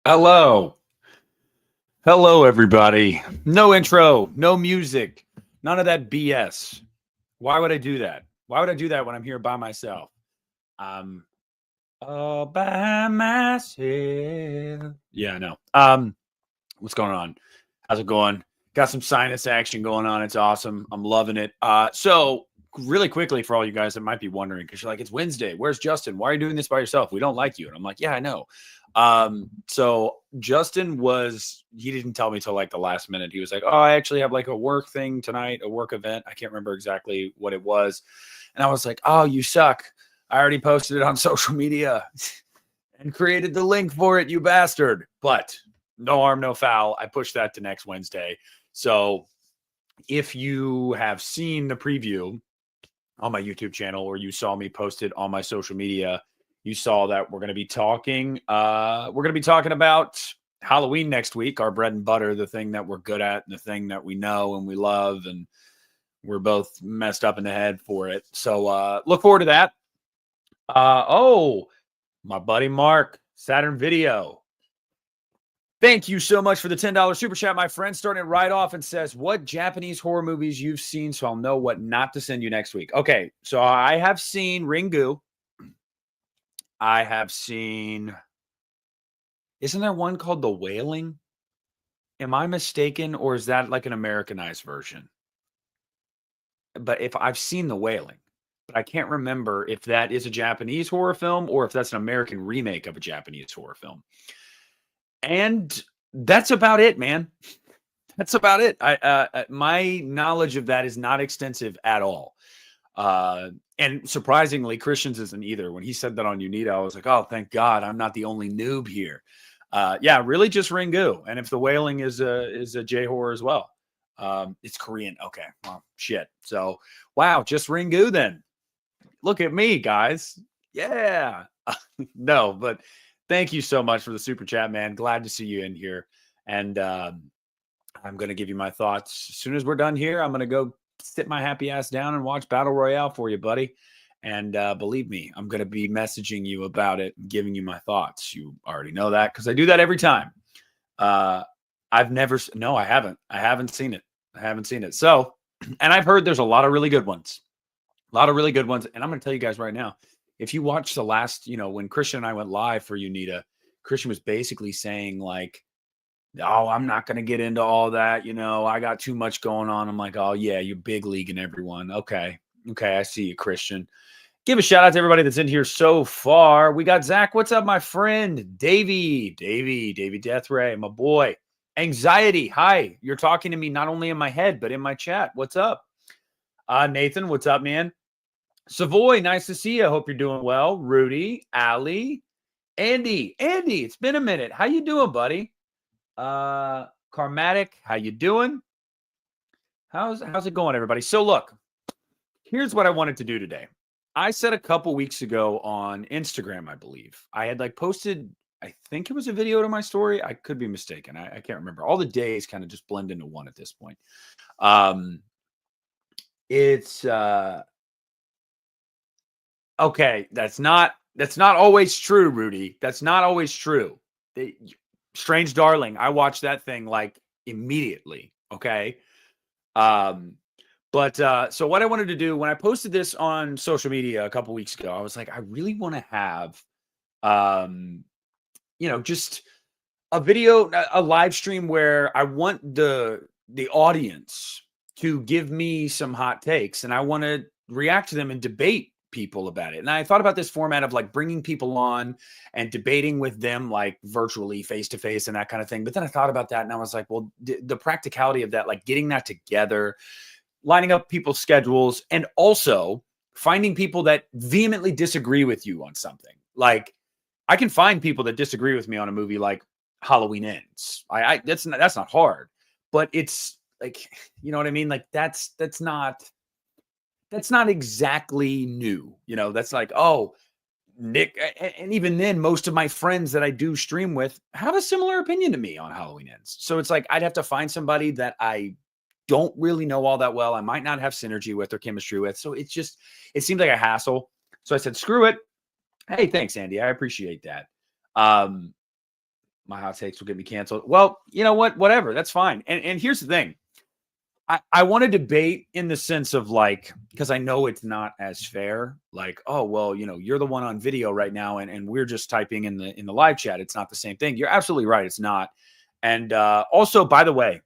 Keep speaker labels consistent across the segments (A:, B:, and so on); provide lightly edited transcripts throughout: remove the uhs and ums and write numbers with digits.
A: Hello. Hello, everybody. No intro, no music, none of that BS. Why would I do that? Why would I do that when I'm here by myself? I'm all by myself. Yeah, I know. What's going on? How's it going? Got some sinus action going on. It's awesome. I'm loving it. So really quickly for all you guys that might be wondering, because you're like, it's Wednesday. Where's Justin? Why are you doing this by yourself? We don't like you. And I'm like, yeah, I know. So Justin he didn't tell me till like the last minute. He was like, oh, I actually have like a work thing tonight, a work event. I can't remember exactly what it was. And I was like, oh, you suck. I already posted it on social media and created the link for it, you bastard. But no harm, no foul. I pushed that to next Wednesday. So if you have seen the preview on my YouTube channel or you saw me post it on my social media, you saw that we're going to be talking. We're going to be talking about Halloween next week, our bread and butter, the thing that we're good at, and the thing that we know and we love, and we're both messed up in the head for it. So look forward to that. My buddy Mark, Saturn Video. Thank you so much for the $10 super chat, my friend. Starting it right off and says, what Japanese horror movies you've seen so I'll know what not to send you next week. Okay, so I have seen Ringu. I have seen, isn't there one called The Wailing? Am I mistaken, or is that like an Americanized version? But if I've seen The Wailing, but I can't remember if that is a Japanese horror film or if that's an American remake of a Japanese horror film. And that's about it, man. That's about it. My knowledge of that is not extensive at all. And surprisingly, Christians isn't either. When he said that on Unita, I was like, oh, thank God, I'm not the only noob here. Yeah, really just Ringu. And if The Wailing is a J-horror as well. It's Korean. Okay, well, shit. So, wow, just Ringu then. Look at me, guys. Yeah. No, but thank you so much for the super chat, man. Glad to see you in here. And I'm going to give you my thoughts. As soon as we're done here, I'm going to go sit my happy ass down and watch Battle Royale for you, buddy. And believe me, I'm going to be messaging you about it and giving you my thoughts. You already know that because I do that every time. I haven't. I haven't seen it. So, and I've heard there's a lot of really good ones. And I'm going to tell you guys right now, if you watch the last, when Christian and I went live for Unita, Christian was basically saying like, oh, I'm not going to get into all that. I got too much going on. I'm like, oh yeah, you big league and everyone. Okay. I see you, Christian. Give a shout out to everybody that's in here so far. We got Zach. What's up, my friend? Davey Death Ray, my boy. Anxiety. Hi. You're talking to me not only in my head, but in my chat. What's up? Nathan, what's up, man? Savoy, nice to see you. Hope you're doing well. Rudy, Ali, Andy, it's been a minute. How you doing, buddy? Karmatic, how you doing? How's it going, everybody? So look, here's what I wanted to do today. I said a couple weeks ago on Instagram, I believe, I had like posted, I think it was a video to my story. I could be mistaken. I can't remember. All the days kind of just blend into one at this point. It's okay. That's not always true, Rudy. That's not always true. Strange Darling. I watched that thing like immediately. Okay. But so what I wanted to do when I posted this on social media a couple weeks ago, I was like, I really want to have, just a video, a live stream where I want the audience to give me some hot takes and I want to react to them and debate people about it. And I thought about this format of like bringing people on and debating with them like virtually face to face and that kind of thing. But then I thought about that and I was like, well, the practicality of that, like getting that together, lining up people's schedules, and also finding people that vehemently disagree with you on something. Like I can find people that disagree with me on a movie like Halloween Ends. That's not hard, but it's like, you know what I mean? Like that's not exactly new. That's like, oh, Nick, and even then, most of my friends that I do stream with have a similar opinion to me on Halloween Ends. So it's like, I'd have to find somebody that I don't really know all that well. I might not have synergy with or chemistry with. So it seems like a hassle. So I said, screw it. Hey, thanks, Andy. I appreciate that. My hot takes will get me canceled. Well, you know what? Whatever. That's fine. And here's the thing. I want to debate in the sense of like, because I know it's not as fair. Like, oh, well, you're the one on video right now, and we're just typing in the live chat. It's not the same thing. You're absolutely right. It's not. And also, by the way,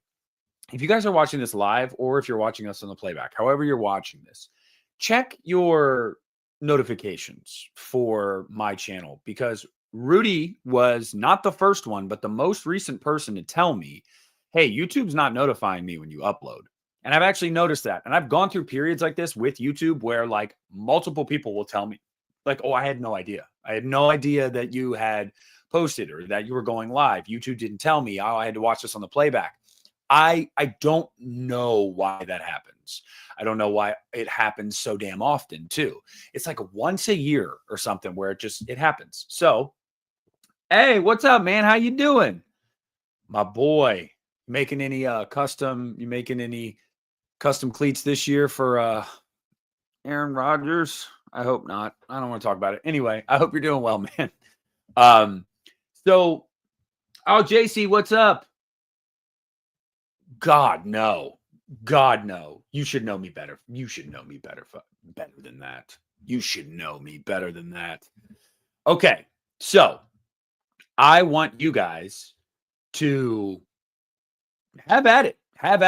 A: if you guys are watching this live or if you're watching us on the playback, however you're watching this, check your notifications for my channel, because Rudy was not the first one, but the most recent person to tell me, hey, YouTube's not notifying me when you upload. And I've actually noticed that. And I've gone through periods like this with YouTube where like multiple people will tell me like, oh, I had no idea. I had no idea that you had posted or that you were going live. YouTube didn't tell me. Oh, I had to watch this on the playback. I don't know why that happens. I don't know why it happens so damn often too. It's like once a year or something where it happens. So, hey, what's up, man? How you doing? My boy, making any custom cleats this year for Aaron Rodgers? I hope not. I don't want to talk about it. Anyway, I hope you're doing well, man. JC, what's up? God, no. You should know me better. You should know me better than that. You should know me better than that. Okay, so I want you guys to have at it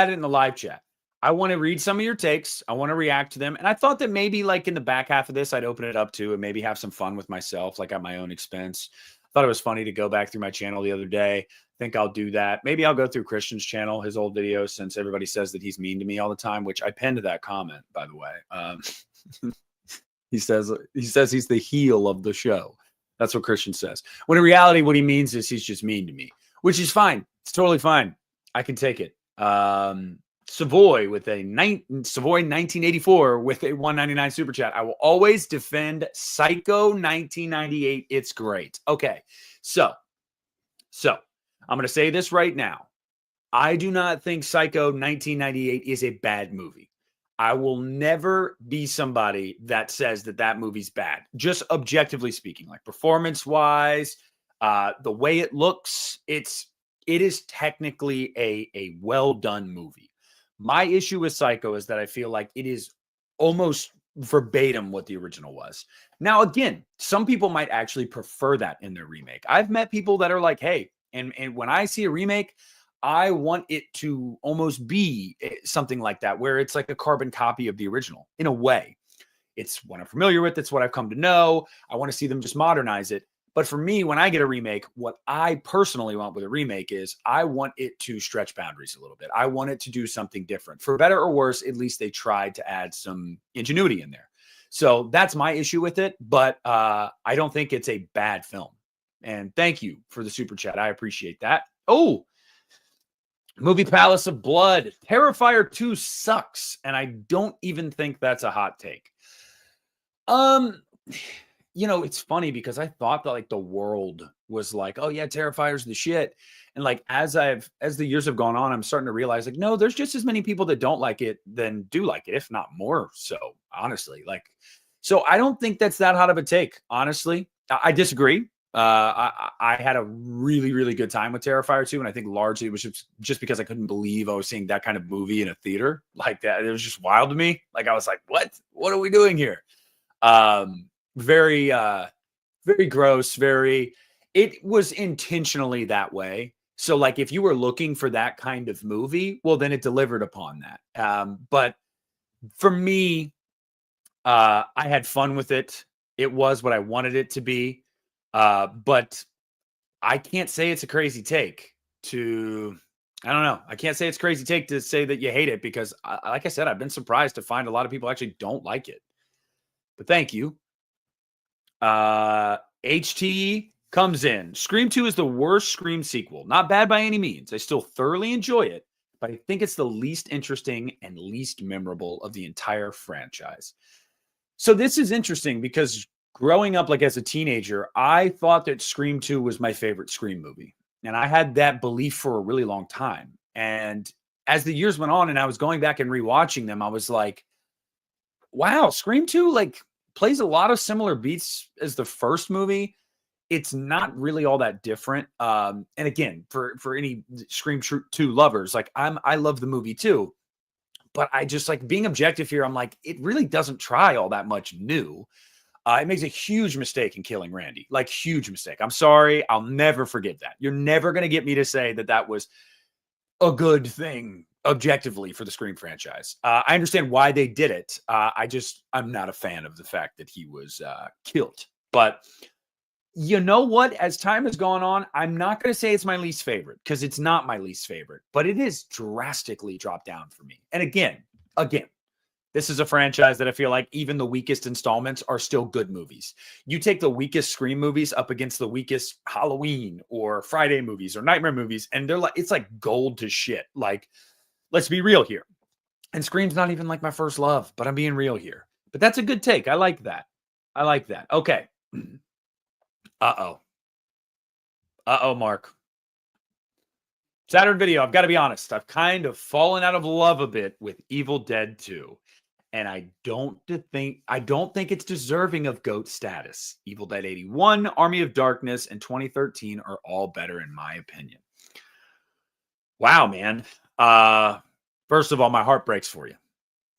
A: in the live chat. I want to read some of your takes. I want to react to them. And I thought that maybe like in the back half of this, I'd open it up to and maybe have some fun with myself, like at my own expense. I thought it was funny to go back through my channel the other day. Think I'll do that. Maybe I'll go through Christian's channel, his old videos, since everybody says that he's mean to me all the time, which I pinned that comment, by the way. He says he's the heel of the show. That's what Christian says. When in reality, what he means is he's just mean to me, which is fine. It's totally fine. I can take it. Savoy 1984 with a 199 super chat. I will always defend Psycho 1998. It's great. Okay. So I'm going to say this right now. I do not think Psycho 1998 is a bad movie. I will never be somebody that says that movie's bad. Just objectively speaking, like performance-wise, the way it looks, it is technically a well-done movie. My issue with Psycho is that I feel like it is almost verbatim what the original was. Now, again, some people might actually prefer that in their remake. I've met people that are like, hey, and when I see a remake, I want it to almost be something like that, where it's like a carbon copy of the original in a way. It's what I'm familiar with. It's what I've come to know. I want to see them just modernize it. But for me, when I get a remake, what I personally want with a remake is I want it to stretch boundaries a little bit. I want it to do something different. For better or worse, at least they tried to add some ingenuity in there. So that's my issue with it. But I don't think it's a bad film. And thank you for the super chat. I appreciate that. Oh, Movie Palace of Blood. Terrifier 2 sucks. And I don't even think that's a hot take. It's funny because I thought that like the world was like, oh yeah, Terrifier's the shit. And like, as the years have gone on, I'm starting to realize like, no, there's just as many people that don't like it than do like it, if not more so, honestly. Like, so I don't think that's that hot of a take, honestly. I disagree. I had a really, really good time with Terrifier 2. And I think largely it was just because I couldn't believe I was seeing that kind of movie in a theater like that. It was just wild to me. Like, I was like, what are we doing here? Very, very gross. It was intentionally that way. So like, if you were looking for that kind of movie, well, then it delivered upon that. But for me, I had fun with it. It was what I wanted it to be. But I can't say it's a crazy take I don't know. I can't say it's a crazy take to say that you hate it because like I said, I've been surprised to find a lot of people actually don't like it, but thank you. HT comes in. Scream 2 is the worst Scream sequel. Not bad by any means. I still thoroughly enjoy it, but I think it's the least interesting and least memorable of the entire franchise. So this is interesting because growing up, like as a teenager, I thought that Scream 2 was my favorite Scream movie. And I had that belief for a really long time. And as the years went on and I was going back and rewatching them, I was like, wow, Scream 2 like plays a lot of similar beats as the first movie. it's not really all that different. And again, for any Scream 2 lovers, like I love the movie too, but I just like being objective here. I'm like, it really doesn't try all that much new. It makes a huge mistake in killing Randy, like huge mistake. I'm sorry. I'll never forget that. You're never going to get me to say that that was a good thing objectively for the Scream franchise. I understand why they did it. I'm not a fan of the fact that he was killed. But you know what? As time has gone on, I'm not going to say it's my least favorite because it's not my least favorite, but it is drastically dropped down for me. And again, this is a franchise that I feel like even the weakest installments are still good movies. You take the weakest Scream movies up against the weakest Halloween or Friday movies or Nightmare movies, and they're like, it's like gold to shit. Like, let's be real here. And Scream's not even like my first love, but I'm being real here. But that's a good take. I like that. Okay. Uh-oh, Mark. Saturn Video, I've got to be honest. I've kind of fallen out of love a bit with Evil Dead 2. And I don't think it's deserving of GOAT status. Evil Dead 81, Army of Darkness, and 2013 are all better in my opinion. Wow, man. First of all, my heart breaks for you.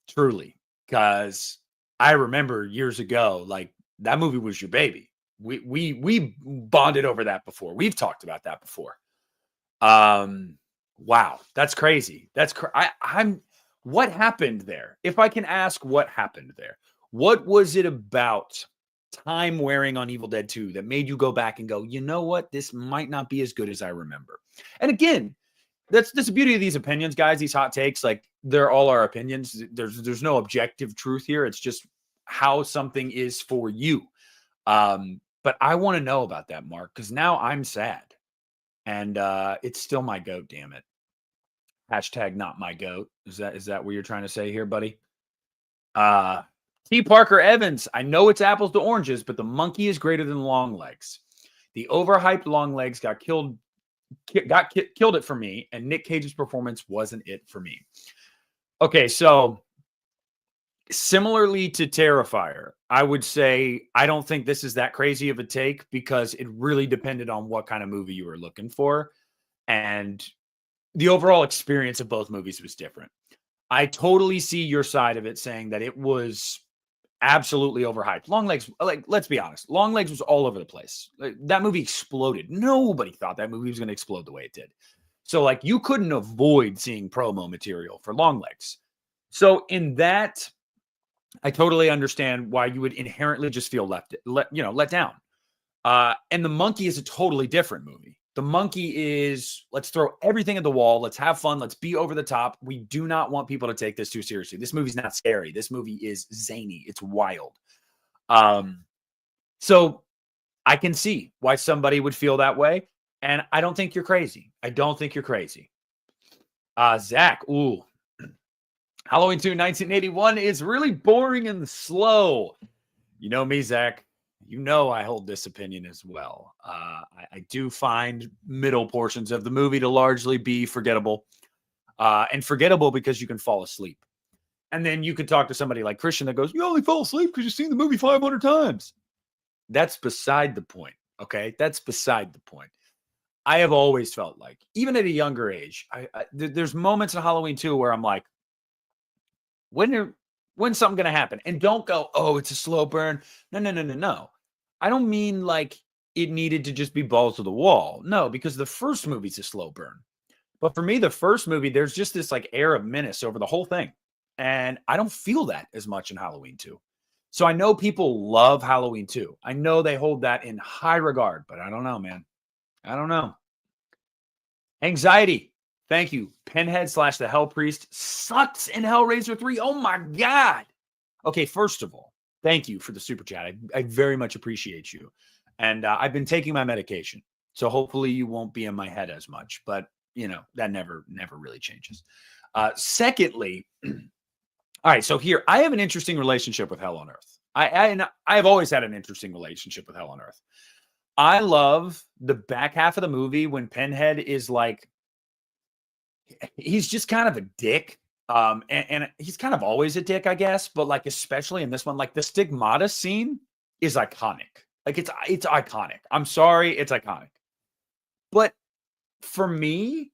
A: Truly. Because I remember years ago, like that movie was your baby. We bonded over that before. We've talked about that before. Wow, that's crazy. What happened there? If I can ask, what happened there? What was it about time wearing on Evil Dead 2 that made you go back and go, you know what? This might not be as good as I remember. And again, that's the beauty of these opinions, guys, these hot takes. Like they're all our opinions. There's no objective truth here. It's just how something is for you. But I want to know about that, Mark, because now I'm sad. And it's still my GOAT, damn it. Hashtag not my GOAT. Is that what you're trying to say here, buddy? T. Parker Evans. I know it's apples to oranges, but the monkey is greater than Longlegs. The overhyped Longlegs killed it for me, and Nick Cage's performance wasn't it for me. Okay, so similarly to Terrifier, I would say I don't think this is that crazy of a take because it really depended on what kind of movie you were looking for. And the overall experience of both movies was different. I totally see your side of it saying that it was absolutely overhyped. Longlegs, like, let's be honest, Longlegs was all over the place. Like, that movie exploded. Nobody thought that movie was going to explode the way it did. So, like, you couldn't avoid seeing promo material for Longlegs. So, in that, I totally understand why you would inherently just feel let down. And The Monkey is a totally different movie. The Monkey is, let's throw everything at the wall. Let's have fun. Let's be over the top. We do not want people to take this too seriously. This movie's not scary. This movie is zany. It's wild. So I can see why somebody would feel that way. And I don't think you're crazy. Zach, ooh. Halloween 2, 1981 is really boring and slow. You know me, Zach. You know I hold this opinion as well. I do find middle portions of the movie to largely be forgettable. And forgettable because you can fall asleep. And then you could talk to somebody like Christian that goes, you only fall asleep because you've seen the movie 500 times. That's beside the point, okay? That's beside the point. I have always felt like, even at a younger age, there's moments in Halloween 2 where I'm like, when's something going to happen? And don't go, oh, it's a slow burn. No. I don't mean like it needed to just be balls to the wall. No, because the first movie's a slow burn. But for me, the first movie, there's just this like air of menace over the whole thing. And I don't feel that as much in Halloween 2. So I know people love Halloween 2. I know they hold that in high regard, but I don't know, man. I don't know. Anxiety. Thank you. Pinhead / the Hell Priest sucks in Hellraiser 3. Oh my God. Okay, first of all, thank you for the super chat. I very much appreciate you. And I've been taking my medication. So hopefully you won't be in my head as much. But, you know, that never really changes. Secondly, all right, so here, I have an interesting relationship with Hell on Earth. I've always had an interesting relationship with Hell on Earth. I love the back half of the movie when Pinhead is like, he's just kind of a dick. And he's kind of always a dick, I guess. But like, especially in this one, like the Stigmata scene is iconic. Like it's iconic. I'm sorry, it's iconic. But for me,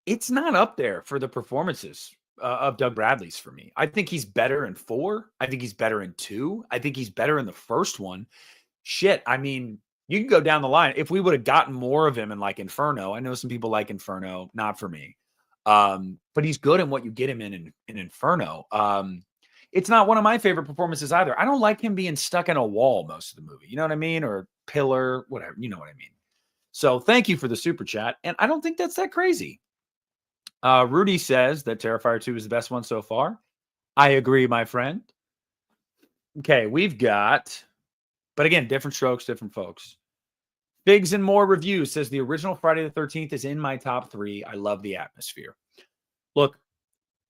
A: it's not up there for the performances of Doug Bradley's for me. I think he's better in 4. I think he's better in 2. I think he's better in the first one. Shit, I mean, you can go down the line. If we would have gotten more of him in like Inferno, I know some people like Inferno, not for me. But he's good in what you get him in Inferno. It's not one of my favorite performances either. I don't like him being stuck in a wall most of the movie. You know what I mean? Or pillar, whatever. You know what I mean? So thank you for the super chat. And I don't think that's that crazy. Rudy says that Terrifier 2 is the best one so far. I agree, my friend. Okay, we've got, but again, different strokes, different folks. Biggs and More Reviews says the original Friday the 13th is in my top 3. I love the atmosphere. Look,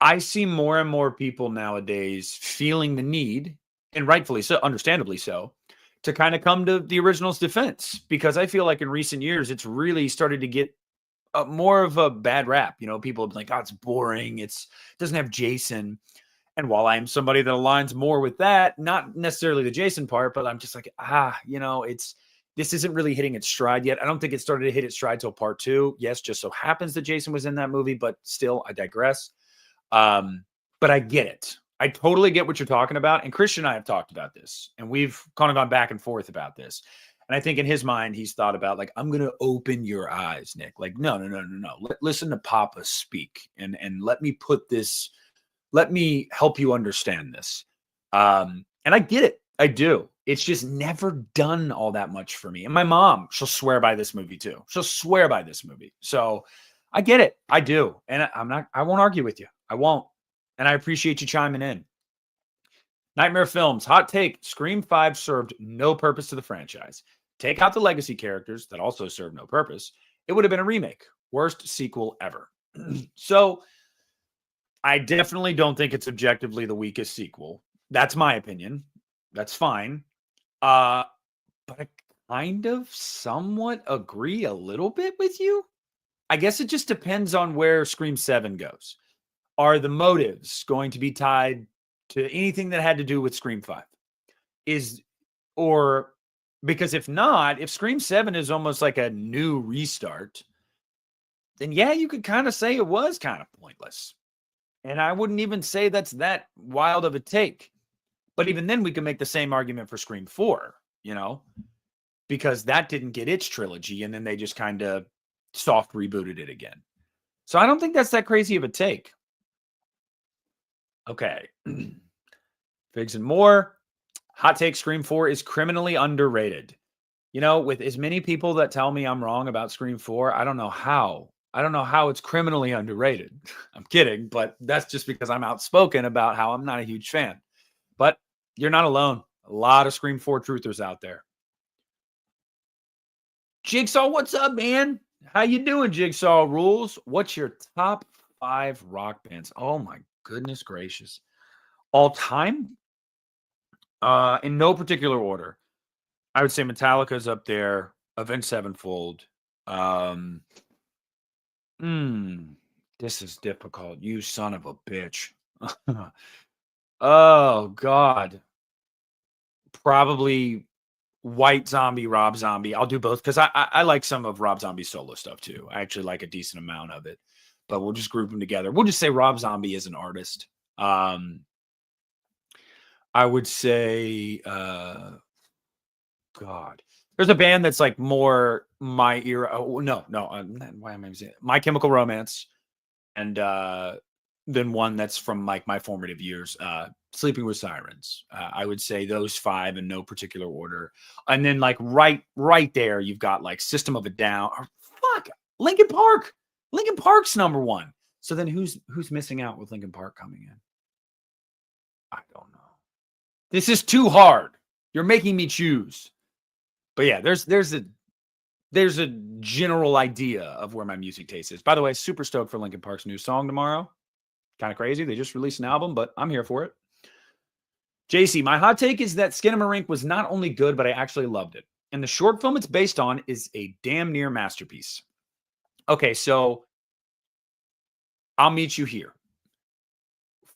A: I see more and more people nowadays feeling the need, and rightfully so, understandably so, to kind of come to the original's defense, because I feel like in recent years, it's really started to get more of a bad rap. You know, people have been like, oh, it's boring. It doesn't have Jason. And while I am somebody that aligns more with that, not necessarily the Jason part, but I'm just like, this isn't really hitting its stride yet. I don't think it started to hit its stride till part 2. Yes, just so happens that Jason was in that movie, but still, I digress. But I get it. I totally get what you're talking about. And Christian and I have talked about this, and we've kind of gone back and forth about this. And I think in his mind, he's thought about like, I'm going to open your eyes, Nick. Like, no. Listen to Papa speak and let me put this, let me help you understand this. And I get it. I do. It's just never done all that much for me. And my mom, she'll swear by this movie too. She'll swear by this movie. So I get it. I do. And I won't argue with you. I won't. And I appreciate you chiming in. Nightmare Films, hot take. Scream 5 served no purpose to the franchise. Take out the legacy characters that also serve no purpose. It would have been a remake. Worst sequel ever. So I definitely don't think it's objectively the weakest sequel. That's my opinion. That's fine. But I kind of somewhat agree a little bit with you. I guess it just depends on where Scream 7 goes. Are the motives going to be tied to anything that had to do with Scream 5? Because if not, if Scream 7 is almost like a new restart, then yeah, you could kind of say it was kind of pointless. And I wouldn't even say that's that wild of a take. But even then, we can make the same argument for Scream 4, because that didn't get its trilogy, and then they just kind of soft rebooted it again. So I don't think that's that crazy of a take. Okay. Figs and More. Hot take, Scream 4 is criminally underrated. With as many people that tell me I'm wrong about Scream 4, I don't know how. I don't know how it's criminally underrated. I'm kidding, but that's just because I'm outspoken about how I'm not a huge fan. But you're not alone. A lot of Scream 4 truthers out there. Jigsaw, what's up, man? How you doing, Jigsaw Rules? What's your top 5 rock bands? Oh, my goodness gracious. All time? In no particular order. I would say Metallica's up there. Avenged Sevenfold. This is difficult. You son of a bitch. Oh, God. Probably White Zombie, Rob Zombie. I'll do both because I like some of Rob Zombie's solo stuff too. I actually like a decent amount of it, but we'll just group them together. We'll just say Rob Zombie is an artist. I would say, God, there's a band that's like more my era. Oh, no. Why am I saying it? My Chemical Romance, and then one that's from like my formative years, Sleeping with Sirens. I would say those 5 in no particular order. And then like right there, you've got like System of a Down. Linkin Park. Linkin Park's number 1. So then who's missing out with Linkin Park coming in? I don't know. This is too hard. You're making me choose. But yeah, there's a general idea of where my music taste is. By the way, super stoked for Linkin Park's new song tomorrow. Kind of crazy. They just released an album, but I'm here for it. JC, my hot take is that Skinamarink was not only good, but I actually loved it. And the short film it's based on is a damn near masterpiece. Okay, so I'll meet you here.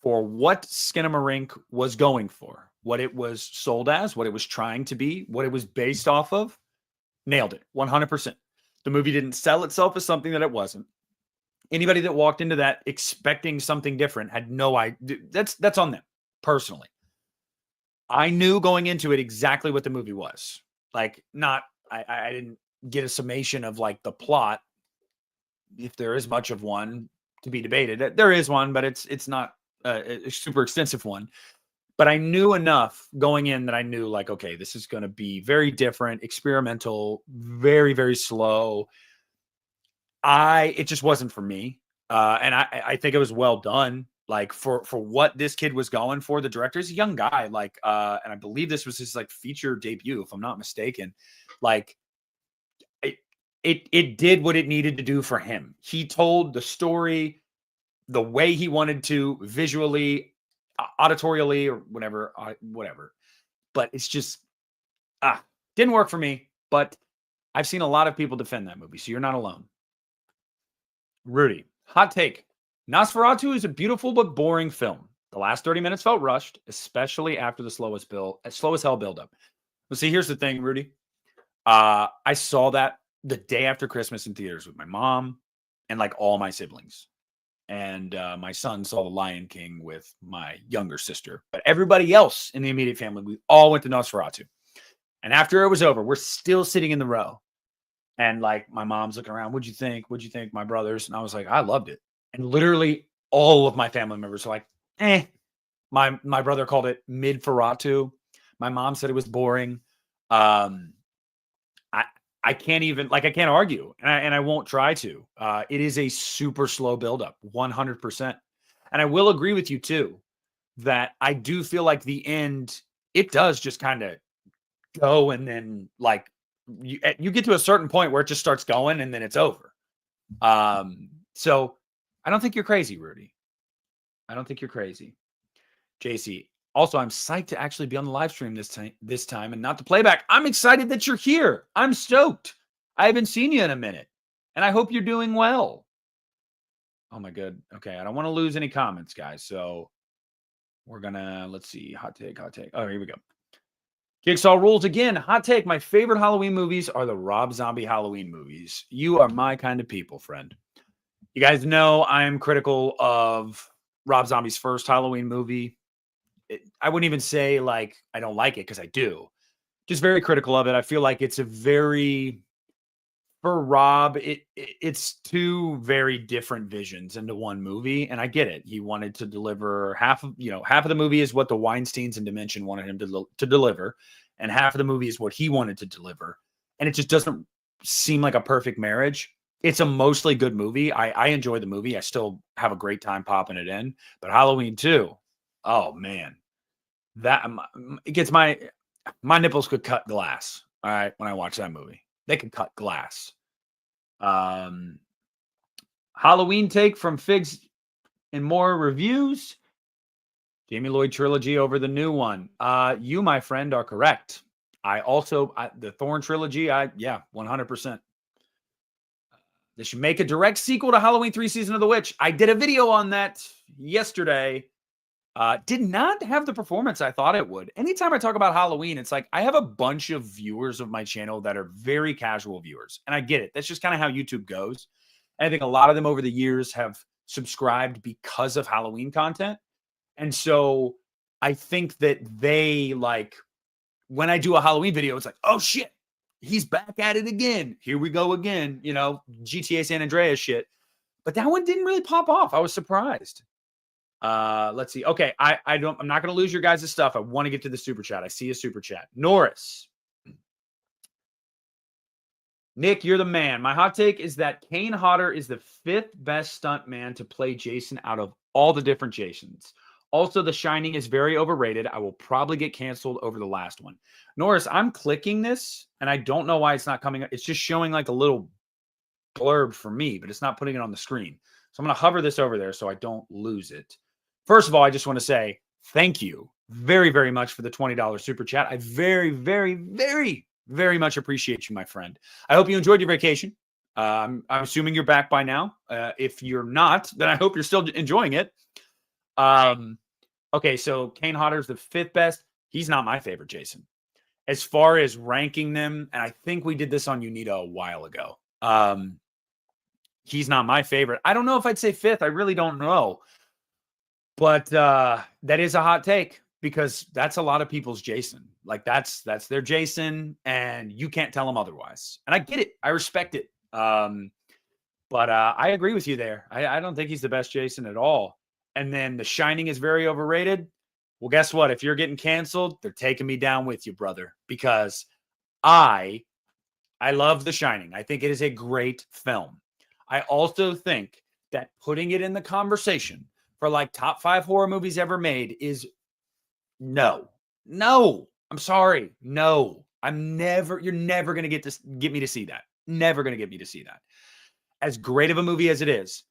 A: For what Skinamarink was going for, what it was sold as, what it was trying to be, what it was based off of. Nailed it 100%. The movie didn't sell itself as something that it wasn't. Anybody that walked into that expecting something different had no idea. That's on them personally. I knew going into it exactly what the movie was. Like, not, I didn't get a summation of like the plot, if there is much of one to be debated. There is one, but it's not a super extensive one. But I knew enough going in that I knew, like, okay, this is going to be very different, experimental, very, very slow. It just wasn't for me. And I think it was well done. Like for what this kid was going for, the director's a young guy, like, and I believe this was his like feature debut, if I'm not mistaken. Like, it did what it needed to do for him. He told the story the way he wanted to, visually, auditorially, or whatever. But it's just didn't work for me. But I've seen a lot of people defend that movie, so you're not alone. Rudy, hot take. Nosferatu is a beautiful but boring film. The last 30 minutes felt rushed, especially after the slow as hell buildup. Well, see, here's the thing, Rudy. I saw that the day after Christmas in theaters with my mom and like all my siblings. And my son saw The Lion King with my younger sister. But everybody else in the immediate family, we all went to Nosferatu. And after it was over, we're still sitting in the row. And like my mom's looking around, what'd you think? What'd you think? My brothers. And I was like, I loved it. And literally all of my family members were like, eh. My brother called it mid-Ferratu. My mom said it was boring. I can't even, like, I can't argue, and I won't try to. It is a super slow buildup, 100%. And I will agree with you too, that I do feel like the end, it does just kind of go, and then like you get to a certain point where it just starts going and then it's over. So I don't think you're crazy, Rudy. I don't think you're crazy. JC, also, I'm psyched to actually be on the live stream this time and not the playback. I'm excited that you're here. I'm stoked. I haven't seen you in a minute, and I hope you're doing well. Oh my god. Okay, I don't want to lose any comments, guys. So we're gonna, let's see, hot take. Oh, here we go. Jigsaw rules again. Hot take. My favorite Halloween movies are the Rob Zombie Halloween movies. You are my kind of people, friend. You guys know I am critical of Rob Zombie's first Halloween movie. I wouldn't even say like I don't like it, because I do. Just very critical of it. I feel like it's a very, for Rob, it's two very different visions into one movie, and I get it. He wanted to deliver half of the movie is what the Weinsteins and Dimension wanted him to deliver, and half of the movie is what he wanted to deliver, and it just doesn't seem like a perfect marriage. It's a mostly good movie. I enjoy the movie. I still have a great time popping it in. But Halloween 2, oh man, that it gets my nipples could cut glass. All right, when I watch that movie, they could cut glass. Halloween take from Figs and More reviews. Jamie Lloyd trilogy over the new one. You, my friend, are correct. The Thorn trilogy. 100%. They should make a direct sequel to Halloween 3 Season of the Witch. I did a video on that yesterday. Did not have the performance I thought it would. Anytime I talk about Halloween, it's like I have a bunch of viewers of my channel that are very casual viewers. And I get it. That's just kind of how YouTube goes. And I think a lot of them over the years have subscribed because of Halloween content. And so I think that they like, when I do a Halloween video, it's like, oh shit, he's back at it again. Here we go again, GTA San Andreas shit. But that one didn't really pop off. I was surprised. Let's see. Okay, I'm not going to lose your guys' stuff. I want to get to the super chat. I see a super chat. Norris. Nick, you're the man. My hot take is that Kane Hodder is the 5th best stunt man to play Jason out of all the different Jasons. Also, The Shining is very overrated. I will probably get canceled over the last one. Norris, I'm clicking this, and I don't know why it's not coming up. It's just showing like a little blurb for me, but it's not putting it on the screen. So I'm going to hover this over there so I don't lose it. First of all, I just want to say thank you very, very much for the $20 super chat. I very, very, very, very much appreciate you, my friend. I hope you enjoyed your vacation. I'm assuming you're back by now. If you're not, then I hope you're still enjoying it. Okay, so Kane Hodder is the 5th best. He's not my favorite Jason. As far as ranking them, and I think we did this on Unita a while ago. He's not my favorite. I don't know if I'd say fifth. I really don't know. But that is a hot take because that's a lot of people's Jason. Like that's their Jason, and you can't tell them otherwise. And I get it. I respect it. But I agree with you there. I don't think he's the best Jason at all. And then The Shining is very overrated. Well, guess what? If you're getting canceled, they're taking me down with you, brother, because I love The Shining. I think it is a great film. I also think that putting it in the conversation for like top 5 horror movies ever made is no. I'm sorry. No. You're never going to get me to see that. Never going to get me to see that. As great of a movie as it is,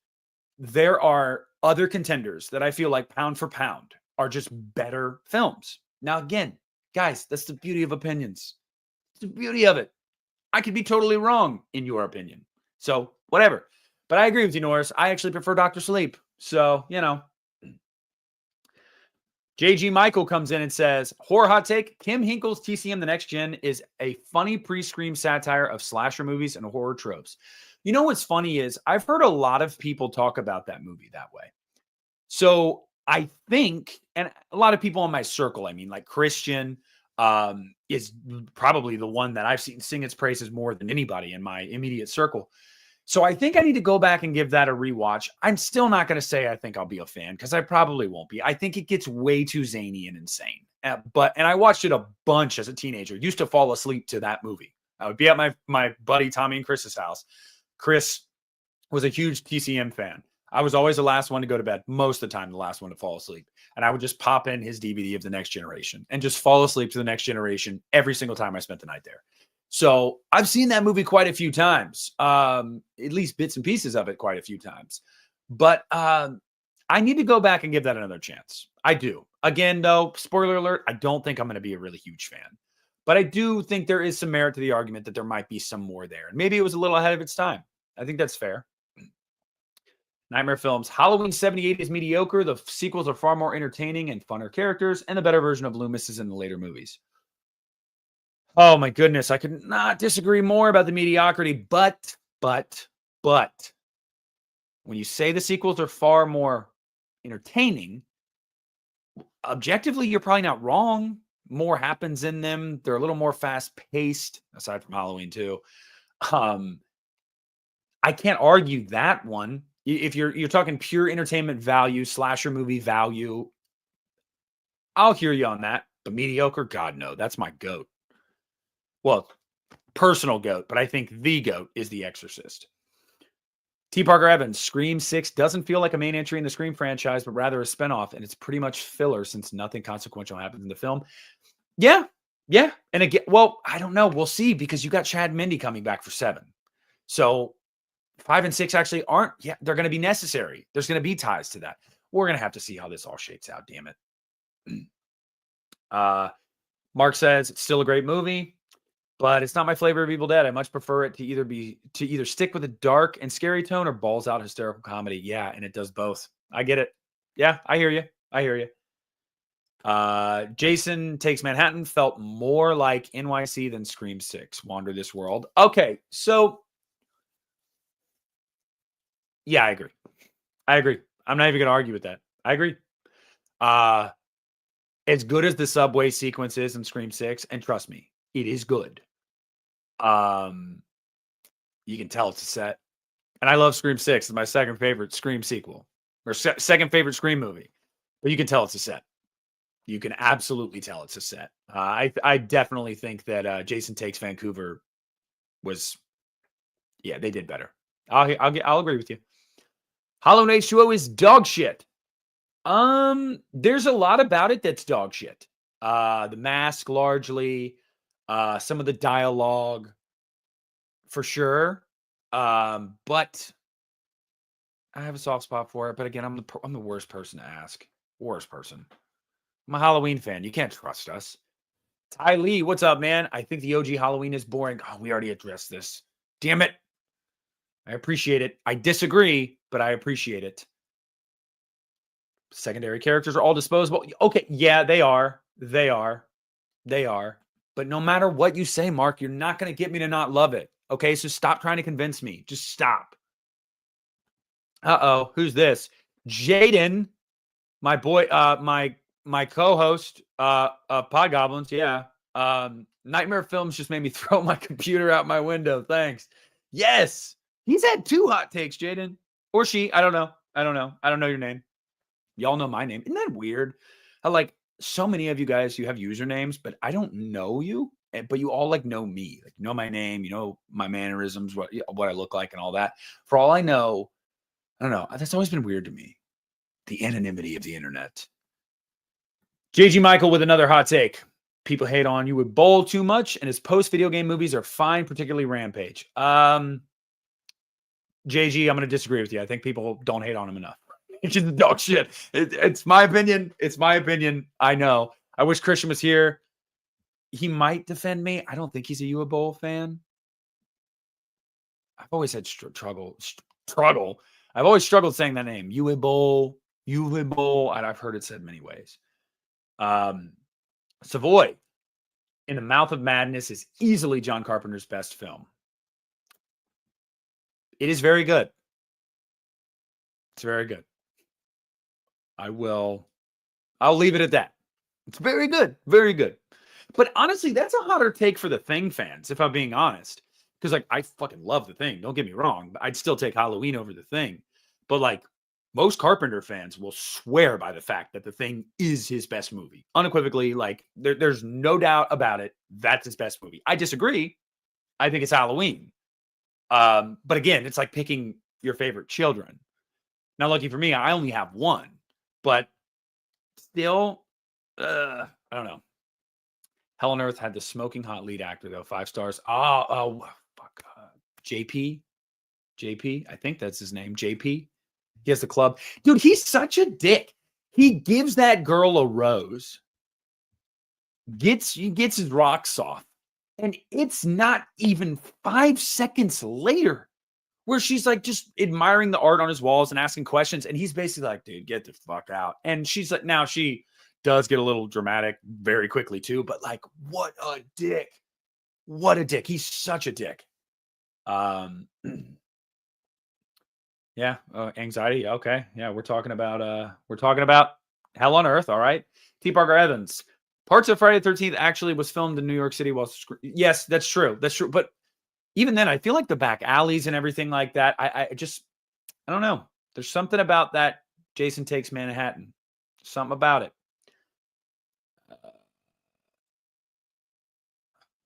A: there are other contenders that I feel like pound for pound are just better films. Now, again, guys, that's the beauty of opinions. It's the beauty of it. I could be totally wrong in your opinion. So whatever. But I agree with you, Norris. I actually prefer Dr. Sleep. So, JG Michael comes in and says, horror hot take, Kim Hinkle's TCM The Next Gen is a funny pre-scream satire of slasher movies and horror tropes. You know what's funny is I've heard a lot of people talk about that movie that way. So I think, and a lot of people in my circle, I mean, like Christian is probably the one that I've seen sing its praises more than anybody in my immediate circle. So I think I need to go back and give that a rewatch. I'm still not going to say I think I'll be a fan because I probably won't be. I think it gets way too zany and insane. And I watched it a bunch as a teenager. Used to fall asleep to that movie. I would be at my buddy Tommy and Chris's house. Chris was a huge TCM fan. I was always the last one to go to bed, most of the time the last one to fall asleep. And I would just pop in his DVD of The Next Generation and just fall asleep to The Next Generation every single time I spent the night there. So I've seen that movie quite a few times, at least bits and pieces of it quite a few times. But I need to go back and give that another chance. I do. Again, though, spoiler alert, I don't think I'm going to be a really huge fan. But I do think there is some merit to the argument that there might be some more there. And maybe it was a little ahead of its time. I think that's fair. Nightmare Films. Halloween 78 is mediocre. The sequels are far more entertaining and funner characters, and the better version of Loomis is in the later movies. Oh my goodness, I could not disagree more about the mediocrity, but when you say the sequels are far more entertaining, objectively, you're probably not wrong. More happens in them. They're a little more fast-paced, aside from Halloween 2. I can't argue that one. If you're talking pure entertainment value, slasher movie value, I'll hear you on that. But mediocre, God, no. That's my GOAT. Well, personal GOAT, but I think the GOAT is The Exorcist. T. Parker Evans, Scream 6 doesn't feel like a main entry in the Scream franchise, but rather a spinoff, and it's pretty much filler since nothing consequential happens in the film. Yeah. And again, well, I don't know. We'll see because you got Chad Mindy coming back for 7. So 5 and 6 actually aren't, they're going to be necessary. There's going to be ties to that. We're going to have to see how this all shakes out, damn it. Mark says, it's still a great movie, but it's not my flavor of Evil Dead. I much prefer it to either stick with a dark and scary tone or balls out hysterical comedy. Yeah, and it does both. I get it. Yeah, I hear you. Jason Takes Manhattan felt more like NYC than Scream 6, Wander This World. Okay, so yeah, I agree. I'm not even going to argue with that. I agree. As good as the subway sequence is in Scream 6, and trust me, it is good. You can tell it's a set. And I love Scream 6. It's my second favorite Scream sequel. Or second favorite Scream movie. But you can tell it's a set. You can absolutely tell it's a set. I definitely think that Jason Takes Vancouver was, they did better. I'll agree with you. Hollow Knight H2O is dog shit. There's a lot about it that's dog shit. The mask largely, some of the dialogue for sure. But I have a soft spot for it. But again, I'm the worst person to ask. Worst person. I'm a Halloween fan. You can't trust us. Ty Lee, what's up, man? I think the OG Halloween is boring. Oh, we already addressed this. Damn it. I appreciate it. I disagree, but I appreciate it. Secondary characters are all disposable. Okay, yeah, they are. They are. But no matter what you say, Mark, you're not going to get me to not love it. Okay, so stop trying to convince me. Just stop. Uh-oh, who's this? Jaden, my boy, my co-host, Pod Goblins. Yeah. Nightmare Films just made me throw my computer out my window. Thanks. Yes. He's had 2 hot takes, Jaden. Or she. I don't know. I don't know your name. Y'all know my name. Isn't that weird? How like so many of you guys, you have usernames, but I don't know you. But you all like know me. Like you know my name, you know my mannerisms, what I look like and all that. For all I know, I don't know. That's always been weird to me. The anonymity of the internet. JG Michael with another hot take. People hate on you with Bowl too much, and his post-video game movies are fine, particularly Rampage. JG, I'm going to disagree with you. I think people don't hate on him enough. It's just dog shit. It's my opinion. It's my opinion. I know. I wish Christian was here. He might defend me. I don't think he's a Uwe Boll fan. I've always had struggle. I've always struggled saying that name. Uwe Boll. And I've heard it said many ways. Savoy, In the Mouth of Madness is easily John Carpenter's best film. It is very good. It's very good. I'll leave it at that. It's very good. Very good. But honestly, that's a hotter take for the Thing fans, if I'm being honest. Because like I fucking love the Thing. Don't get me wrong. I'd still take Halloween over the Thing. But like most Carpenter fans will swear by the fact that the Thing is his best movie. Unequivocally, like there's no doubt about it. That's his best movie. I disagree. I think it's Halloween. But again, it's like picking your favorite children. Now, lucky for me, I only have one. But still, I don't know. Hell on Earth had the smoking hot lead actor, though. 5 stars. Oh, fuck. JP? I think that's his name. JP? He has the club. Dude, he's such a dick. He gives that girl a rose. Gets his rocks off. And it's not even 5 seconds later where she's like just admiring the art on his walls and asking questions. And he's basically like, dude, get the fuck out. And she's like, now she does get a little dramatic very quickly too. But like, what a dick. What a dick. He's such a dick. Yeah. Anxiety. Okay. Yeah. We're talking about Hell on Earth. All right. T. Parker Evans. Parts of Friday the 13th actually was filmed in New York City yes, that's true. That's true. But even then, I feel like the back alleys and everything like that, I don't know. There's something about that Jason Takes Manhattan. Something about it.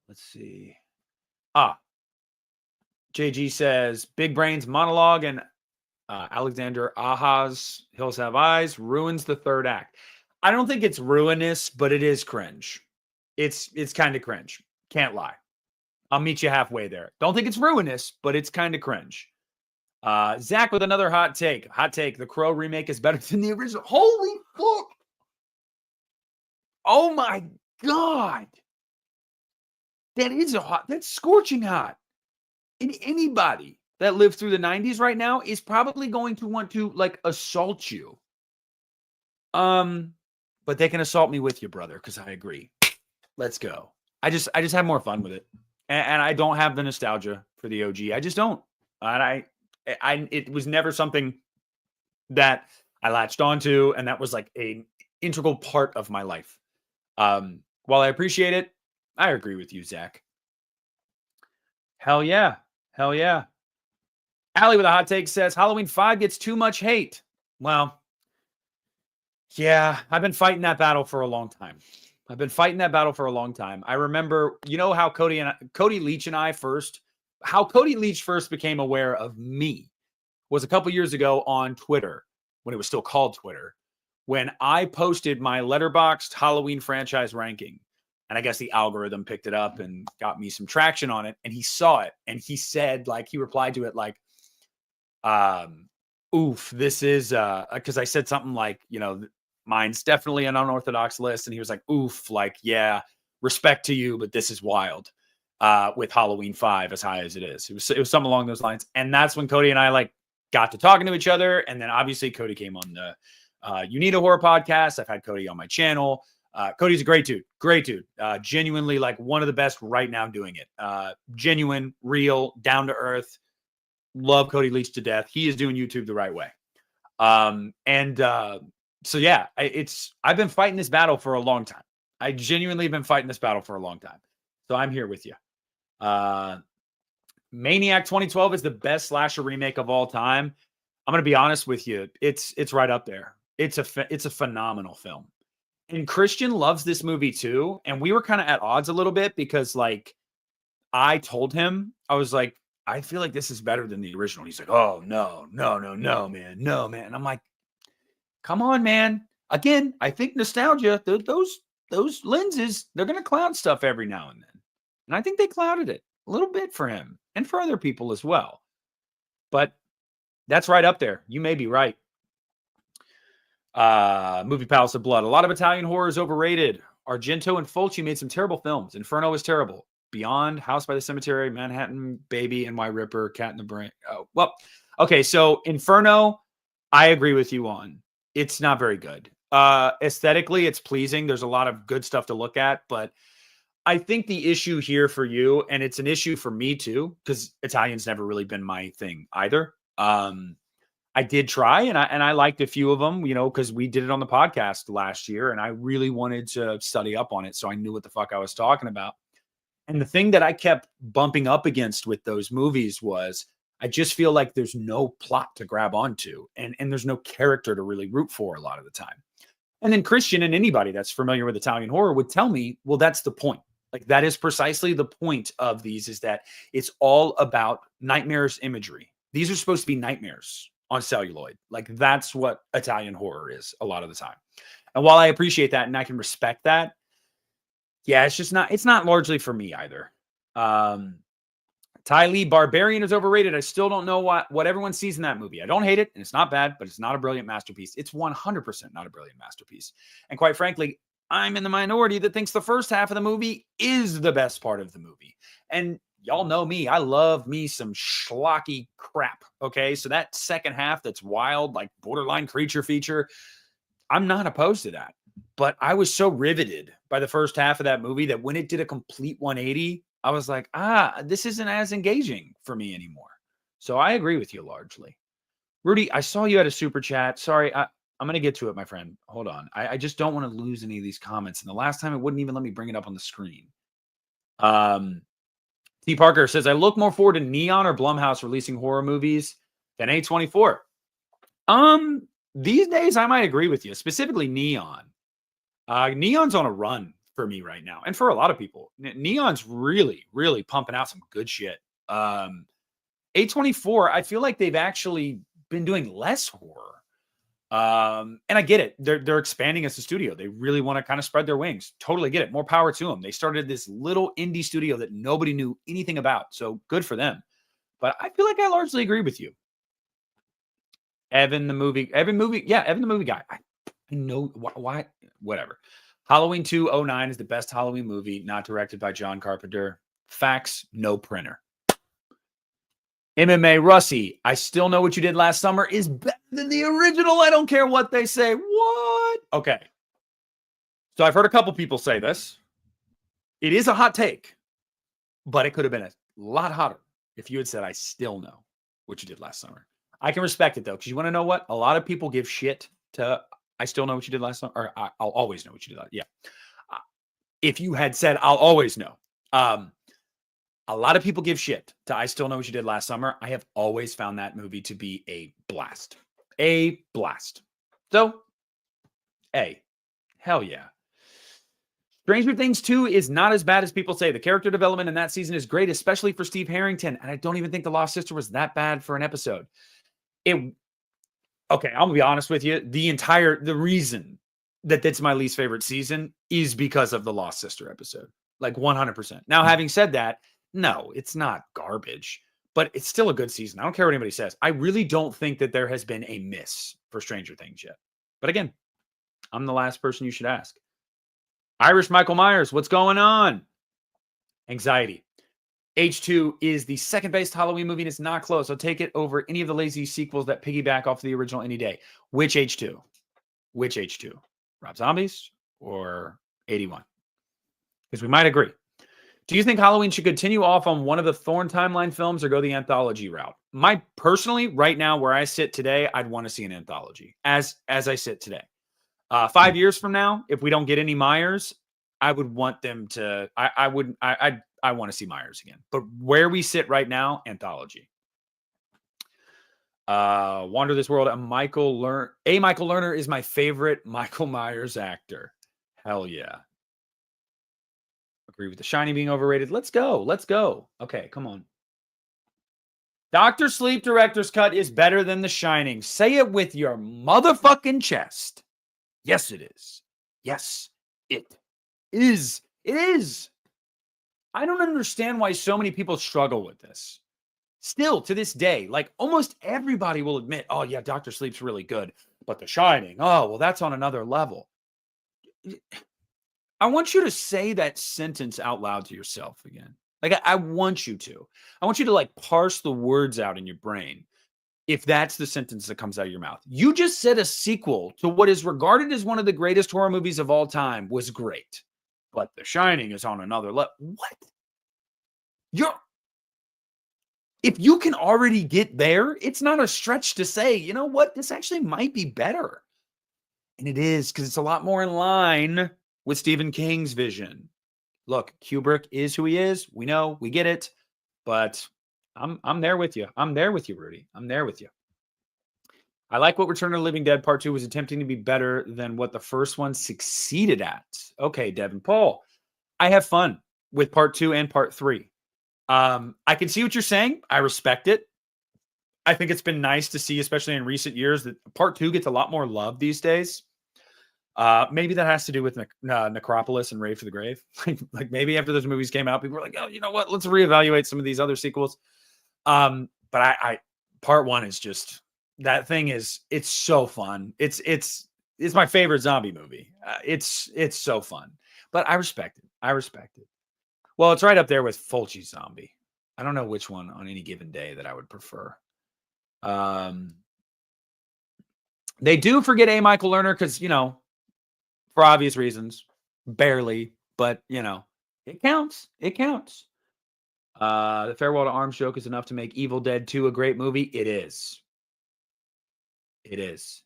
A: Let's see. JG says, Big Brain's monologue and Alexander Aha's Hills Have Eyes ruins the third act. I don't think it's ruinous, but it is cringe. It's kind of cringe. Can't lie. I'll meet you halfway there. Don't think it's ruinous, but it's kind of cringe. Zach with another hot take. The Crow remake is better than the original. Holy fuck. Oh my God. That's scorching hot. And anybody that lived through the 90s right now is probably going to want to like assault you. But they can assault me with you, brother, because I agree. Let's go. I just have more fun with it. And I don't have the nostalgia for the OG. I just don't. And it was never something that I latched onto, and that was like an integral part of my life. While I appreciate it, I agree with you, Zach. Hell yeah. Hell yeah. Allie with a hot take says, Halloween 5 gets too much hate. Well, yeah, I've been fighting that battle for a long time. I remember, you know how Cody Leach first became aware of me was a couple years ago on Twitter, when it was still called Twitter, when I posted my Letterboxd Halloween franchise ranking. And I guess the algorithm picked it up and got me some traction on it. And he saw it. And he said, like, he replied to it like, oof, this is, because I said something like, you know, mine's definitely an unorthodox list. And he was like, oof, like, yeah, respect to you, but this is wild. With Halloween 5 as high as it is. It was something along those lines. And that's when Cody and I like got to talking to each other. And then obviously Cody came on the You Need a Horror podcast. I've had Cody on my channel. Cody's a great dude. Great dude. Genuinely like one of the best right now doing it. Genuine, real, down to earth. Love Cody Leach to death. He is doing YouTube the right way. So yeah, I've been fighting this battle for a long time. I genuinely have been fighting this battle for a long time. So I'm here with you. Maniac 2012 is the best slasher remake of all time. I'm going to be honest with you. It's right up there. It's a phenomenal film. And Christian loves this movie too. And we were kind of at odds a little bit because like I told him, I was like, I feel like this is better than the original. He's like, oh, no, man. No, man. And I'm like, come on, man. Again, I think nostalgia, those lenses, they're going to cloud stuff every now and then. And I think they clouded it a little bit for him and for other people as well. But that's right up there. You may be right. Movie Palace of Blood. A lot of Italian horror is overrated. Argento and Fulci made some terrible films. Inferno was terrible. Beyond, House by the Cemetery, Manhattan, Baby, and My Ripper, Cat in the Brain. Oh, well, okay. So Inferno, I agree with you on. It's not very good. Aesthetically, it's pleasing. There's a lot of good stuff to look at, but I think the issue here for you, and it's an issue for me too, because Italian's never really been my thing either. I did try, and I liked a few of them, you know, because we did it on the podcast last year, and I really wanted to study up on it, so I knew what the fuck I was talking about. And the thing that I kept bumping up against with those movies was I just feel like there's no plot to grab onto, and there's no character to really root for a lot of the time. And then Christian and anybody that's familiar with Italian horror would tell me, well, that's the point. Like that is precisely the point of these, is that it's all about nightmares imagery. These are supposed to be nightmares on celluloid. Like that's what Italian horror is a lot of the time. And while I appreciate that and I can respect that, yeah, it's not largely for me either. Ty Lee, Barbarian is overrated. I still don't know what everyone sees in that movie. I don't hate it, and it's not bad, but it's not a brilliant masterpiece. It's 100% not a brilliant masterpiece. And quite frankly, I'm in the minority that thinks the first half of the movie is the best part of the movie. And y'all know me. I love me some schlocky crap, okay? So that second half that's wild, like borderline creature feature, I'm not opposed to that. But I was so riveted by the first half of that movie that when it did a complete 180, I was like, this isn't as engaging for me anymore. So I agree with you largely. Rudy, I saw you had a super chat. Sorry, I'm going to get to it, my friend. Hold on. I just don't want to lose any of these comments. And the last time it wouldn't even let me bring it up on the screen. T. Parker says, I look more forward to Neon or Blumhouse releasing horror movies than A24. These days, I might agree with you, specifically Neon. Neon's on a run for me right now, and for a lot of people. Neon's really, really pumping out some good shit. A24, I feel like they've actually been doing less horror. And I get it. They're expanding as a studio. They really want to kind of spread their wings. Totally get it. More power to them. They started this little indie studio that nobody knew anything about. So good for them. But I feel like I largely agree with you. Evan the movie guy. I know why, whatever. Halloween 209 is the best Halloween movie not directed by John Carpenter. Facts, no printer. MMA Russie, I still know what you did last summer is better than the original. I don't care what they say. What? Okay. So I've heard a couple people say this. It is a hot take, but it could have been a lot hotter if you had said, I still know what you did last summer. I can respect it though, because you want to know what? A lot of people give shit to I still know what you did last summer, or I'll always know what you did. Yeah. If you had said, I'll always know. A lot of people give shit to I Still Know What You Did Last Summer. I have always found that movie to be a blast. A blast. So, hell yeah. Stranger Things 2 is not as bad as people say. The character development in that season is great, especially for Steve Harrington. And I don't even think The Lost Sister was that bad for an episode. Okay, I'm going to be honest with you. The reason that that's my least favorite season is because of the Lost Sister episode. Like 100%. Now, having said that, no, it's not garbage, but it's still a good season. I don't care what anybody says. I really don't think that there has been a miss for Stranger Things yet. But again, I'm the last person you should ask. Irish Michael Myers, what's going on? Anxiety. H2 is the second best Halloween movie, and it's not close. I'll take it over any of the lazy sequels that piggyback off the original any day. Which H2? Which H2? Rob Zombies or 81. Because we might agree. Do you think Halloween should continue off on one of the Thorn timeline films or go the anthology route? Personally, right now, where I sit today, I'd want to see an anthology as I sit today. 5 years from now, if we don't get any Myers, I would want them to. I want to see Myers again. But where we sit right now, anthology. Wander This World. Michael Lerner is my favorite Michael Myers actor. Hell yeah. Agree with The Shining being overrated. Let's go. Okay, come on. Dr. Sleep director's cut is better than The Shining. Say it with your motherfucking chest. Yes, it is. Yes, it is. It is. I don't understand why so many people struggle with this. Still, to this day, like almost everybody will admit, oh, yeah, Dr. Sleep's really good. But The Shining, oh, well, that's on another level. I want you to say that sentence out loud to yourself again. Like, I want you to. I want you to, like, parse the words out in your brain if that's the sentence that comes out of your mouth. You just said a sequel to what is regarded as one of the greatest horror movies of all time was great. But The Shining is on another level. What? If you can already get there, it's not a stretch to say, you know what? This actually might be better. And it is, because it's a lot more in line with Stephen King's vision. Look, Kubrick is who he is. We know, we get it. But I'm there with you. I'm there with you, Rudy. I'm there with you. I like what Return of the Living Dead Part 2 was attempting to be better than what the first one succeeded at. Okay, Devin Paul. I have fun with Part 2 and Part 3. I can see what you're saying. I respect it. I think it's been nice to see, especially in recent years, that Part 2 gets a lot more love these days. Maybe that has to do with Necropolis and Rave for the Grave. Like maybe after those movies came out, people were like, oh, you know what? Let's reevaluate some of these other sequels. But I Part 1 is just, that thing is, it's so fun. It's my favorite zombie movie. It's so fun, but I respect it. I respect it. Well, it's right up there with Fulci's Zombie. I don't know which one on any given day that I would prefer. They do forget A. Michael Lerner because, you know, for obvious reasons, barely, but, you know, it counts. It counts. The Farewell to Arms joke is enough to make Evil Dead 2 a great movie. It is. It is.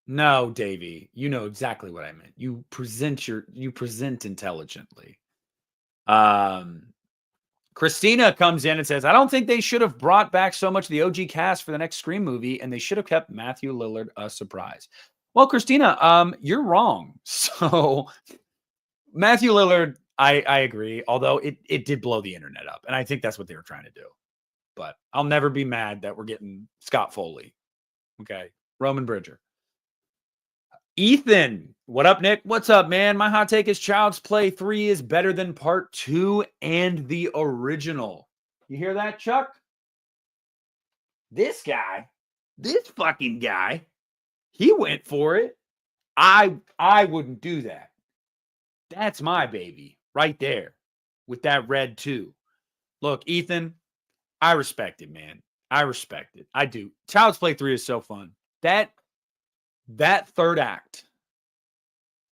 A: No, Davey, you know exactly what I meant. You present intelligently. Christina comes in and says, I don't think they should have brought back so much of the OG cast for the next Scream movie, and they should have kept Matthew Lillard a surprise. Well, Christina, you're wrong. So Matthew Lillard, I agree, although it did blow the internet up, and I think that's what they were trying to do. But I'll never be mad that we're getting Scott Foley. Okay. Roman Bridger. Ethan, what up, Nick? What's up, man? My hot take is Child's Play 3 is better than Part 2 and the original. You hear that, Chuck? This fucking guy, he went for it. I wouldn't do that. That's my baby right there with that red too. Look, Ethan, I respect it, man. I respect it. I do. Child's Play 3 is so fun. That third act,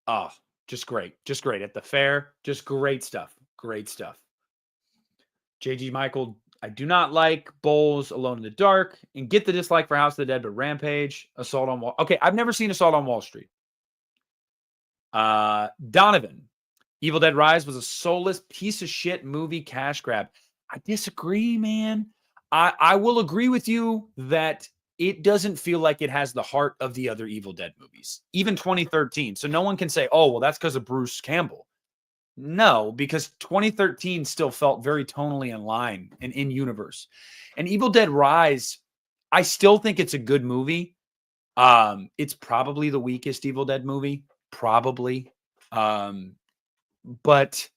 A: oh, just great. Just great. At the fair, just great stuff. Great stuff. JG Michael, I do not like Bowles Alone in the Dark, and get the dislike for House of the Dead, but Rampage, Assault on Wall. Okay, I've never seen Assault on Wall Street. Donovan, Evil Dead Rise was a soulless piece of shit movie cash grab. I disagree, man. I will agree with you that it doesn't feel like it has the heart of the other Evil Dead movies, even 2013. So no one can say, oh, well, that's because of Bruce Campbell. No, because 2013 still felt very tonally in line and in universe. And Evil Dead Rise, I still think it's a good movie. It's probably the weakest Evil Dead movie, probably. But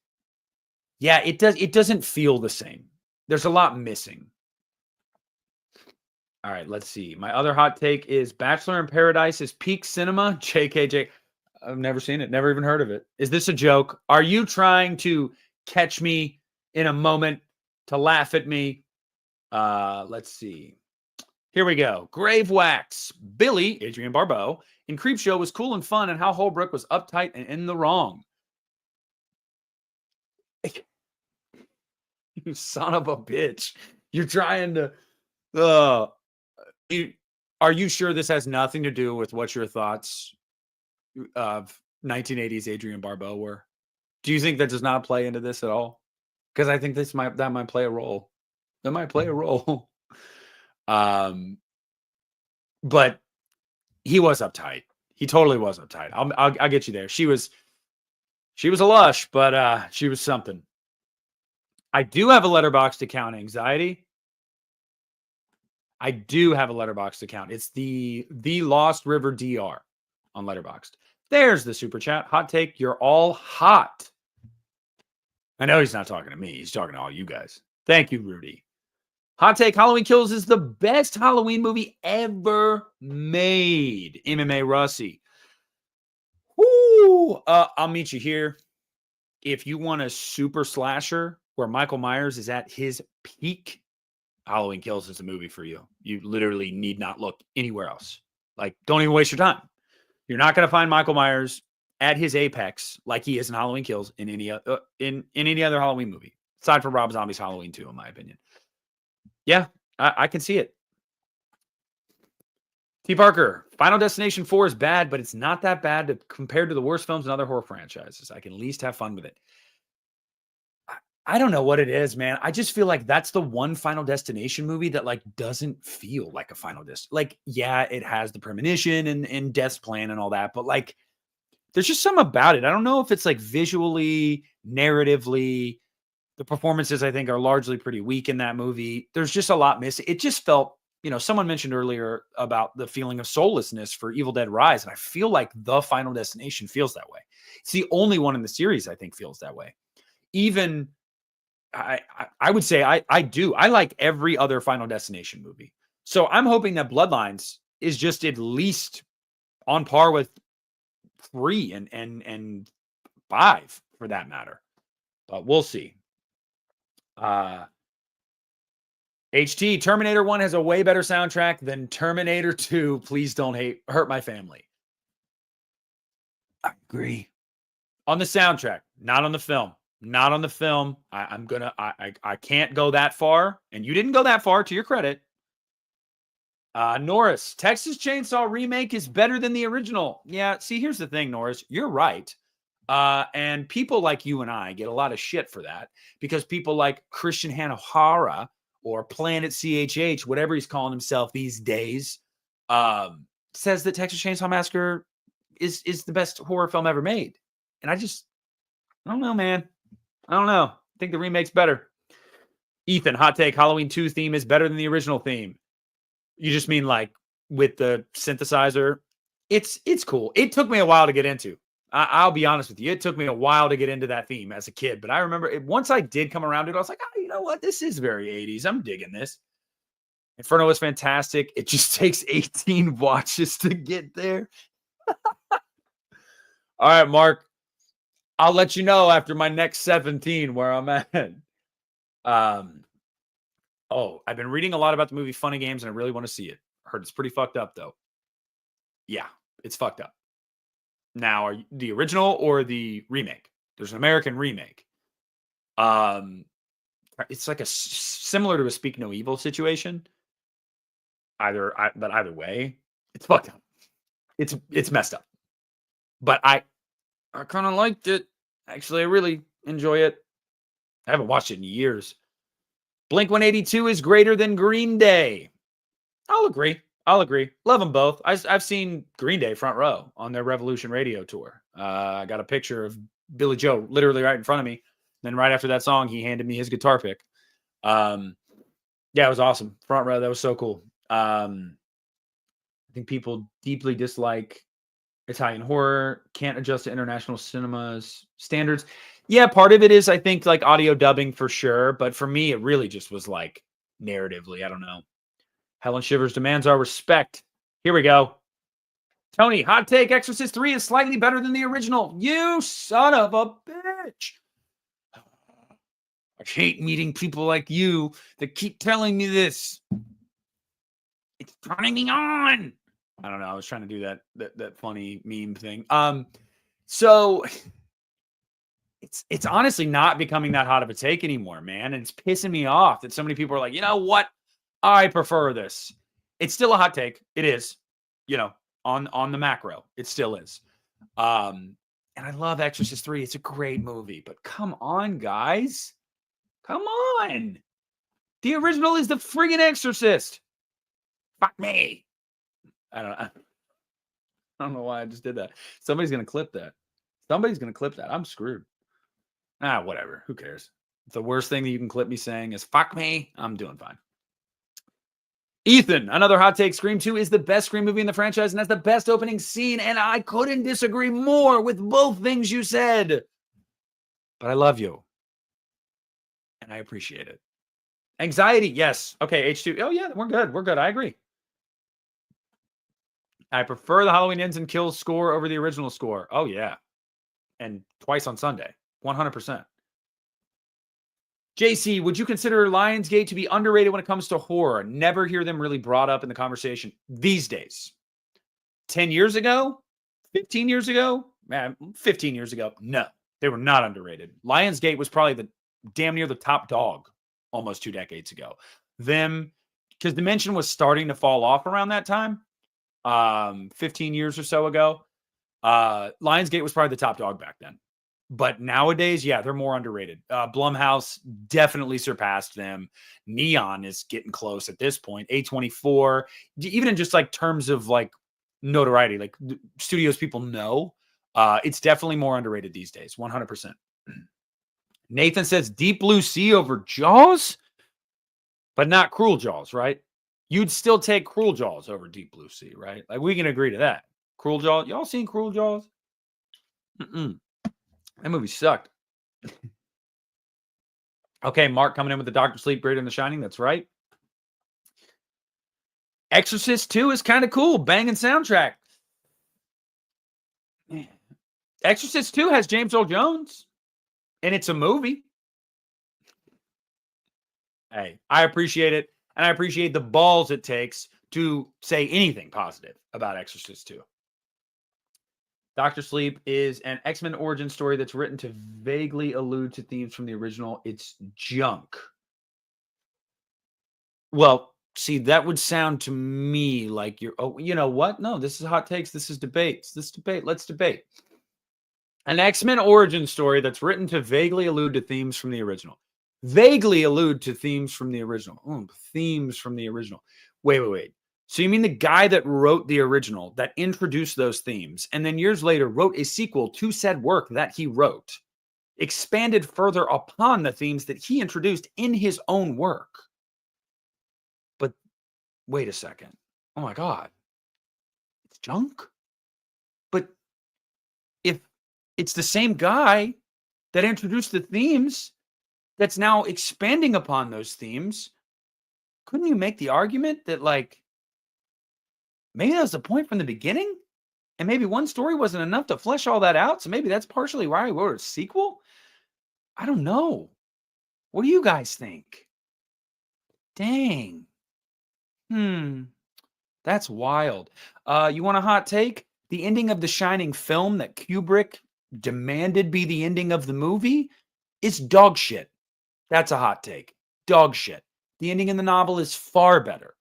A: yeah, it doesn't feel the same. There's a lot missing. All right, let's see. My other hot take is Bachelor in Paradise is peak cinema. JKJ. I've never seen it. Never even heard of it. Is this a joke? Are you trying to catch me in a moment to laugh at me? Let's see. Here we go. Grave Wax. Billy, Adrienne Barbeau, in Creepshow was cool and fun, and Hal Holbrook was uptight and in the wrong. You son of a bitch. You're trying to... are you sure this has nothing to do with what your thoughts of 1980s Adrienne Barbeau were? Do you think that does not play into this at all? Because I think that might play a role. That might play a role. But he was uptight. He totally was uptight. I'll get you there. She was a lush, but she was something. I do have a Letterboxd account, Anxiety. I do have a Letterboxd account. It's the Lost River DR on Letterboxd. There's the super chat. Hot take. You're all hot. I know he's not talking to me. He's talking to all you guys. Thank you, Rudy. Hot take. Halloween Kills is the best Halloween movie ever made. MMA Russie. Woo! I'll meet you here. If you want a super slasher where Michael Myers is at his peak, Halloween Kills is a movie for you. You literally need not look anywhere else. Like, don't even waste your time. You're not going to find Michael Myers at his apex like he is in Halloween Kills in any other Halloween movie, aside from Rob Zombie's Halloween 2, in my opinion. Yeah, I can see it. T. Parker, Final Destination 4 is bad, but it's not that bad compared to the worst films in other horror franchises. I can at least have fun with it. I don't know what it is, man. I just feel like that's the one Final Destination movie that like doesn't feel like a Final Destination. Like, yeah, it has the premonition and Death's Plan and all that, but like, there's just something about it. I don't know if it's like visually, narratively. The performances, I think, are largely pretty weak in that movie. There's just a lot missing. It just felt, someone mentioned earlier about the feeling of soullessness for Evil Dead Rise, and I feel like the Final Destination feels that way. It's the only one in the series I think feels that way. Even I would say I do. I like every other Final Destination movie. So I'm hoping that Bloodlines is just at least on par with 3 and 5 for that matter. But we'll see. HT, Terminator 1 has a way better soundtrack than Terminator 2. Please don't hurt my family. I agree. On the soundtrack, not on the film. Not on the film. I can't go that far. And you didn't go that far, to your credit. Norris, Texas Chainsaw Remake is better than the original. Yeah, see, here's the thing, Norris. You're right. And people like you and I get a lot of shit for that because people like Christian Hanohara or Planet CHH, whatever he's calling himself these days, says that Texas Chainsaw Massacre is the best horror film ever made. And I don't know, man. I don't know. I think the remake's better. Ethan, hot take, Halloween 2 theme is better than the original theme. You just mean like with the synthesizer? It's cool. It took me a while to get into. I'll be honest with you. It took me a while to get into that theme as a kid. But I remember once I did come around to it, I was like, oh, you know what? This is very 80s. I'm digging this. Inferno is fantastic. It just takes 18 watches to get there. All right, Mark. I'll let you know after my next 17 where I'm at. I've been reading a lot about the movie Funny Games, and I really want to see it. I heard it's pretty fucked up, though. Yeah, it's fucked up. Now, are you the original or the remake? There's an American remake. It's like similar to a Speak No Evil situation. But either way, it's fucked up. It's messed up. But I kind of liked it. Actually, I really enjoy it. I haven't watched it in years. Blink-182 is greater than Green Day. I'll agree. Love them both. I've seen Green Day front row on their Revolution Radio tour. I got a picture of Billy Joe literally right in front of me. Then right after that song, he handed me his guitar pick. Yeah, it was awesome. Front row. That was so cool. I think people deeply dislike Italian horror, can't adjust to international cinema's standards. Yeah, part of it is, I think, like audio dubbing for sure. But for me, it really just was like narratively. I don't know. Helen Shivers demands our respect. Here we go. Tony, hot take, Exorcist 3 is slightly better than the original. You son of a bitch. I hate meeting people like you that keep telling me this. It's turning me on. I don't know. I was trying to do that funny meme thing. So it's honestly not becoming that hot of a take anymore, man. And it's pissing me off that so many people are like, you know what? I prefer this. It's still a hot take. It is, on the macro. It still is. And I love Exorcist 3. It's a great movie, but come on, guys. Come on. The original is the friggin' Exorcist. Fuck me. I don't know why I just did that. Somebody's going to clip that. I'm screwed. Whatever. Who cares? If the worst thing that you can clip me saying is fuck me, I'm doing fine. Ethan, another hot take. Scream 2 is the best Scream movie in the franchise and has the best opening scene. And I couldn't disagree more with both things you said. But I love you. And I appreciate it. Anxiety, yes. Okay, H2. Oh, yeah, we're good. We're good. I agree. I prefer the Halloween Ends and Kills score over the original score. Oh, yeah. And twice on Sunday. 100%. JC, would you consider Lionsgate to be underrated when it comes to horror? Never hear them really brought up in the conversation these days. 10 years ago? 15 years ago? 15 years ago. No, they were not underrated. Lionsgate was probably damn near the top dog almost 2 decades ago. Them, because Dimension was starting to fall off around that time, 15 years or so ago. Lionsgate was probably the top dog back then. But nowadays, yeah, they're more underrated. Blumhouse definitely surpassed them. Neon is getting close at this point. A24, even in just like terms of like notoriety, like studios people know, it's definitely more underrated these days. 100%. Nathan says Deep Blue Sea over Jaws, but not Cruel Jaws, right? You'd still take Cruel Jaws over Deep Blue Sea, right? Like we can agree to that. Cruel Jaws. Y'all seen Cruel Jaws? That movie sucked. Okay, Mark coming in with the Dr. Sleep greater than The Shining. That's right. Exorcist 2 is kind of cool. Banging soundtrack. Exorcist 2 has James Earl Jones, and it's a movie. Hey, I appreciate it, and I appreciate the balls it takes to say anything positive about Exorcist 2. Dr. Sleep is an X-Men origin story that's written to vaguely allude to themes from the original. It's junk. Well, see, that would sound to me like you're, oh, you know what? No, this is hot takes. This is debates. Let's debate. An X-Men origin story that's written to vaguely allude to themes from the original. Vaguely allude to themes from the original. Themes from the original. Wait. So you mean the guy that wrote the original, that introduced those themes, and then years later wrote a sequel to said work that he wrote, expanded further upon the themes that he introduced in his own work? But wait a second. Oh my God. It's junk? But if it's the same guy that introduced the themes that's now expanding upon those themes, couldn't you make the argument that, like, maybe that was the point from the beginning? And maybe one story wasn't enough to flesh all that out? So maybe that's partially why I wrote a sequel? I don't know. What do you guys think? Dang. That's wild. You want a hot take? The ending of the Shining film that Kubrick demanded be the ending of the movie is dog shit. That's a hot take. Dog shit. The ending in the novel is far better.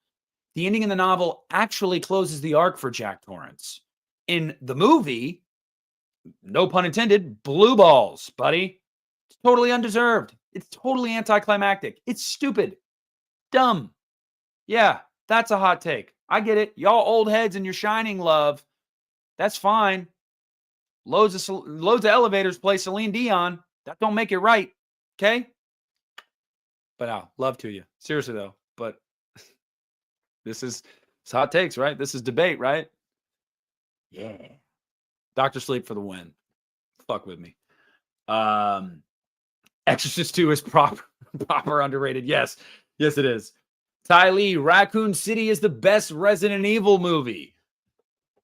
A: The ending in the novel actually closes the arc for Jack Torrance. In the movie, no pun intended, blue balls, buddy. It's totally undeserved. It's totally anticlimactic. It's stupid. Dumb. Yeah, that's a hot take. I get it. Y'all old heads and your Shining love. That's fine. Loads of elevators play Celine Dion. That don't make it right. Okay? But love to you. Seriously, though. But it's hot takes, right? This is debate, right? Yeah. Dr. Sleep for the win. Fuck with me. Exorcist 2 is proper underrated. Yes, it is. Ty Lee, Raccoon City is the best Resident Evil movie.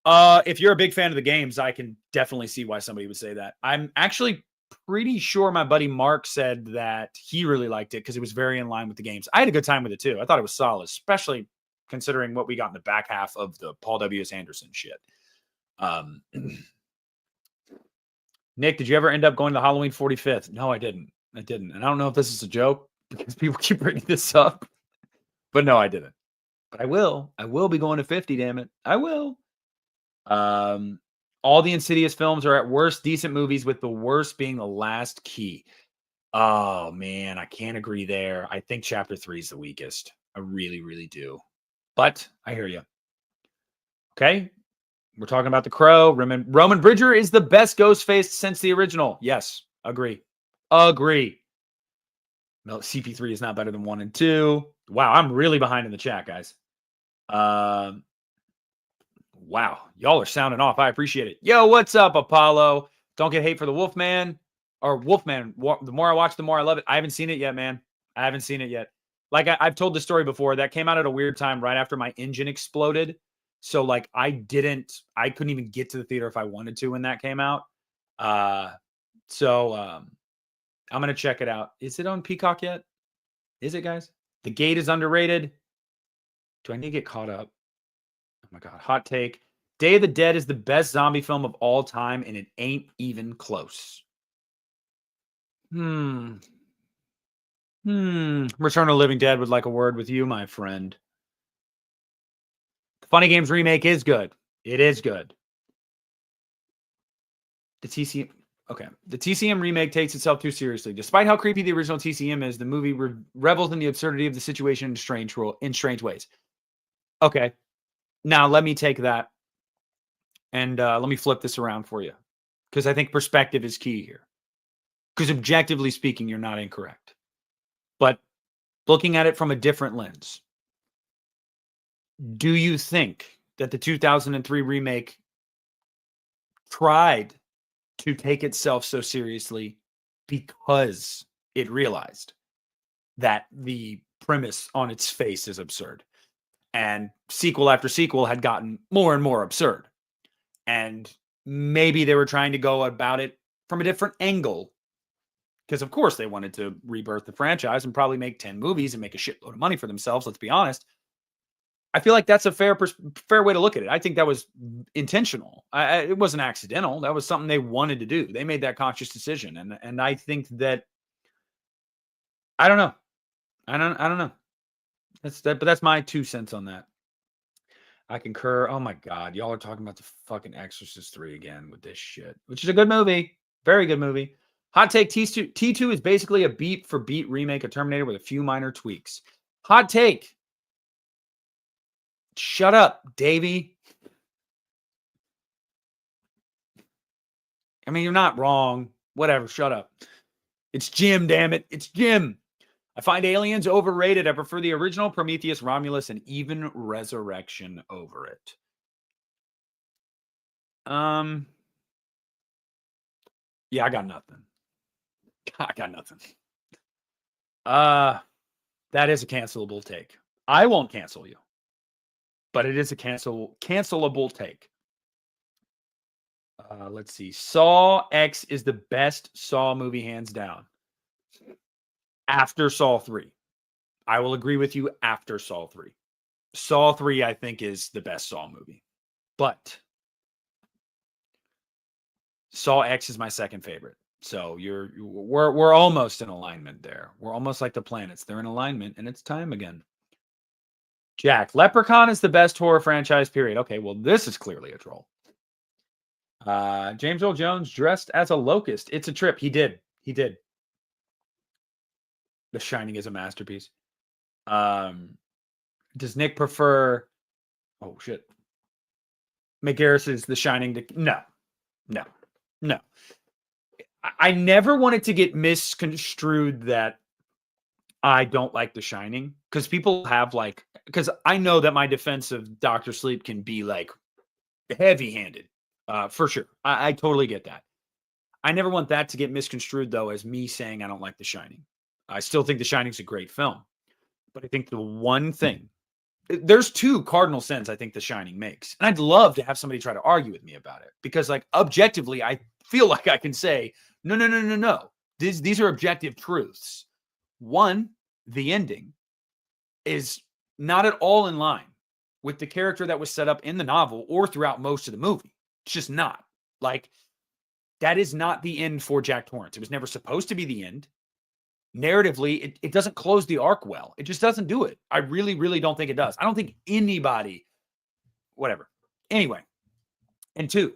A: If you're a big fan of the games, I can definitely see why somebody would say that. I'm actually pretty sure my buddy Mark said that he really liked it because it was very in line with the games. I had a good time with it too. I thought it was solid, especially considering what we got in the back half of the Paul W.S. Anderson shit. Nick, did you ever end up going to Halloween 45th? No, I didn't. And I don't know if this is a joke because people keep bringing this up. But no, I didn't. But I will. I will be going to 50, damn it. I will. All the Insidious films are at worst decent movies, with the worst being The Last Key. Oh, man, I can't agree there. I think Chapter 3 is the weakest. I really, really do. But I hear you. Okay. We're talking about The Crow. Roman Bridger is the best Ghostface since the original. Yes. Agree. No, CP3 is not better than 1 and 2. Wow, I'm really behind in the chat, guys. Wow, y'all are sounding off. I appreciate it. Yo, what's up, Apollo? Don't get hate for the Wolfman. Or Wolfman. The more I watch, the more I love it. I haven't seen it yet, man. I haven't seen it yet. Like, I've told the story before. That came out at a weird time right after my engine exploded. So, like, I couldn't even get to the theater if I wanted to when that came out. I'm going to check it out. Is it on Peacock yet? Is it, guys? The Gate is underrated. Do I need to get caught up? Oh, my God. Hot take. Day of the Dead is the best zombie film of all time, and it ain't even close. Return of the Living Dead would like a word with you, my friend. The Funny Games remake is good. It is good. The TCM remake takes itself too seriously. Despite how creepy the original TCM is, the movie revels in the absurdity of the situation in strange ways. Okay. Now, let me take that and let me flip this around for you, because I think perspective is key here. Because objectively speaking, you're not incorrect. But looking at it from a different lens, do you think that the 2003 remake tried to take itself so seriously because it realized that the premise on its face is absurd, and sequel after sequel had gotten more and more absurd, and maybe they were trying to go about it from a different angle, because of course they wanted to rebirth the franchise and probably make 10 movies and make a shitload of money for themselves. Let's be honest. I feel like that's a fair way to look at it. I think that was intentional. It wasn't accidental. That was something they wanted to do. They made that conscious decision. And I think that, I don't know. I don't know. But that's my 2 cents on that. I concur. Oh my God. Y'all are talking about the fucking Exorcist 3 again with this shit, which is a good movie. Very good movie. Hot take. T2 is basically a beat for beat remake of Terminator with a few minor tweaks. Hot take. Shut up, Davey. I mean, you're not wrong. Whatever, shut up. It's Jim, damn it. It's Jim. I find Aliens overrated. I prefer the original, Prometheus, Romulus, and even Resurrection over it. Yeah, I got nothing. That is a cancelable take. I won't cancel you, but it is a cancelable take. Let's see. Saw X is the best Saw movie, hands down. After Saw 3. I will agree with you after Saw 3. Saw 3, I think, is the best Saw movie. But Saw X is my second favorite. So we're almost in alignment there. We're almost like the planets. They're in alignment, and it's time again. Jack, Leprechaun is the best horror franchise, period. Okay, well, this is clearly a troll. James Earl Jones dressed as a locust. It's a trip. He did. The Shining is a masterpiece. Does Nick prefer... Oh, shit. McGarris's The Shining. No. I never wanted to get misconstrued that I don't like The Shining, because people have because I know that my defense of Dr. Sleep can be heavy-handed, for sure. I totally get that. I never want that to get misconstrued, though, as me saying I don't like The Shining. I still think The Shining's a great film, but I think the one thing, there's 2 cardinal sins I think The Shining makes, and I'd love to have somebody try to argue with me about it, because objectively, I feel like I can say, no. These are objective truths. One, the ending is not at all in line with the character that was set up in the novel or throughout most of the movie. It's just not. Like, that is not the end for Jack Torrance. It was never supposed to be the end. Narratively, it doesn't close the arc well. It just doesn't do it. I really, really don't think it does. I don't think anybody, whatever. Anyway, and 2,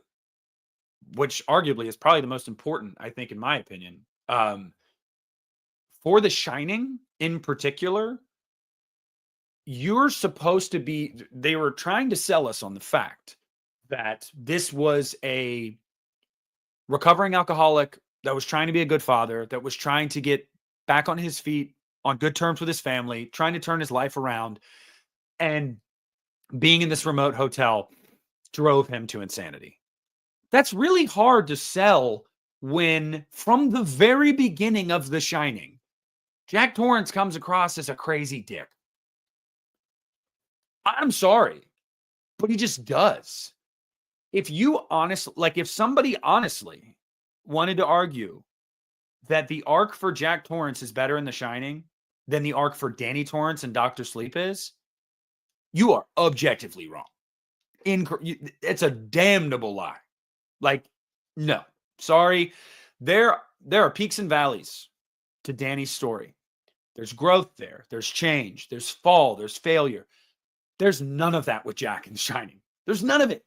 A: which arguably is probably the most important, I think, in my opinion, for The Shining in particular, you're supposed to be, they were trying to sell us on the fact that this was a recovering alcoholic that was trying to be a good father, that was trying to get back on his feet on good terms with his family, trying to turn his life around, and being in this remote hotel drove him to insanity. That's really hard to sell when, from the very beginning of The Shining, Jack Torrance comes across as a crazy dick. I'm sorry, but he just does. If somebody honestly wanted to argue that the arc for Jack Torrance is better in The Shining than the arc for Danny Torrance and Dr. Sleep is, you are objectively wrong. It's a damnable lie. Like, no, sorry. There are peaks and valleys to Danny's story. There's growth there. There's change. There's fall. There's failure. There's none of that with Jack in The Shining. There's none of it.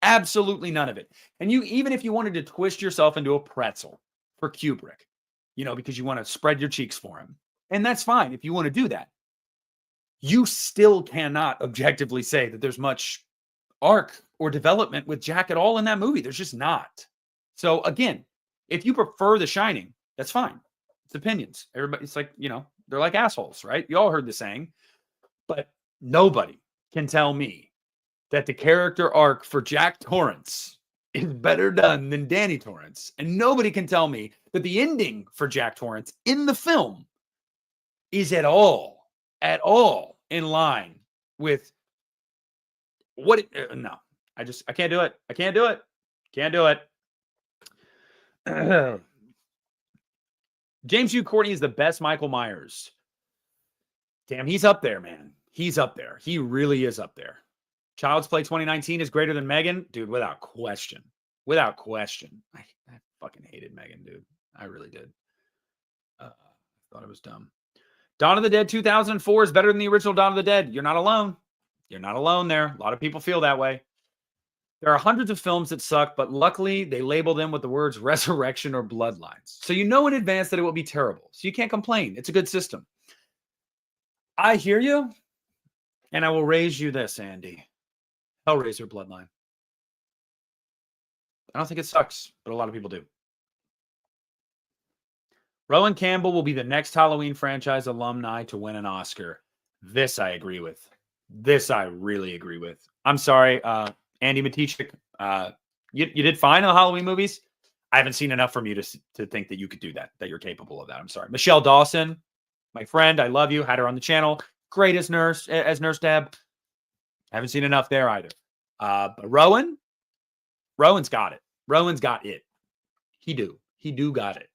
A: Absolutely none of it. And even if you wanted to twist yourself into a pretzel for Kubrick, because you want to spread your cheeks for him, and that's fine if you want to do that, you still cannot objectively say that there's much arc or development with Jack at all in that movie. There's just not. So again, if you prefer The Shining, that's fine. It's opinions. It's like, they're like assholes, right? You all heard the saying. But nobody can tell me that the character arc for Jack Torrance is better done than Danny Torrance. And nobody can tell me that the ending for Jack Torrance in the film is at all in line with no. I can't do it. I can't do it. Can't do it. James Hugh Courtney is the best Michael Myers. Damn, he's up there, man. He's up there. He really is up there. Child's Play 2019 is greater than Megan. Dude, without question. Without question. I fucking hated Megan, dude. I really did. Thought it was dumb. Dawn of the Dead 2004 is better than the original Dawn of the Dead. You're not alone. You're not alone there. A lot of people feel that way. There are hundreds of films that suck, but luckily they label them with the words resurrection or bloodlines. So you know in advance that it will be terrible. So you can't complain. It's a good system. I hear you, and I will raise you this, Andy. Hellraiser Bloodline. I don't think it sucks, but a lot of people do. Rowan Campbell will be the next Halloween franchise alumni to win an Oscar. This I agree with. This I really agree with. I'm sorry, Andy Matichik. You did fine in the Halloween movies. I haven't seen enough from you to think that you could do that you're capable of that. I'm sorry. Michelle Dawson, my friend, I love you. Had her on the channel. Great as Nurse Deb. Haven't seen enough there either. But Rowan's got it. Rowan's got it. He do got it.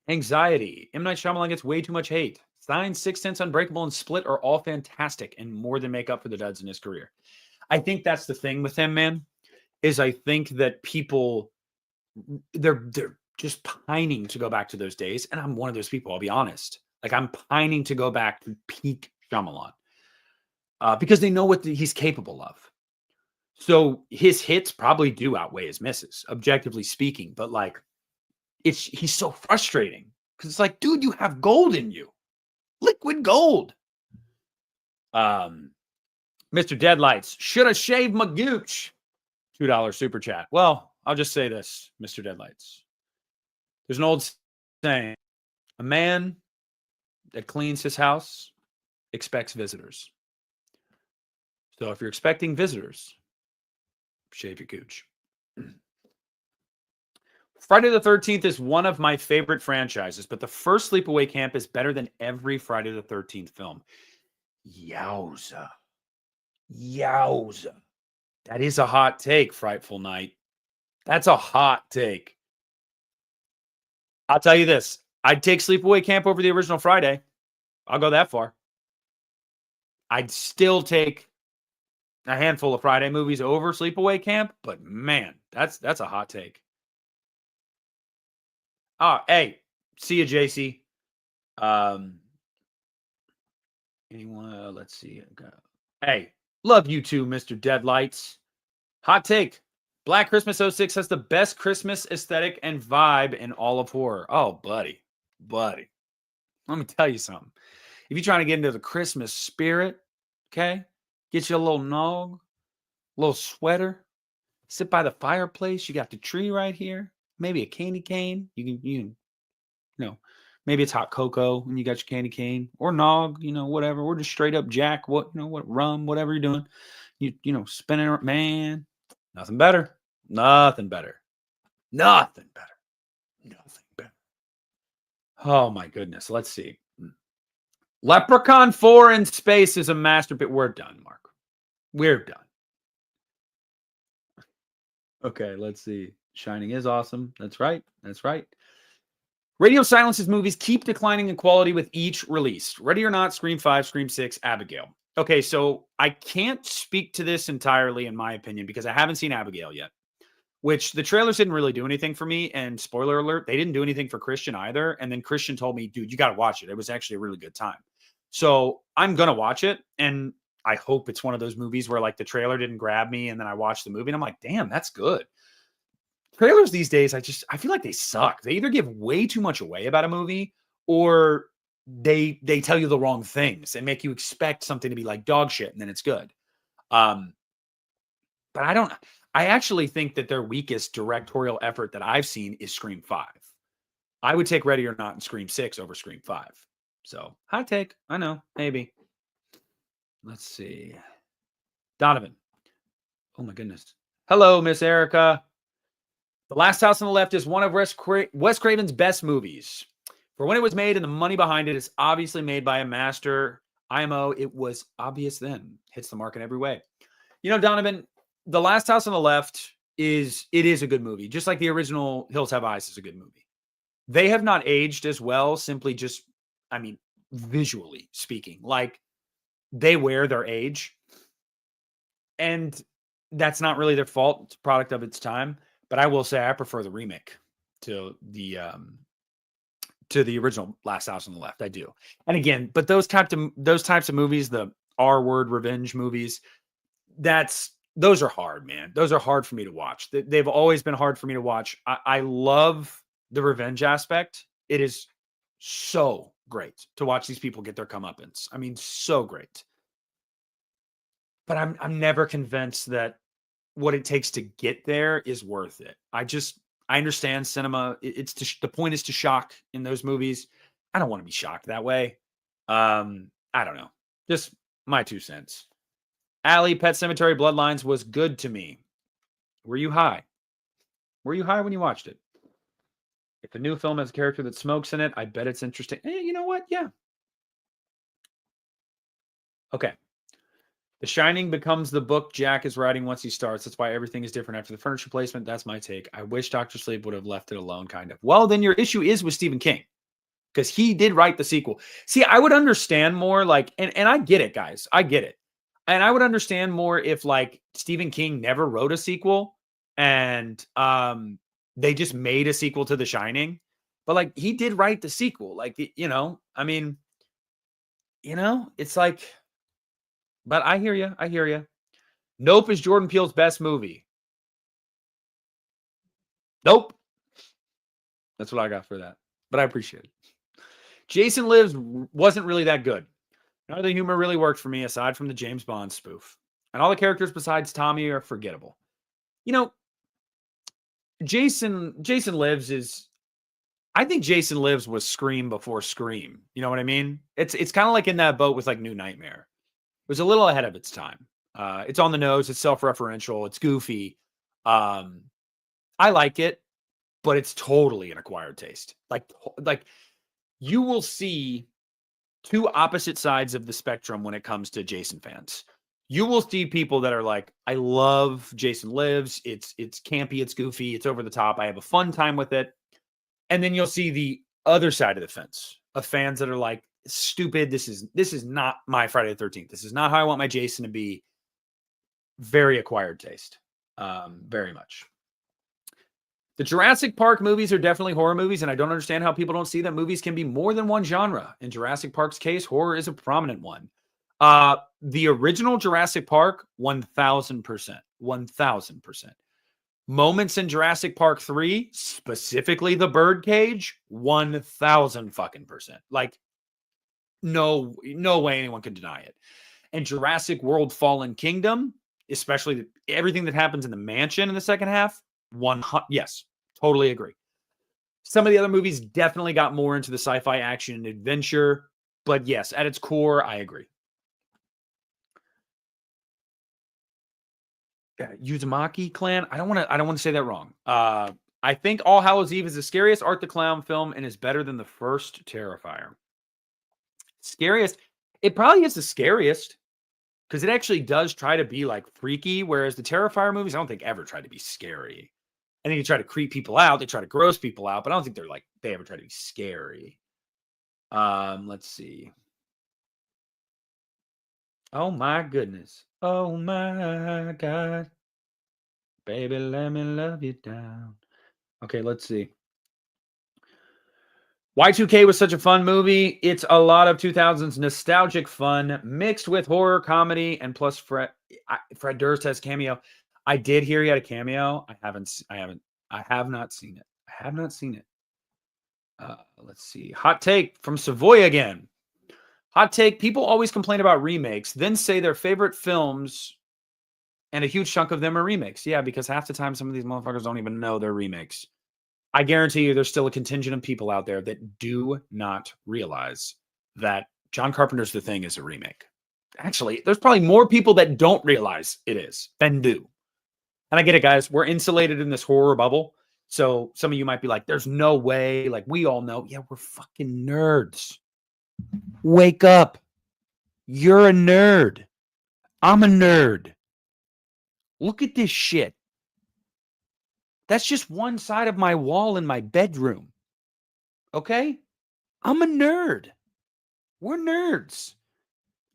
A: Anxiety. M. Night Shyamalan gets way too much hate. Signs, Sixth Sense, Unbreakable, and Split are all fantastic and more than make up for the duds in his career. I think that's the thing with him, man, is I think that people, they're just pining to go back to those days. And I'm one of those people, I'll be honest. Like, I'm pining to go back to peak Shyamalan because they know what he's capable of. So his hits probably do outweigh his misses, objectively speaking. But like, he's so frustrating because it's like, dude, you have gold in you, liquid gold. Mr. Deadlights, should I shave my gooch? $2 super chat. Well, I'll just say this, Mr. Deadlights. There's an old saying: a man that cleans his house expects visitors. So if you're expecting visitors, shave your gooch. Friday the 13th is one of my favorite franchises, but the first Sleepaway Camp is better than every Friday the 13th film. Yowza. Yowza. That is a hot take, Frightful Night. That's a hot take. I'll tell you this. I'd take Sleepaway Camp over the original Friday. I'll go that far. I'd still take a handful of Friday movies over Sleepaway Camp, but man, that's a hot take. Hey, see you, JC. Anyone? Let's see. Hey, love you too, Mr. Deadlights. Hot take. Black Christmas 06 has the best Christmas aesthetic and vibe in all of horror. Oh, buddy. Let me tell you something. If you're trying to get into the Christmas spirit, okay, get you a little nog, a little sweater, sit by the fireplace. You got the tree right here. Maybe a candy cane. You know, maybe it's hot cocoa and you got your candy cane or nog, whatever. Or just straight up Jack, what rum, whatever you're doing. Spinning it, man. Nothing better. Nothing better. Oh my goodness. Let's see. Leprechaun 4 in space is a masterpiece. We're done, Mark. We're done. Okay, let's see. Shining is awesome. That's right. Radio Silence's movies keep declining in quality with each release. Ready or Not, Scream 5, Scream 6, Abigail. Okay, so I can't speak to this entirely in my opinion because I haven't seen Abigail yet, which the trailers didn't really do anything for me. And spoiler alert, they didn't do anything for Christian either. And then Christian told me, dude, you got to watch it. It was actually a really good time. So I'm going to watch it. And I hope it's one of those movies where like the trailer didn't grab me and then I watched the movie and I'm like, damn, that's good. Trailers these days, I feel like they suck. They either give way too much away about a movie or they tell you the wrong things and make you expect something to be like dog shit and then it's good. But I actually think that their weakest directorial effort that I've seen is Scream 5. I would take Ready or Not and Scream 6 over Scream 5. So, hot take. I know, maybe. Let's see. Donovan. Oh my goodness. Hello, Miss Erica. The Last House on the Left is one of Wes Craven's best movies. For when it was made and the money behind it is obviously made by a master IMO, it was obvious then. Hits the mark in every way. Donovan, The Last House on the Left is a good movie. Just like the original Hills Have Eyes is a good movie. They have not aged as well, simply just, visually speaking. Like, they wear their age. And that's not really their fault. It's a product of its time. But I will say I prefer the remake to the original Last House on the Left. I do. And again, but those types of movies, the R-word revenge movies, those are hard, man. Those are hard for me to watch. They've always been hard for me to watch. I love the revenge aspect. It is so great to watch these people get their comeuppance. So great. But I'm never convinced that what it takes to get there is worth it. I understand cinema. The point is to shock in those movies. I don't want to be shocked that way. I don't know. Just my 2 cents. Allie, Pet Sematary Bloodlines was good to me. Were you high? Were you high when you watched it? If the new film has a character that smokes in it, I bet it's interesting. You know what? Yeah. Okay. The Shining becomes the book Jack is writing once he starts. That's why everything is different after the furniture placement. That's my take. I wish Dr. Sleep would have left it alone, kind of. Well, then your issue is with Stephen King because he did write the sequel. See, I would understand more and I get it, guys. I get it. And I would understand more if like Stephen King never wrote a sequel and they just made a sequel to The Shining. But like he did write the sequel. Like, it's like, but I hear you. Nope is Jordan Peele's best movie. Nope. That's what I got for that. But I appreciate it. Jason Lives wasn't really that good. None of the humor really worked for me aside from the James Bond spoof. And all the characters besides Tommy are forgettable. Jason Lives is... I think Jason Lives was Scream before Scream. You know what I mean? It's kind of like in that boat with like New Nightmare. It was a little ahead of its time. It's on the nose. It's self-referential. It's goofy. I like it, but it's totally an acquired taste. Like you will see two opposite sides of the spectrum when it comes to Jason fans. You will see people that are like, I love Jason Lives. It's campy. It's goofy. It's over the top. I have a fun time with it. And then you'll see the other side of the fence of fans that are like, stupid. This is not my Friday the 13th. This is not how I want my Jason to be. Very acquired taste. Very much. The Jurassic Park movies are definitely horror movies, and I don't understand how people don't see that movies can be more than one genre. In Jurassic Park's case, horror is a prominent one. The original Jurassic Park, 1000%. 1000%. Moments in Jurassic Park 3, specifically the birdcage, 1000 fucking percent. Like, no way anyone can deny it. And Jurassic World Fallen Kingdom, especially everything that happens in the mansion in the second half, yes, totally agree. Some of the other movies definitely got more into the sci-fi action and adventure, but yes, at its core, I agree. Uzumaki clan. I don't want to say that wrong. I think All Hallows Eve is the scariest Art the Clown film and is better than the first Terrifier. Scariest. It probably is the scariest because it actually does try to be like freaky, whereas the Terrifier movies, I don't think ever try to be scary. I think they try to creep people out. They try to gross people out, but I don't think they ever try to be scary. Let's see. Oh my goodness. Oh my God. Baby, let me love you down. Okay, let's see. Y2K was such a fun movie. It's a lot of 2000s nostalgic fun mixed with horror, comedy, and plus Fred Durst has cameo. I did hear he had a cameo. I have not seen it. I have not seen it. Let's see. Hot take from Savoy again. Hot take. People always complain about remakes, then say their favorite films, and a huge chunk of them are remakes. Yeah, because half the time some of these motherfuckers don't even know they're remakes. I guarantee you there's still a contingent of people out there that do not realize that John Carpenter's The Thing is a remake. Actually, there's probably more people that don't realize it is than do. And I get it, guys. We're insulated in this horror bubble. So some of you might be like, there's no way. Like, we all know. Yeah, we're fucking nerds. Wake up. You're a nerd. I'm a nerd. Look at this shit. That's just one side of my wall in my bedroom. Okay? I'm a nerd. We're nerds.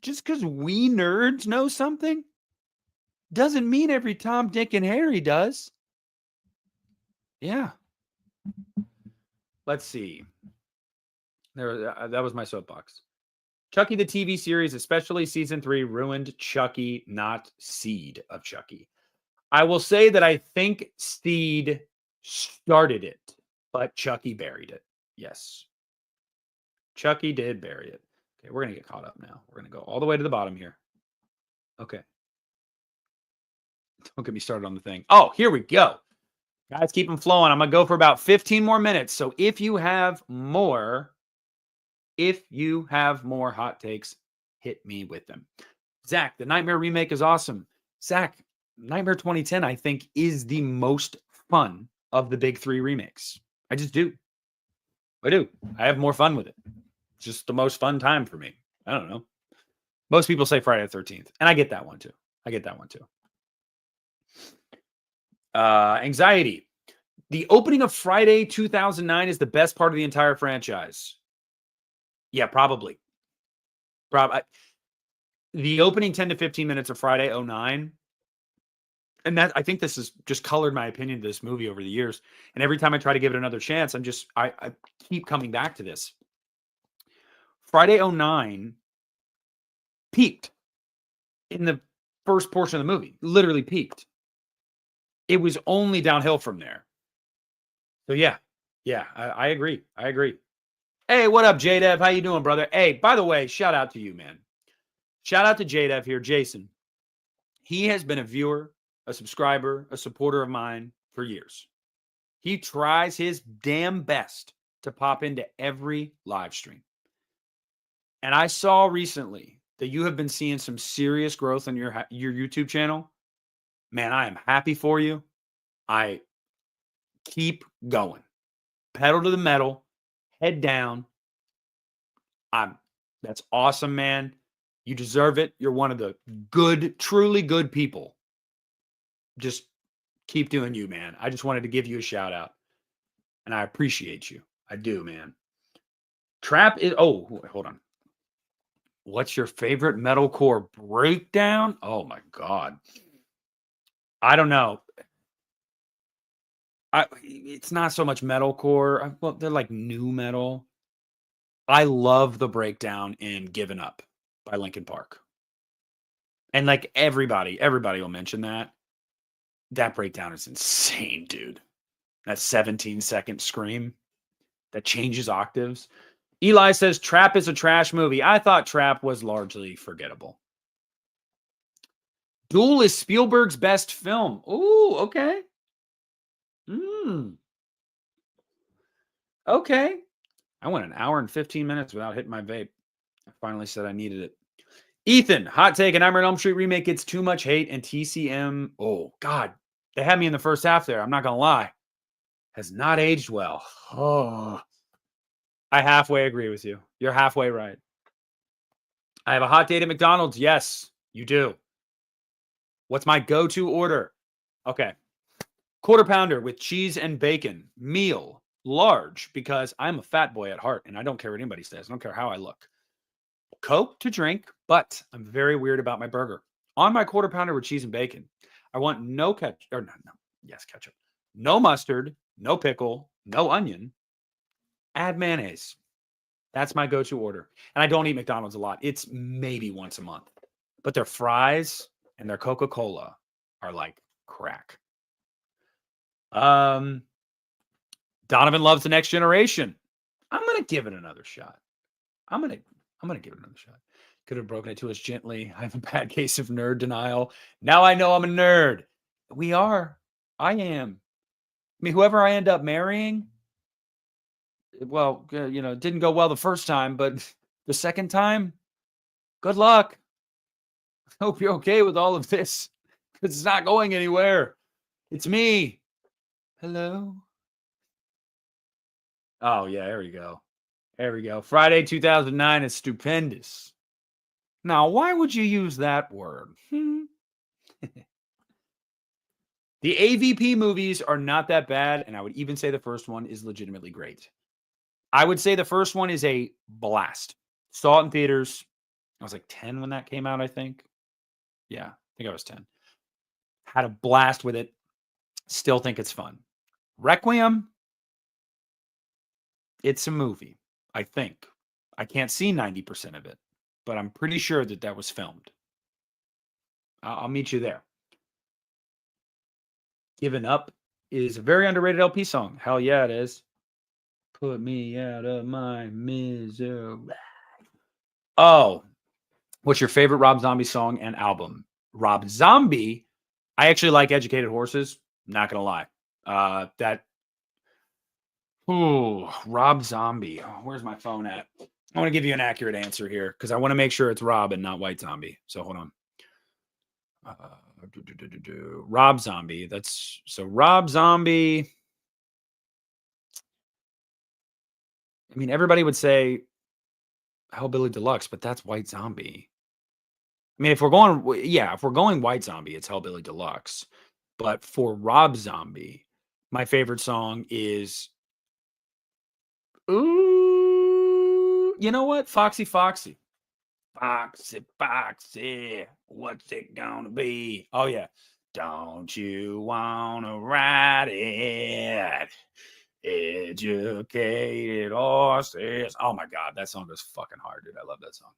A: Just because we nerds know something doesn't mean every Tom, Dick, and Harry does. Yeah. Let's see. That was my soapbox. Chucky the TV series, especially season 3, ruined Chucky, not Seed of Chucky. I will say that I think Seed started it, but Chucky buried it. Yes. Chucky did bury it. Okay, we're going to get caught up now. We're going to go all the way to the bottom here. Okay. Don't get me started on the thing. Oh, here we go. Guys, keep them flowing. I'm going to go for about 15 more minutes. So if you have more hot takes, hit me with them. Zach, the Nightmare remake is awesome. Zach, Nightmare 2010, I think, is the most fun of the big 3 remakes. I just do. I do. I have more fun with it. It's just the most fun time for me. I don't know. Most people say Friday the 13th, and I get that one too. Anxiety. The opening of Friday 2009 is the best part of the entire franchise. Yeah, probably. The opening 10 to 15 minutes of Friday 09, and that, I think this has just colored my opinion of this movie over the years. And every time I try to give it another chance, I keep coming back to this. Friday 09 peaked in the first portion of the movie. Literally peaked. It was only downhill from there. So yeah, I agree. Hey, what up, JDev? How you doing, brother? Hey, by the way, shout out to you, man. Shout out to JDev here, Jason. He has been a viewer, a subscriber, a supporter of mine for years. He tries his damn best to pop into every live stream. And I saw recently that you have been seeing some serious growth on your YouTube channel. Man, I am happy for you. I keep going. Pedal to the metal, head down. That's awesome, man. You deserve it. You're one of the good, truly good people. Just keep doing you, man. I just wanted to give you a shout out. And I appreciate you. I do, man. Trap is, oh, hold on. What's your favorite metalcore breakdown? Oh my God. I don't know. It's not so much metalcore. Well, they're like new metal. I love the breakdown in Given Up by Linkin Park. And like everybody will mention that. That breakdown is insane, dude. That 17-second scream that changes octaves. Eli says Trap is a trash movie. I thought Trap was largely forgettable. Duel is Spielberg's best film. Ooh, okay. Okay. I went an hour and 15 minutes without hitting my vape. I finally said I needed it. Ethan, hot take, and Nightmare on Elm Street remake gets too much hate, and TCM, oh, God, they had me in the first half there. I'm not going to lie. Has not aged well. Oh, I halfway agree with you. You're halfway right. I have a hot date at McDonald's. Yes, you do. What's my go-to order? Okay. Quarter pounder with cheese and bacon. Meal. Large, because I'm a fat boy at heart, and I don't care what anybody says. I don't care how I look. Coke to drink, but I'm very weird about my burger. On my quarter pounder with cheese and bacon, I want no ketchup, or yes, ketchup. No mustard, no pickle, no onion. Add mayonnaise. That's my go-to order. And I don't eat McDonald's a lot. It's maybe once a month. But their fries and their Coca-Cola are like crack. Donovan loves the Next Generation. I'm gonna give it another shot. I'm gonna give it another shot. Could have broken it to us gently. I have a bad case of nerd denial. Now I know I'm a nerd. We are. I am. I mean, whoever I end up marrying, well, it didn't go well the first time, but the second time, good luck. I hope you're okay with all of this, because it's not going anywhere. It's me. Hello. Oh, yeah, there we go. There we go. Friday, 2009 is stupendous. Now, why would you use that word? The AVP movies are not that bad, and I would even say the first one is legitimately great. I would say the first one is a blast. Saw it in theaters. I was like 10 when that came out, I think. Yeah, I think I was 10. Had a blast with it. Still think it's fun. Requiem, it's a movie, I think. I can't see 90% of it, but I'm pretty sure that was filmed. I'll meet you there. Given Up is a very underrated LP song. Hell yeah, it is. Put me out of my misery. Oh, what's your favorite Rob Zombie song and album? Rob Zombie, I actually like Educated Horses. Not gonna lie. Rob Zombie. Oh, where's my phone at? I want to give you an accurate answer here because I want to make sure it's Rob and not White Zombie. So hold on. Rob Zombie. So Rob Zombie. I mean, everybody would say Hellbilly Deluxe, but that's White Zombie. I mean, if we're going White Zombie, it's Hellbilly Deluxe. But for Rob Zombie, my favorite song is, ooh, you know what? Foxy Foxy. Foxy Foxy, what's it gonna be? Oh, yeah. Don't you wanna ride it? Educated horses. Oh my God, that song is fucking hard, dude. I love that song.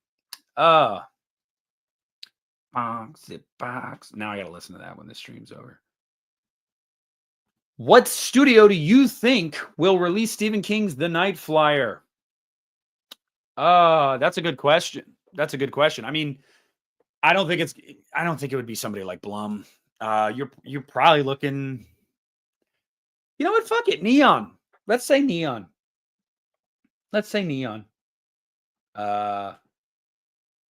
A: Foxy Fox. Now I gotta listen to that when the stream's over. What studio do you think will release Stephen King's The Night Flyer? That's a good question. I mean, I don't think it would be somebody like Blum. You're probably looking. You know what? Fuck it. Neon. Let's say Neon.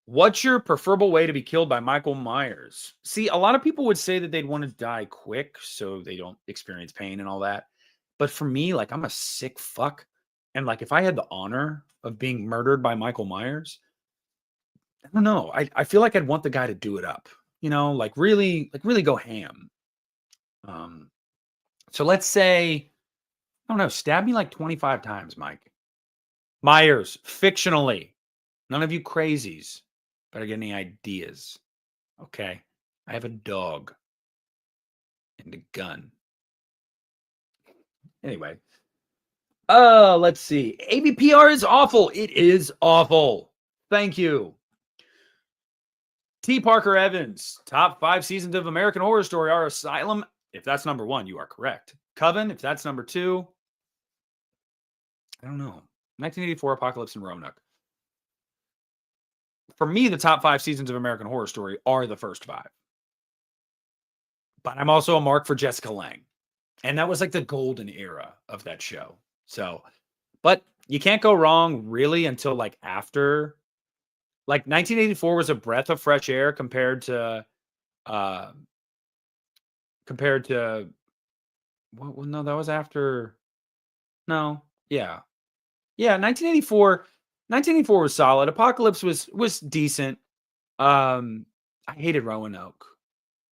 A: What's your preferable way to be killed by Michael Myers? See, a lot of people would say that they'd want to die quick so they don't experience pain and all that. But for me, like, I'm a sick fuck. And like, if I had the honor of being murdered by Michael Myers, I don't know. I feel like I'd want the guy to do it up, like really go ham. So let's say, I don't know, stab me like 25 times, Mike. Myers, fictionally. None of you crazies. Better get any ideas. Okay. I have a dog and a gun. Anyway. Let's see. ABPR is awful. It is awful. Thank you. T. Parker Evans. Top 5 seasons of American Horror Story are Asylum. If that's number 1, you are correct. Coven, if that's number 2. I don't know. 1984, Apocalypse, and Roanoke. For me, the top 5 seasons of American Horror Story are the first 5. But I'm also a mark for Jessica Lange. And that was like the golden era of that show. So, but you can't go wrong really until like after. Like 1984 was a breath of fresh air compared to well, no, that was after. No, yeah. Yeah, 1984 was solid. Apocalypse was decent. I hated Roanoke.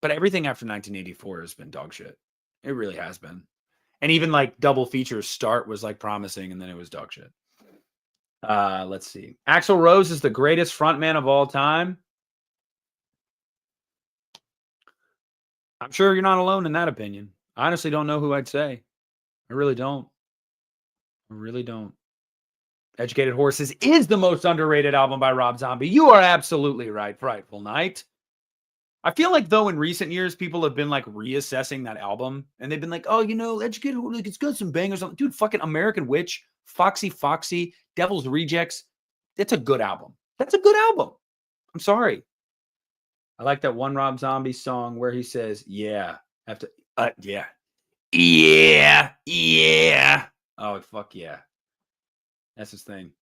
A: But everything after 1984 has been dog shit. It really has been. And even like double features start was like promising and then it was dog shit. Let's see. Axl Rose is the greatest frontman of all time. I'm sure you're not alone in that opinion. I honestly don't know who I'd say. I really don't. I really don't. Educated Horses is the most underrated album by Rob Zombie. You are absolutely right, Frightful Night. I feel like, though, in recent years, people have been, like, reassessing that album. And they've been like, oh, you know, Educated Horses, like, it's got some bangers on. Dude, fucking American Witch, Foxy, Devil's Rejects. That's a good album. That's a good album. I'm sorry. I like that one Rob Zombie song where he says, yeah. Yeah. Oh, fuck yeah. That's his thing.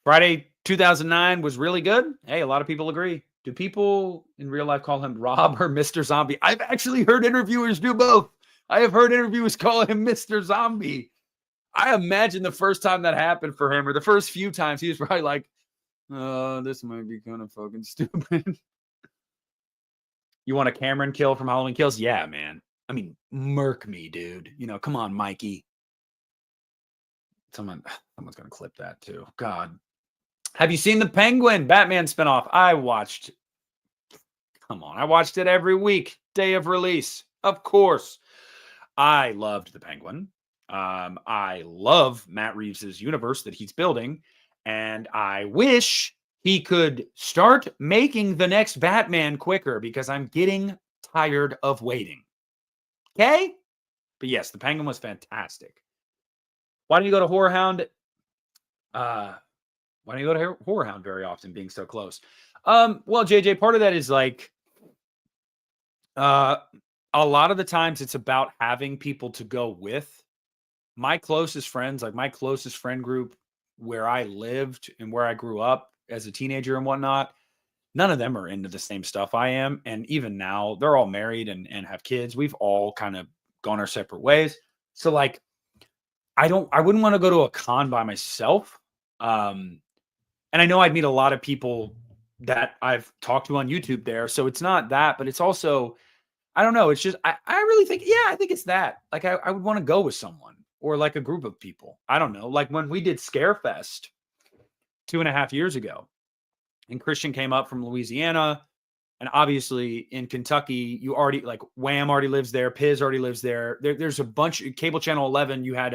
A: Friday 2009 was really good. Hey, a lot of people agree. Do people in real life call him Rob or Mr. Zombie? I've actually heard interviewers do both. I have heard interviewers call him Mr. Zombie. I imagine the first time that happened for him, or the first few times, he was probably like, oh, this might be kind of fucking stupid. You want a Cameron kill from Halloween Kills? Yeah, man. I mean, murk me, dude. You know, come on, Mikey. Someone's going to clip that too. God. Have you seen the Penguin Batman spinoff? I watched it every week, day of release. Of course. I loved the Penguin. I love Matt Reeves' universe that he's building. And I wish he could start making the next Batman quicker because I'm getting tired of waiting. Okay? But yes, the Penguin was fantastic. Why don't you go to Horror Hound? Why don't you go to Horror Hound very often, being so close? Well, JJ, part of that is like a lot of the times it's about having people to go with. My closest friends, like my closest friend group where I lived and where I grew up as a teenager and whatnot, none of them are into the same stuff I am. And even now, they're all married and have kids. We've all kind of gone our separate ways. So like, I wouldn't want to go to a con by myself. And I know I'd meet a lot of people that I've talked to on YouTube there. So it's not that, but it's also, I don't know. It's just, I really think, I think it's that. Like I would want to go with someone or like a group of people. I don't know. Like when we did Scarefest 2.5 years ago and Christian came up from Louisiana and obviously in Kentucky, you already like Wham already lives there. Piz already lives there. There's a bunch Cable Channel 11. You had,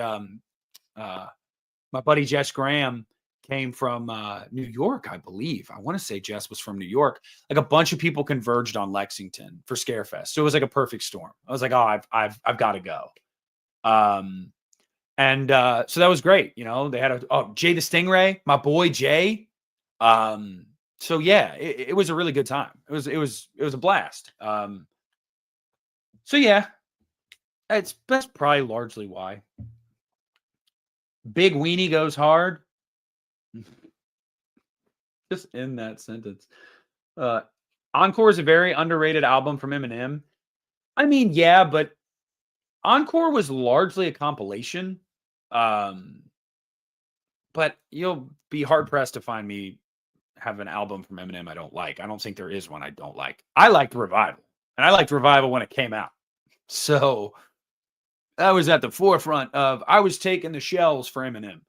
A: my buddy Jess Graham came from New York, I believe. I want to say Jess was from New York. Like a bunch of people converged on Lexington for Scarefest. So it was like a perfect storm. I was like, oh, I've got to go. So that was great. You know, they had Jay the Stingray, my boy Jay. So yeah, it was a really good time. It was a blast. So yeah, that's probably largely why. Big Weenie Goes Hard. Just in that sentence. Encore is a very underrated album from Eminem. I mean, yeah, but Encore was largely a compilation. But you'll be hard pressed to find me have an album from Eminem I don't like. I don't think there is one I don't like. I liked Revival, and I liked Revival when it came out. So that was at the forefront of I was taking the shells for Eminem.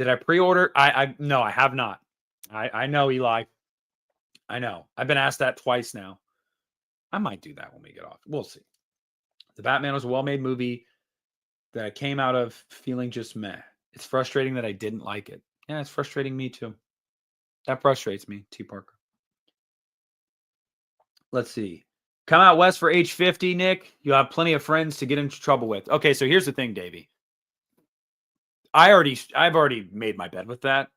A: Did I pre-order? No, I have not. I know, Eli. I know. I've been asked that twice now. I might do that when we get off. We'll see. The Batman was a well-made movie that I came out of feeling just meh. It's frustrating that I didn't like it. Yeah, it's frustrating me too. That frustrates me, T. Parker. Let's see. Come out west for age 50, Nick. You'll have plenty of friends to get into trouble with. Okay, so here's the thing, Davey. I've already made my bed with that.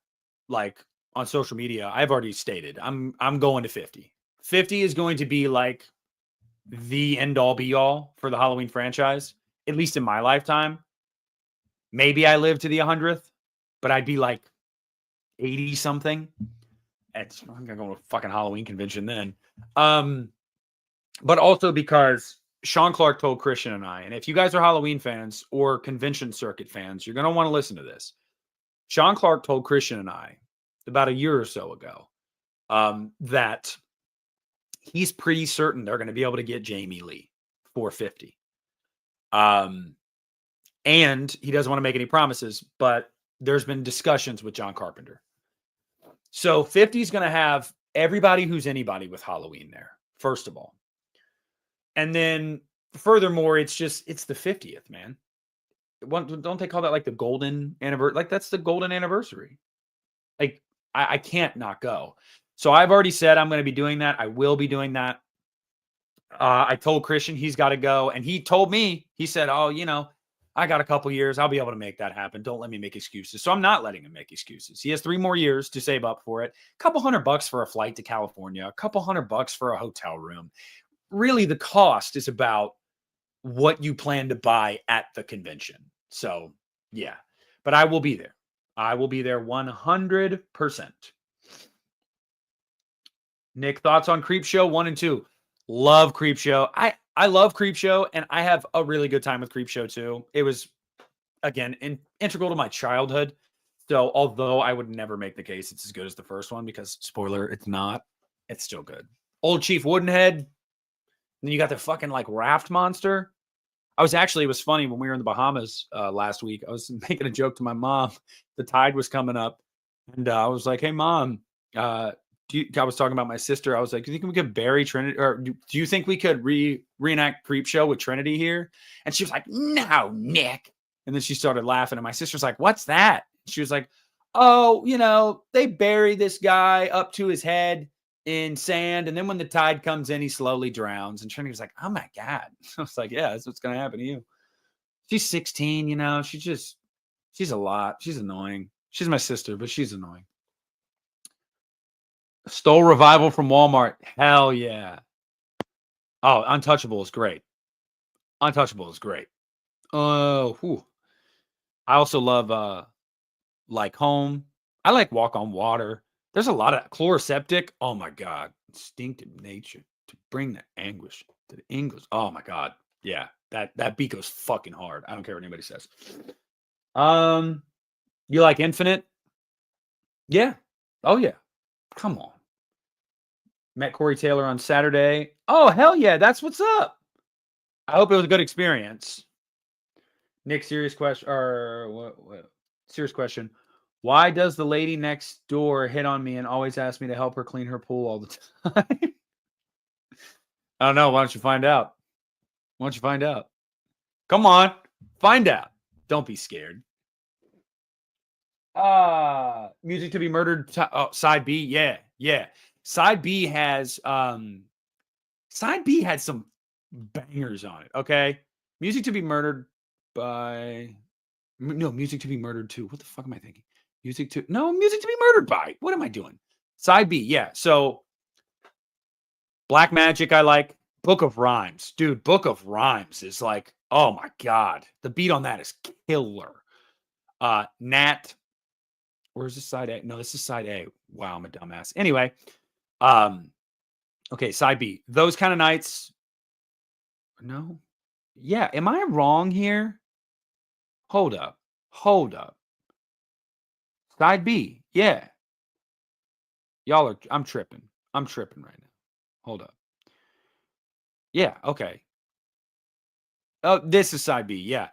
A: Like on social media, I've already stated I'm going to 50. 50 is going to be like the end all be all for the Halloween franchise, at least in my lifetime. Maybe I live to the 100th, but I'd be like 80 something. I'm gonna go to a fucking Halloween convention then. But also because Sean Clark told Christian and I, and if you guys are Halloween fans or convention circuit fans, you're gonna want to listen to this. Sean Clark told Christian and I about a year or so ago that he's pretty certain they're going to be able to get Jamie Lee for 50. And he doesn't want to make any promises, but there's been discussions with John Carpenter. So 50 is going to have everybody who's anybody with Halloween there, first of all. And then furthermore, it's the 50th, man. Don't they call that like the golden anniversary? Like that's the golden anniversary. Like I can't not go. So I've already said I'm going to be doing that. I will be doing that. I told Christian he's got to go. And he told me, he said, oh, I got a couple years. I'll be able to make that happen. Don't let me make excuses. So I'm not letting him make excuses. He has 3 more years to save up for it. A couple $100 for a flight to California, a couple $100 for a hotel room. Really, the cost is about what you plan to buy at the convention. So yeah, but I will be there. I will be there 100%. Nick, thoughts on Creepshow 1 and 2? Love Creepshow. I love Creepshow, and I have a really good time with Creepshow too. It was, again, integral to my childhood. So although I would never make the case it's as good as the first one, because spoiler, it's not, it's still good. Old Chief Woodenhead. And then you got the fucking like raft monster. It was funny when we were in the Bahamas last week. I was making a joke to my mom. The tide was coming up. And I was like, hey, Mom, I was talking about my sister. I was like, do you think we could bury Trinity? Or do you think we could reenact Creepshow with Trinity here? And she was like, no, Nick. And then she started laughing. And my sister's like, what's that? She was like, oh, they bury this guy up to his head in sand, and then when the tide comes in, he slowly drowns. And Trinity was like, oh my God. I was like, yeah, that's what's gonna happen to you. She's 16, she's a lot. She's annoying. She's my sister, but she's annoying. Stole Revival from Walmart. Hell yeah. Oh, Untouchable is great. Untouchable is great. I also love Like Home. I like Walk on Water. There's a lot of Chloroseptic. Oh my God. Instinctive nature to bring the anguish to the English. Oh my God. Yeah. That beat goes fucking hard. I don't care what anybody says. You like Infinite? Yeah. Oh yeah. Come on. Met Corey Taylor on Saturday. Oh, hell yeah. That's what's up. I hope it was a good experience. Nick, serious question. Or what? Serious question. Why does the lady next door hit on me and always ask me to help her clean her pool all the time? I don't know. Why don't you find out? Why don't you find out? Come on. Find out. Don't be scared. Music to be Murdered. Side B. Yeah. Yeah. Side B has some bangers on it. Okay. Music to be Murdered by Music to be Murdered too. What the fuck am I thinking? Music to be Murdered by. What am I doing? Side B, yeah. So Black Magic, I like. Book of Rhymes. Dude, Book of Rhymes is like, oh my God. The beat on that is killer. Nat. Or is this side A? No, this is side A. Wow, I'm a dumbass. Anyway. Okay, side B. Those Kind of Nights. No. Yeah, am I wrong here? Hold up. Side B. Yeah. I'm tripping. I'm tripping right now. Hold up. Yeah, okay. Oh, this is side B. Yeah.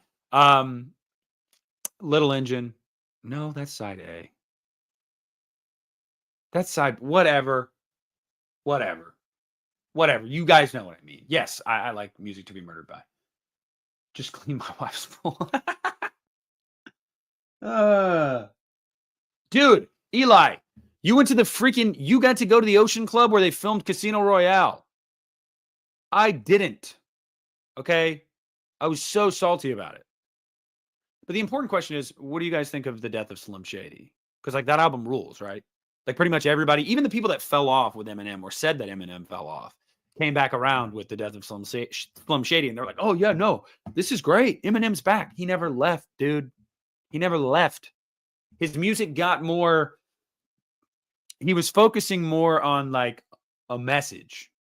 A: Little Engine. No, that's side A. That's side, whatever. Whatever. Whatever. You guys know what I mean. Yes, I like music to be murdered by. Just clean my wife's pool. uh, dude, Eli, you got to go to the Ocean Club where they filmed Casino Royale. I didn't. Okay. I was so salty about it. But the important question is, what do you guys think of the death of Slim Shady? Because like that album rules, right? Like pretty much everybody, even the people that fell off with Eminem or said that Eminem fell off, came back around with the death of Slim Shady, and they're like, "Oh yeah, no, this is great. Eminem's back. He never left, dude. He never left. His music got more. He was focusing more on like a message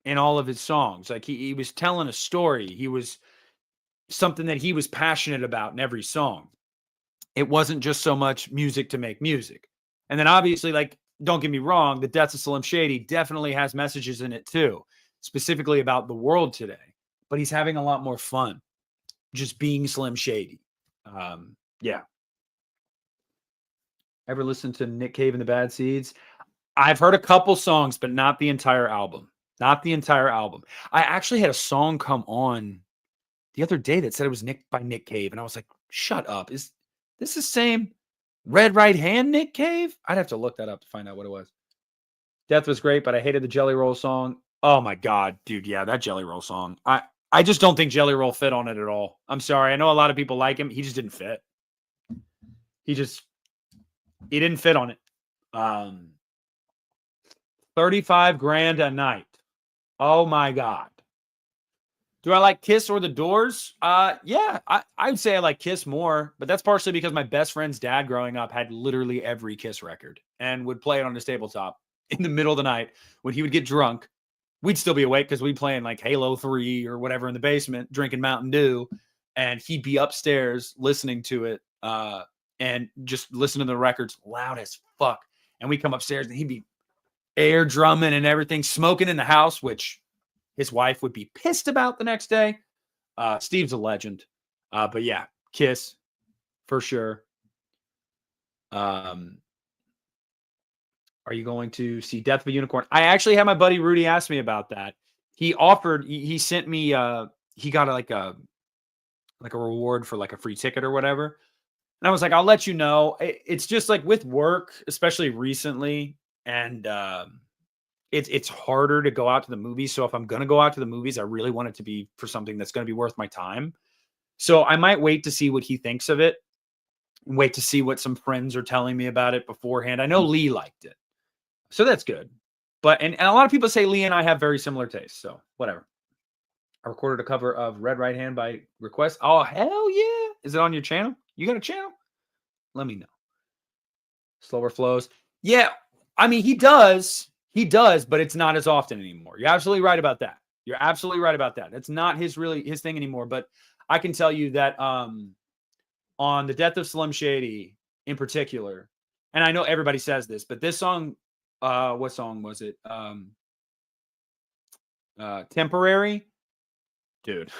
A: in all of his songs. Like he was telling a story. He was something that he was passionate about in every song. It wasn't just so much music to make music. And then obviously, like, don't get me wrong, the death of Slim Shady definitely has messages in it too, specifically about the world today. But he's having a lot more fun just being Slim Shady. Yeah. Ever listen to Nick Cave and the Bad Seeds? I've heard a couple songs, but not the entire album. Not the entire album. I actually had a song come on the other day that said it was by Nick Cave, and I was like, "Shut up! Is this the same Red Right Hand Nick Cave?" I'd have to look that up to find out what it was. Death was great, but I hated the Jelly Roll song. Oh my god, dude! Yeah, that Jelly Roll song. I just don't think Jelly Roll fit on it at all. I'm sorry. I know a lot of people like him. He just didn't fit. He didn't fit on it. 35 grand a night. Oh my god. Do I like Kiss or the Doors? Yeah, I'd say I like Kiss more, but that's partially because my best friend's dad growing up had literally every Kiss record and would play it on his tabletop in the middle of the night when he would get drunk. We'd still be awake because we'd playing like Halo 3 or whatever in the basement, drinking Mountain Dew, and he'd be upstairs listening to it and just listening to the records loud as fuck. And we'd come upstairs and he'd be air drumming and everything, smoking in the house, which his wife would be pissed about the next day. Steve's a legend. But yeah, Kiss for sure. Are you going to see Death of a Unicorn? I actually had my buddy Rudy ask me about that. He offered, he sent me, he got like a reward for like a free ticket or whatever. And I was like, I'll let you know. It's just like with work, especially recently. And, it's harder to go out to the movies. So if I'm going to go out to the movies, I really want it to be for something that's going to be worth my time. So I might wait to see what he thinks of it. Wait to see what some friends are telling me about it beforehand. I know Lee liked it. So that's good. But, and a lot of people say Lee and I have very similar tastes. So whatever. I recorded a cover of Red Right Hand by request. Oh, hell yeah. Is it on your channel? You got a channel? Let me know. Slower Flows. Yeah. I mean, he does, but it's not as often anymore. You're absolutely right about that. It's not his thing anymore. But I can tell you that on the death of Slim Shady in particular, and I know everybody says this, but this song, what song was it? Temporary? Dude.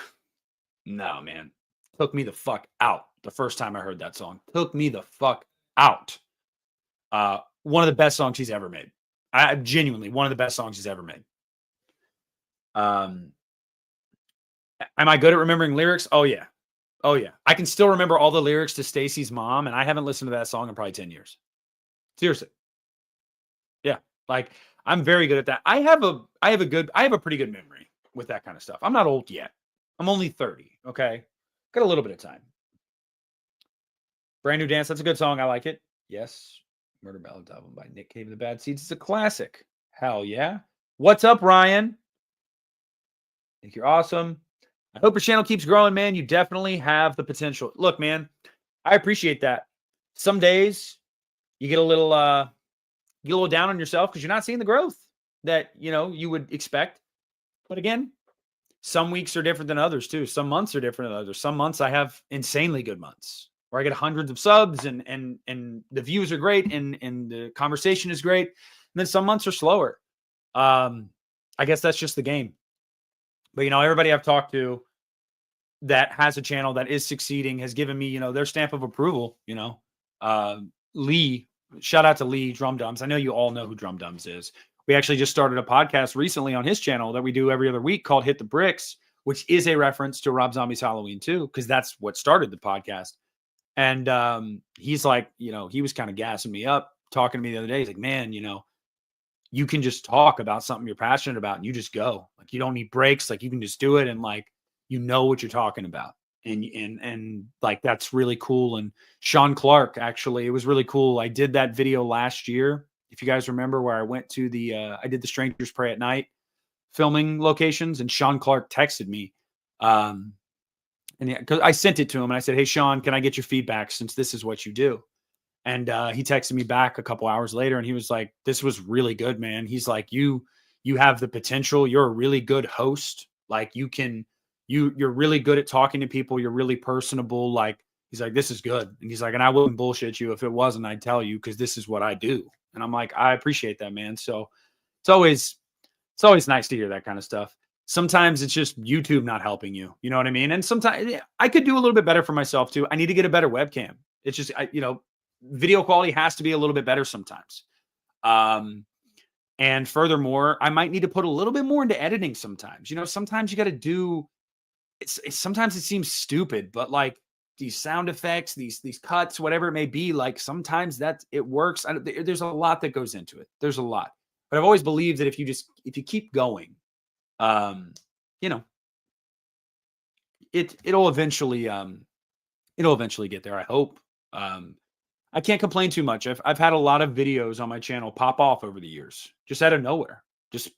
A: No, man. Took me the fuck out the first time I heard that song. Took me the fuck out. One of the best songs he's ever made. Genuinely one of the best songs he's ever made. Am I good at remembering lyrics? Oh yeah. I can still remember all the lyrics to Stacy's Mom, and I haven't listened to that song in probably 10 years. Seriously. Yeah. Like I'm very good at that. I have a pretty good memory with that kind of stuff. I'm not old yet. I'm only 30. Okay. Got a little bit of time. Brand New Dance. That's a good song. I like it. Yes. Murder Ballads album by Nick Cave and the Bad Seeds. It's a classic. Hell yeah. What's up, Ryan? I think you're awesome. I hope your channel keeps growing, man. You definitely have the potential. Look, man, I appreciate that. Some days you get a little down on yourself because you're not seeing the growth that you would expect. But again, some weeks are different than others too. Some months are different than others. Some months I have insanely good months where I get hundreds of subs and the views are great and the conversation is great. And then some months are slower. I guess that's just the game. But everybody I've talked to that has a channel that is succeeding has given me, their stamp of approval, Lee, shout out to Lee Drum Dums. I know you all know who Drum Dums is. We actually just started a podcast recently on his channel that we do every other week called Hit the Bricks, which is a reference to Rob Zombie's Halloween 2, because that's what started the podcast. And he's like, he was kind of gassing me up, talking to me the other day. He's like, man, you can just talk about something you're passionate about and you just go. Like, you don't need breaks. Like, you can just do it. And like, what you're talking about. And like, that's really cool. And Sean Clark, actually, it was really cool. I did that video last year, if you guys remember, where I went to I did the Strangers Pray at Night filming locations, and Sean Clark texted me. And because I sent it to him and I said, hey, Sean, can I get your feedback since this is what you do? And he texted me back a couple hours later and he was like, this was really good, man. He's like, you have the potential. You're a really good host. Like, you're really good at talking to people. You're really personable. Like, he's like, this is good. And he's like, and I wouldn't bullshit you. If it wasn't, I'd tell you, because this is what I do. And I'm like, I appreciate that, man. So it's always nice to hear that kind of stuff. Sometimes it's just YouTube not helping you. You know what I mean? And sometimes I could do a little bit better for myself too. I need to get a better webcam. It's just, video quality has to be a little bit better sometimes. And furthermore, I might need to put a little bit more into editing sometimes. Sometimes you got to do sometimes it seems stupid, but like these sound effects, these cuts, whatever it may be, like sometimes that it works. There's a lot that goes into it. There's a lot. But I've always believed that if you keep going, it'll eventually get there. I hope. I can't complain too much. I've had a lot of videos on my channel pop off over the years, just out of nowhere, just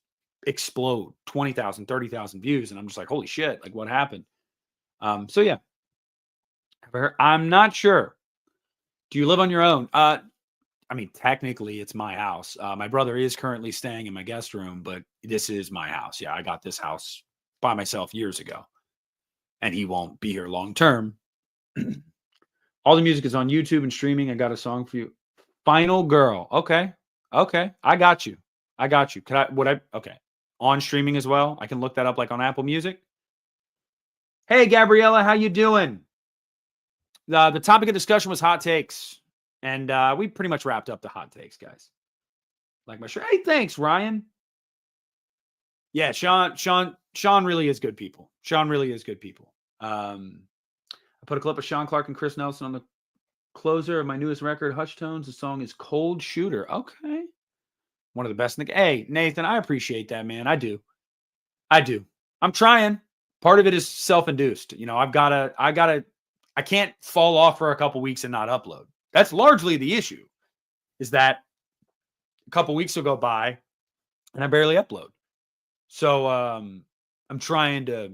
A: explode 20,000, 30,000 views. And I'm just like, holy shit, like what happened? So yeah, I'm not sure. Do you live on your own? I mean, technically it's my house. My brother is currently staying in my guest room, but this is my house. Yeah. I got this house by myself years ago, and he won't be here long term. All the music is on YouTube and streaming. I got a song for you. Final Girl. Okay. I got you. Okay. On streaming as well. I can look that up like on Apple Music. Hey, Gabriella, how you doing? The topic of discussion was hot takes. And we pretty much wrapped up the hot takes, guys. Like my shirt. Hey, thanks, Ryan. Yeah, Sean really is good people. Sean really is good people. I put a clip of Sean Clark and Chris Nelson on the closer of my newest record, Hush Tones. The song is Cold Shooter. Okay. One of the best. Hey, Nathan, I appreciate that, man. I do. I'm trying. Part of it is self-induced. I can't fall off for a couple weeks and not upload. That's largely the issue, is that a couple weeks will go by and I barely upload. So I'm trying to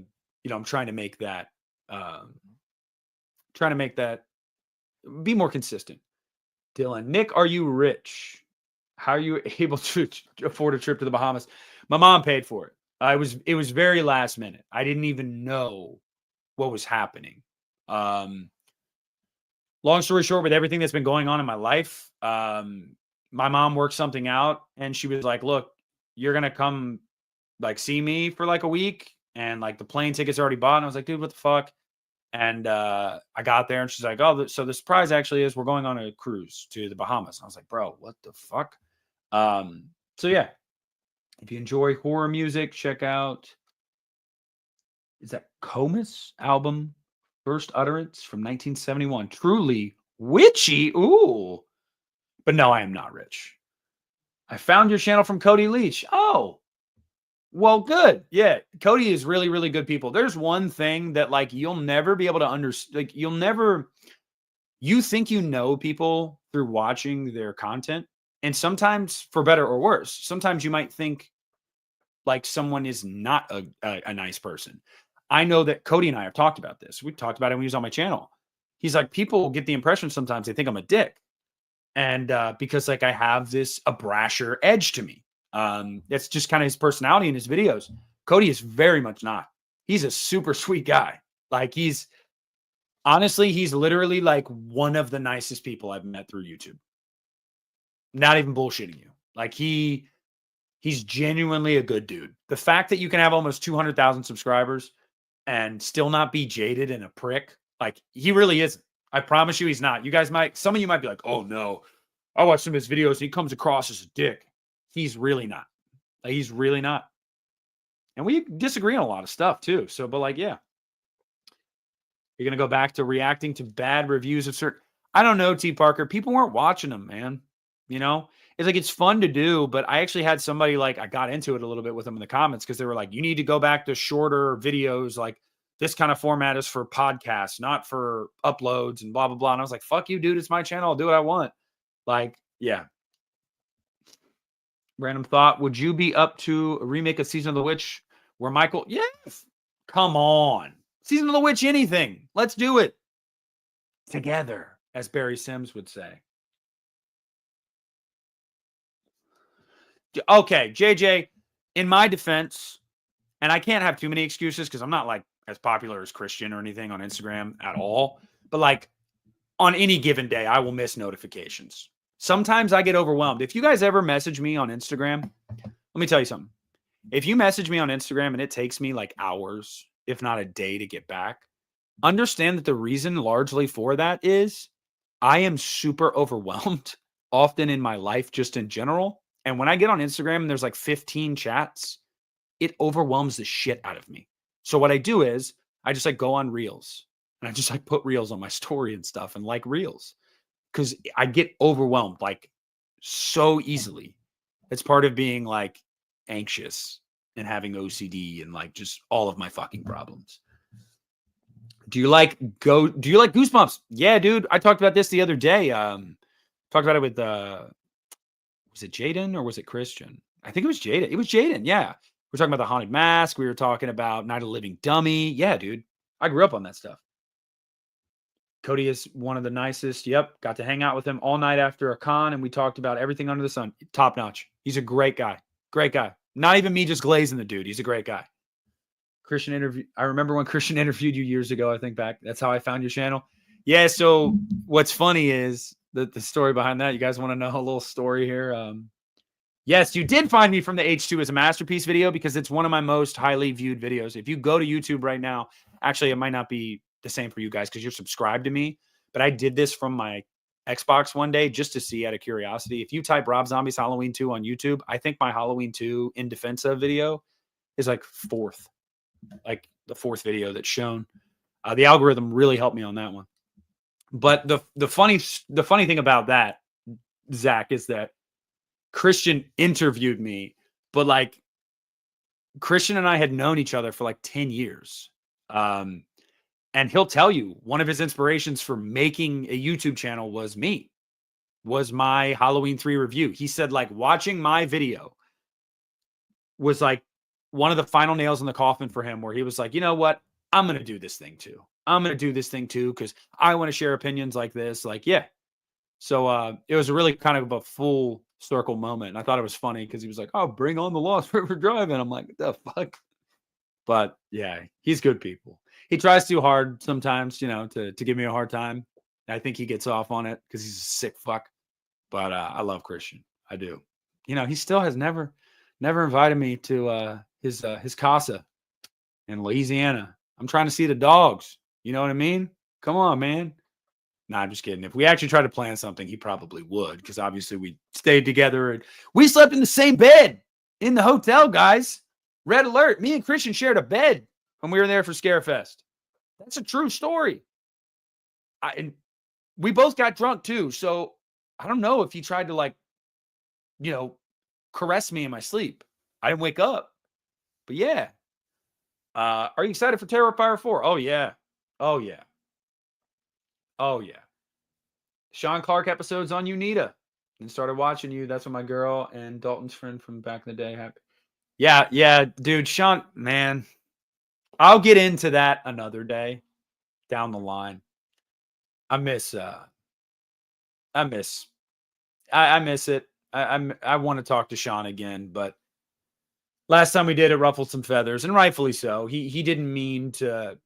A: make that be more consistent. Dylan, Nick, are you rich? How are you able to afford a trip to the Bahamas? My mom paid for it. It was very last minute. I didn't even know what was happening. Long story short, with everything that's been going on in my life, my mom worked something out and she was like, look, you're going to come like see me for like a week, and like the plane ticket's already bought. And I was like, dude, what the fuck? And I got there and she's like, oh, so the surprise actually is we're going on a cruise to the Bahamas. And I was like, bro, what the fuck? So yeah, if you enjoy horror music, check out, is that Comus album, First Utterance from 1971. Truly witchy. Ooh. But no, I am not rich. I found your channel from Cody Leach. Oh, well, good. Yeah. Cody is really, really good people. There's one thing that like you'll never be able to understand. Like you think you know people through watching their content. And sometimes, for better or worse, sometimes you might think like someone is not a nice person. I know that Cody and I have talked about this. We talked about it when he was on my channel. He's like, people get the impression sometimes they think I'm a dick. And because like I have a brasher edge to me. That's just kind of his personality in his videos. Cody is very much not. He's a super sweet guy. Like he's literally like one of the nicest people I've met through YouTube. Not even bullshitting you. Like he's genuinely a good dude. The fact that you can have almost 200,000 subscribers and still not be jaded and a prick, like he really isn't. I promise you he's not. You guys some of you might be like, oh no, I watch some of his videos and he comes across as a dick. He's really not. Like, he's really not. And we disagree on a lot of stuff too. So, but like, yeah. You're going to go back to reacting to bad reviews of certain. I don't know, T. Parker. People weren't watching them, man. You know, it's like, it's fun to do, but I actually had somebody, like, I got into it a little bit with them in the comments because they were like, you need to go back to shorter videos. Like, this kind of format is for podcasts, not for uploads and blah, blah, blah. And I was like, fuck you, dude. It's my channel. I'll do what I want. Like, yeah. Random thought. Would you be up to a remake of Season of the Witch where Michael? Yes. Come on. Season of the Witch, anything. Let's do it together, as Barry Sims would say. Okay, JJ, in my defense, and I can't have too many excuses because I'm not like as popular as Christian or anything on Instagram at all. But like, on any given day, I will miss notifications. Sometimes I get overwhelmed. If you guys ever message me on Instagram, let me tell you something. If you message me on Instagram and it takes me like hours, if not a day, to get back, understand that the reason largely for that is I am super overwhelmed often in my life, just in general. And when I get on Instagram and there's like 15 chats, it overwhelms the shit out of me. So what I do is I just like go on Reels and I just like put Reels on my story and stuff and like Reels because I get overwhelmed like so easily. It's part of being like anxious and having OCD and like just all of my fucking problems. Do you like Goosebumps? Yeah, dude. I talked about this the other day. Talked about it with was it Jaden or was it Christian? I think it was Jaden. It was Jaden. Yeah. We're talking about the Haunted Mask. We were talking about Night of the Living Dummy. Yeah, dude. I grew up on that stuff. Cody is one of the nicest. Yep. Got to hang out with him all night after a con, and we talked about everything under the sun. Top notch. He's a great guy. Great guy. Not even me just glazing the dude. He's a great guy. Christian interview. I remember when Christian interviewed you years ago, I think back. That's how I found your channel. Yeah. So what's funny is the story behind that. You guys want to know a little story here? Yes, you did find me from the H2 as a masterpiece video because it's one of my most highly viewed videos. If you go to YouTube right now, actually, it might not be the same for you guys because you're subscribed to me, but I did this from my Xbox one day just to see out of curiosity. If you type Rob Zombie's Halloween 2 on YouTube, I think my Halloween 2 in defensa video is like like the fourth video that's shown. The algorithm really helped me on that one. But the funny thing about that, Zach, is that Christian interviewed me, but like Christian and I had known each other for like 10 years. And he'll tell you one of his inspirations for making a YouTube channel was my Halloween 3 review. He said like watching my video was like one of the final nails in the coffin for him, where he was like, you know what? I'm going to do this thing too. I'm going to do this thing too because I want to share opinions like this. Like, yeah. So it was really kind of a full circle moment. And I thought it was funny because he was like, oh, bring on the Lost River Drive. And I'm like, what the fuck? But yeah, he's good people. He tries too hard sometimes, to give me a hard time. I think he gets off on it because he's a sick fuck. But I love Christian. I do. He still has never invited me to his casa in Louisiana. I'm trying to see the dogs. You know what I mean? Come on, man. Nah, I'm just kidding. If we actually tried to plan something, he probably would, because obviously we stayed together and we slept in the same bed in the hotel, guys. Red alert. Me and Christian shared a bed when we were there for Scarefest. That's a true story. And we both got drunk too. So I don't know if he tried to caress me in my sleep. I didn't wake up. But yeah. Are you excited for Terrifier 4? Oh yeah. Oh yeah. Oh yeah. Sean Clark episodes on Unita. And started watching you. That's what my girl and Dalton's friend from back in the day happened. Yeah, dude. Sean, man. I'll get into that another day down the line. I miss it. I want to talk to Sean again, but last time we did it ruffled some feathers, and rightfully so. He didn't mean to.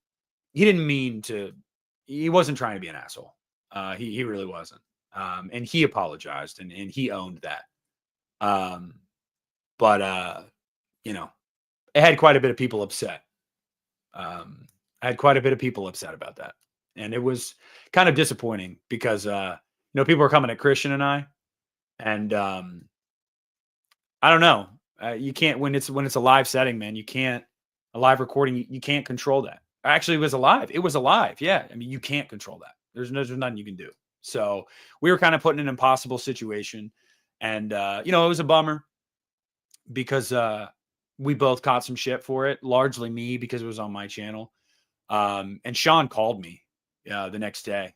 A: He wasn't trying to be an asshole. He really wasn't. And he apologized and he owned that. But it had quite a bit of people upset. I had quite a bit of people upset about that. And it was kind of disappointing because, people are coming at Christian and I, and I don't know. You can't when it's a live setting, man. You can't a live recording. You can't control that. Actually, it was alive. It was alive. Yeah, I mean, you can't control that. There's nothing you can do. So we were kind of put in an impossible situation, and it was a bummer because we both caught some shit for it. Largely me because it was on my channel. And Sean called me the next day.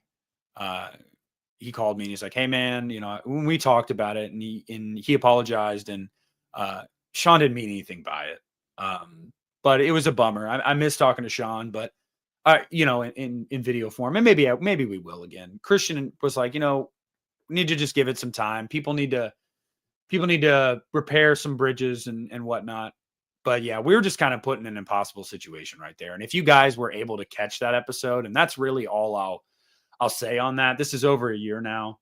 A: He called me and he's like, "Hey man, when we talked about it," and he apologized, and Sean didn't mean anything by it. But it was a bummer. I miss talking to Sean, but in video form, and maybe we will again. Christian was like, we need to just give it some time. People need to repair some bridges and whatnot. But yeah, we were just kind of put in an impossible situation right there. And if you guys were able to catch that episode, and that's really all I'll say on that. This is over a year now.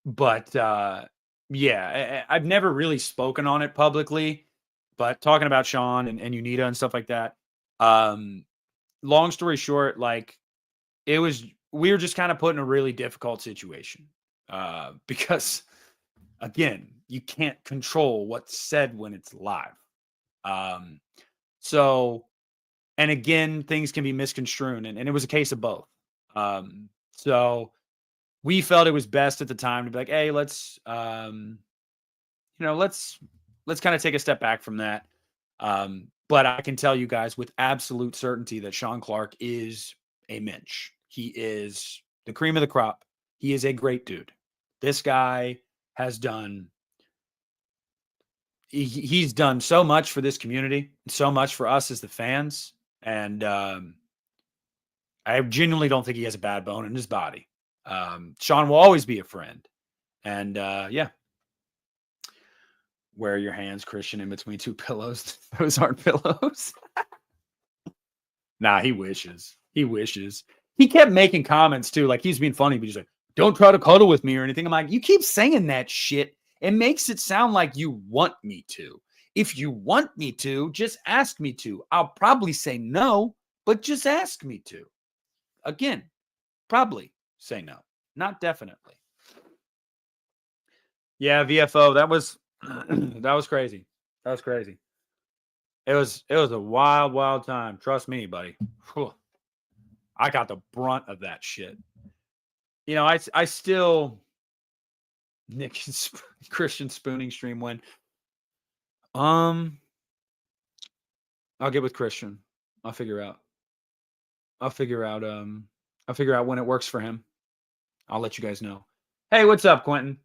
A: But I've never really spoken on it publicly, but talking about Sean and Unita and stuff like that. Long story short, like we were just kind of put in a really difficult situation because again, you can't control what's said when it's live. And again, things can be misconstrued, and it was a case of both. So we felt it was best at the time to be like, hey, let's kind of take a step back from that. But I can tell you guys with absolute certainty that Sean Clark is a mensch. He is the cream of the crop. He is a great dude. This guy has done he's done so much for this community, so much for us as the fans. And I genuinely don't think he has a bad bone in his body. Sean will always be a friend. And wear your hands, Christian, in between two pillows. Those aren't pillows. Nah, he wishes. He kept making comments too, like he's being funny, but he's like, "Don't try to cuddle with me or anything." I'm like, you keep saying that shit. It makes it sound like you want me to. If you want me to, just ask me to. I'll probably say no, but just ask me to. Again, probably say no, not definitely. Yeah, VFO. That was that was crazy. That was crazy. It was a wild, wild time. Trust me, buddy. Whew. I got the brunt of that shit. I still Nick Christian spooning stream when I'll get with Christian. I'll figure out when it works for him. I'll let you guys know. Hey, what's up, Quentin?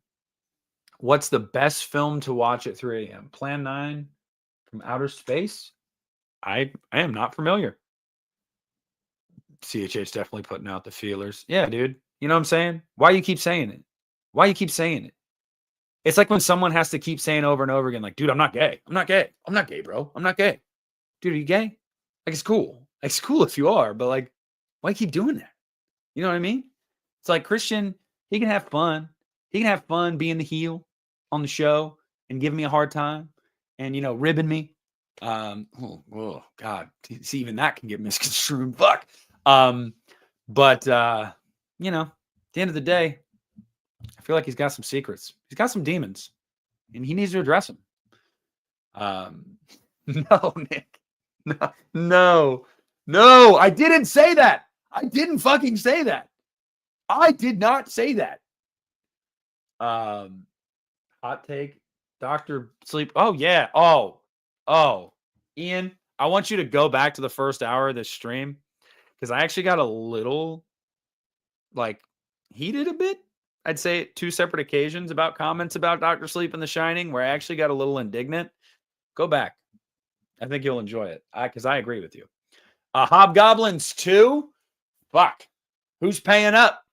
A: What's the best film to watch at 3 a.m.? Plan 9 from Outer Space? I am not familiar. CHH definitely putting out the feelers. Yeah, dude. You know what I'm saying? Why you keep saying it? Why you keep saying it? It's like when someone has to keep saying over and over again, like, dude, I'm not gay. I'm not gay. I'm not gay, bro. I'm not gay. Dude, are you gay? Like, it's cool. It's cool if you are, but like, why keep doing that? You know what I mean? It's like Christian, he can have fun. He can have fun being the heel on the show and giving me a hard time and, ribbing me. Oh God. See, even that can get misconstrued. Fuck. But at the end of the day, I feel like he's got some secrets. He's got some demons, and he needs to address them. No, Nick. No, I didn't say that. I didn't fucking say that. I did not say that. Hot take. Dr. Sleep. Oh, yeah. Oh. Ian, I want you to go back to the first hour of this stream because I actually got a little, heated a bit. I'd say 2 separate occasions about comments about Dr. Sleep and The Shining where I actually got a little indignant. Go back. I think you'll enjoy it because I agree with you. Hobgoblins 2? Fuck. Who's paying up?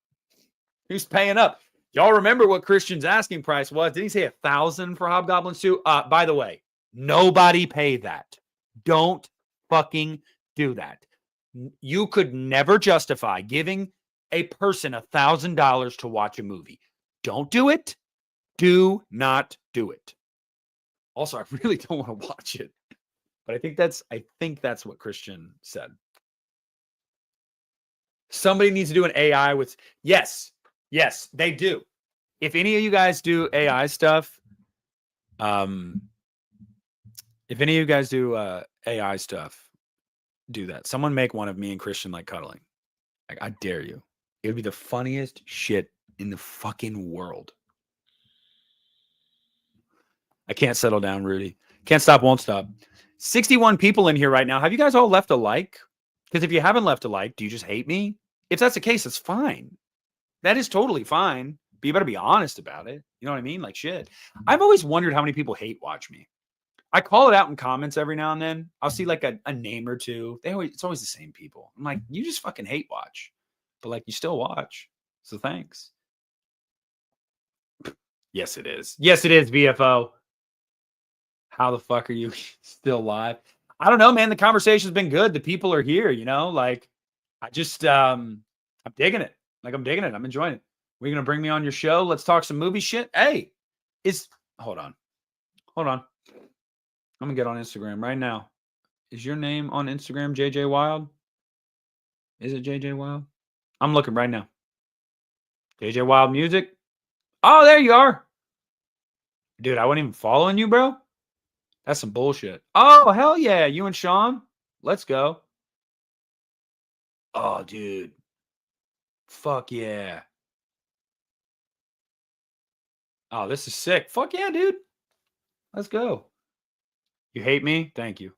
A: Y'all remember what Christian's asking price was? Did he say $1,000 for Hobgoblins 2? By the way, nobody pay that. Don't fucking do that. You could never justify giving a person $1,000 to watch a movie. Don't do it. Do not do it. Also, I really don't want to watch it, but I think that's what Christian said. Somebody needs to do an AI with, yes, they do. If any of you guys do AI stuff, if any of you guys do AI stuff, do that. Someone make one of me and Christian like cuddling. Like, I dare you. It would be the funniest shit in the fucking world. I can't settle down, Rudy. Can't stop, won't stop. 61 people in here right now. Have you guys all left a like? Because if you haven't left a like, do you just hate me? If that's the case, that's fine. That is totally fine. But you better be honest about it. You know what I mean? Like, shit. I've always wondered how many people hate watch me. I call it out in comments every now and then. I'll see like a name or two. It's always the same people. I'm like, you just fucking hate watch. But like, you still watch. So thanks. Yes, it is. Yes, it is, VFO. How the fuck are you still live? I don't know, man. The conversation's been good. The people are here, you know, like I just I'm digging it. Like I'm digging it. I'm enjoying it. We're gonna bring me on your show. Let's talk some movie shit. Hey, hold on. I'm gonna get on Instagram right now. Is your name on Instagram JJ Wild? Is it JJ Wild? I'm looking right now. JJ Wild Music. Oh, there you are. Dude, I wasn't even following you, bro. That's some bullshit. Oh, hell yeah. You and Sean? Let's go. Oh, dude. Fuck yeah. Oh, this is sick. Fuck yeah, dude. Let's go. You hate me? Thank you.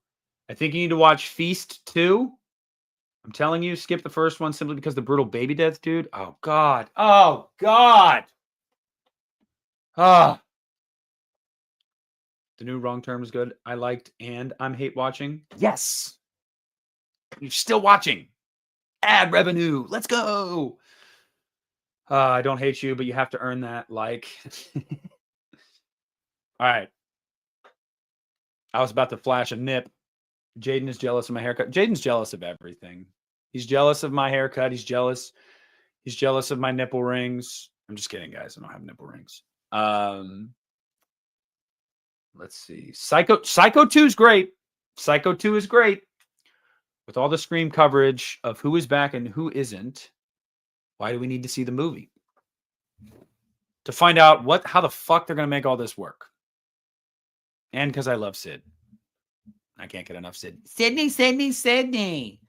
A: I think you need to watch Feast 2. I'm telling you, skip the first one simply because the brutal baby death, dude. Oh, God. Oh, God. Ah. The new Wrong Turn is good. I liked and I'm hate watching. Yes. You're still watching. Ad revenue. Let's go. I don't hate you, but you have to earn that like. All right. I was about to flash a nip. Jaden is jealous of my haircut. Jaden's jealous of everything. He's jealous of my haircut. He's jealous. He's jealous of my nipple rings. I'm just kidding, guys. I don't have nipple rings. Let's see. Psycho 2 is great. Psycho 2 is great. With all the Scream coverage of who is back and who isn't, why do we need to see the movie? To find out how the fuck they're going to make all this work. And because I love Sid. I can't get enough Sid. Sydney.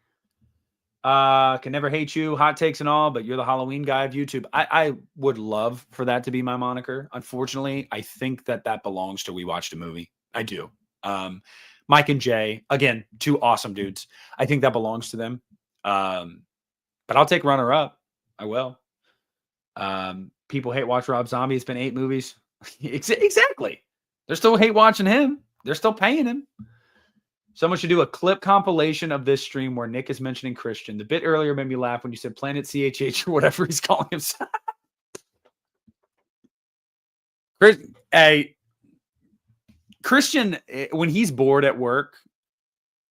A: Can never hate you, hot takes and all, but you're the Halloween guy of YouTube. I would love for that to be my moniker. Unfortunately, I think that belongs to We Watched a Movie. I do. Mike and Jay, again, two awesome dudes. I think that belongs to them. But I'll take runner up. I will. People hate watch Rob Zombie. It's been 8 movies. Exactly. They're still hate watching him. They're still paying him. Someone should do a clip compilation of this stream where Nick is mentioning Christian. The bit earlier made me laugh when you said Planet CHH or whatever he's calling himself. Christian, when he's bored at work,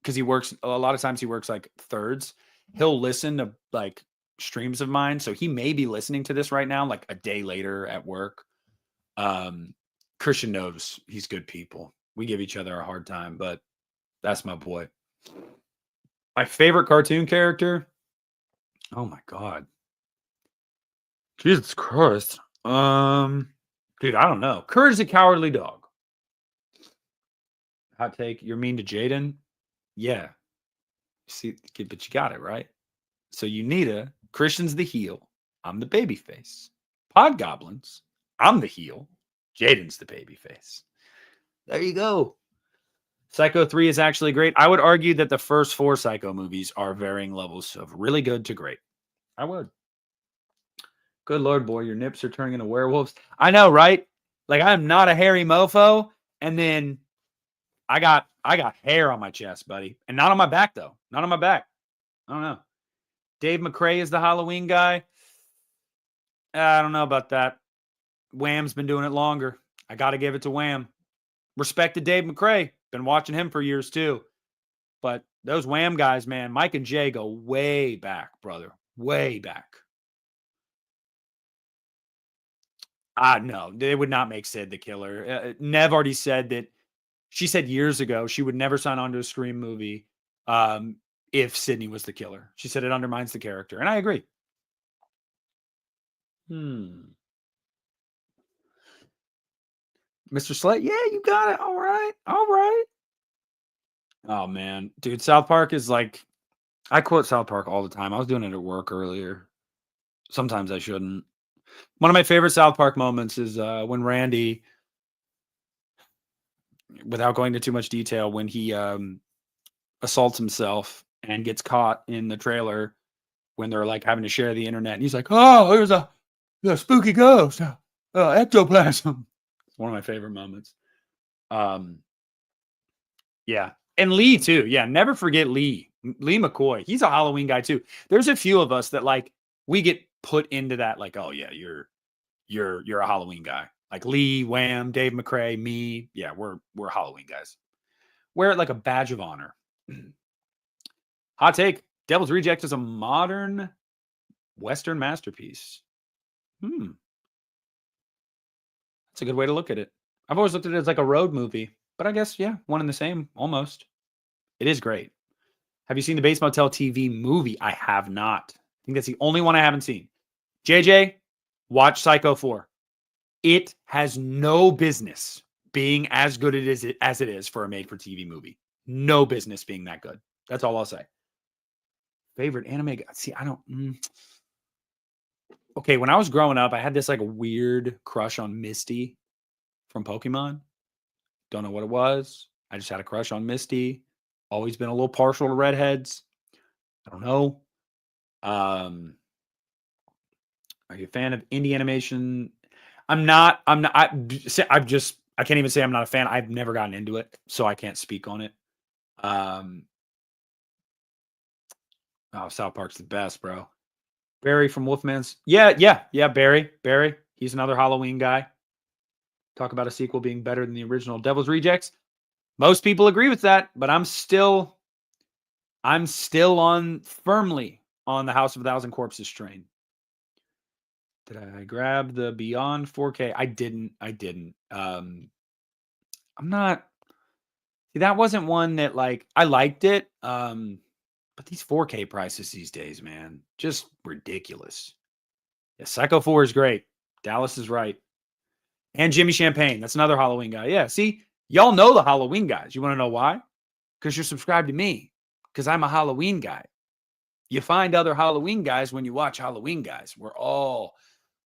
A: because he works, a lot of times he works like thirds, he'll listen to like streams of mine. So he may be listening to this right now, like a day later at work. Christian knows he's good people. We give each other a hard time, but that's my boy. My favorite cartoon character. Oh my God. Jesus Christ. Dude, I don't know. Courage the Cowardly Dog. Hot take. You're mean to Jaden? Yeah. See, but you got it, right? So you need a Christian's the heel. I'm the baby face. Pod Goblins. I'm the heel. Jaden's the baby face. There you go. Psycho 3 is actually great. I would argue that the first 4 Psycho movies are varying levels of really good to great. I would. Good Lord, boy, your nips are turning into werewolves. I know, right? Like, I'm not a hairy mofo, and then I got hair on my chest, buddy. And not on my back, though. Not on my back. I don't know. Dave McRae is the Halloween guy. I don't know about that. Wham's been doing it longer. I got to give it to Wham. Respect to Dave McRae. Been watching him for years too. But those Wham guys, man, Mike and Jay go way back, brother. Way back. No, they would not make Sid the killer. Nev already said that. She said years ago she would never sign on to a Scream movie. if Sydney was the killer. She said it undermines the character, and I agree. Mr. Slate, yeah, you got it. All right. All right. Oh, man. Dude, South Park is like, I quote South Park all the time. I was doing it at work earlier. Sometimes I shouldn't. One of my favorite South Park moments is when Randy, without going into too much detail, when he assaults himself and gets caught in the trailer when they're like having to share the internet. And he's like, oh, there's a spooky ghost, ectoplasm. It's one of my favorite moments. Yeah. And Lee too. Yeah. Never forget Lee McCoy. He's a Halloween guy too. There's a few of us that like, we get put into that, like, oh yeah, you're a Halloween guy. Like Lee, Wham, Dave McCrae, me. Yeah, we're Halloween guys. Wear it like a badge of honor. Hot take. Devil's Reject is a modern Western masterpiece. That's a good way to look at it. I've always looked at it as like a road movie, but I guess, yeah, one and the same, almost. It is great. Have you seen the Bates Motel TV movie? I have not. I think that's the only one I haven't seen. JJ, watch Psycho 4. It has no business being as good as it is for a made-for-TV movie. No business being that good. That's all I'll say. Favorite anime? See, I don't... Okay, when I was growing up, I had this like weird crush on Misty from Pokemon. Don't know what it was. I just had a crush on Misty. Always been a little partial to redheads. I don't know. Are you a fan of indie animation? I'm not. I can't even say I'm not a fan. I've never gotten into it, so I can't speak on it. South Park's the best, bro. Barry from Wolfman's. Yeah. Barry. He's another Halloween guy. Talk about a sequel being better than the original Devil's Rejects. Most people agree with that, but I'm still firmly on the House of a Thousand Corpses train. Did I grab the Beyond 4K? I didn't. I'm not. See, that wasn't one that like I liked it. But these 4K prices these days, man, just ridiculous. Yeah, Psycho 4 is great. Dallas is right. And Jimmy Champagne. That's another Halloween guy. Yeah, see, y'all know the Halloween guys. You want to know why? Because you're subscribed to me. Because I'm a Halloween guy. You find other Halloween guys when you watch Halloween guys. We're all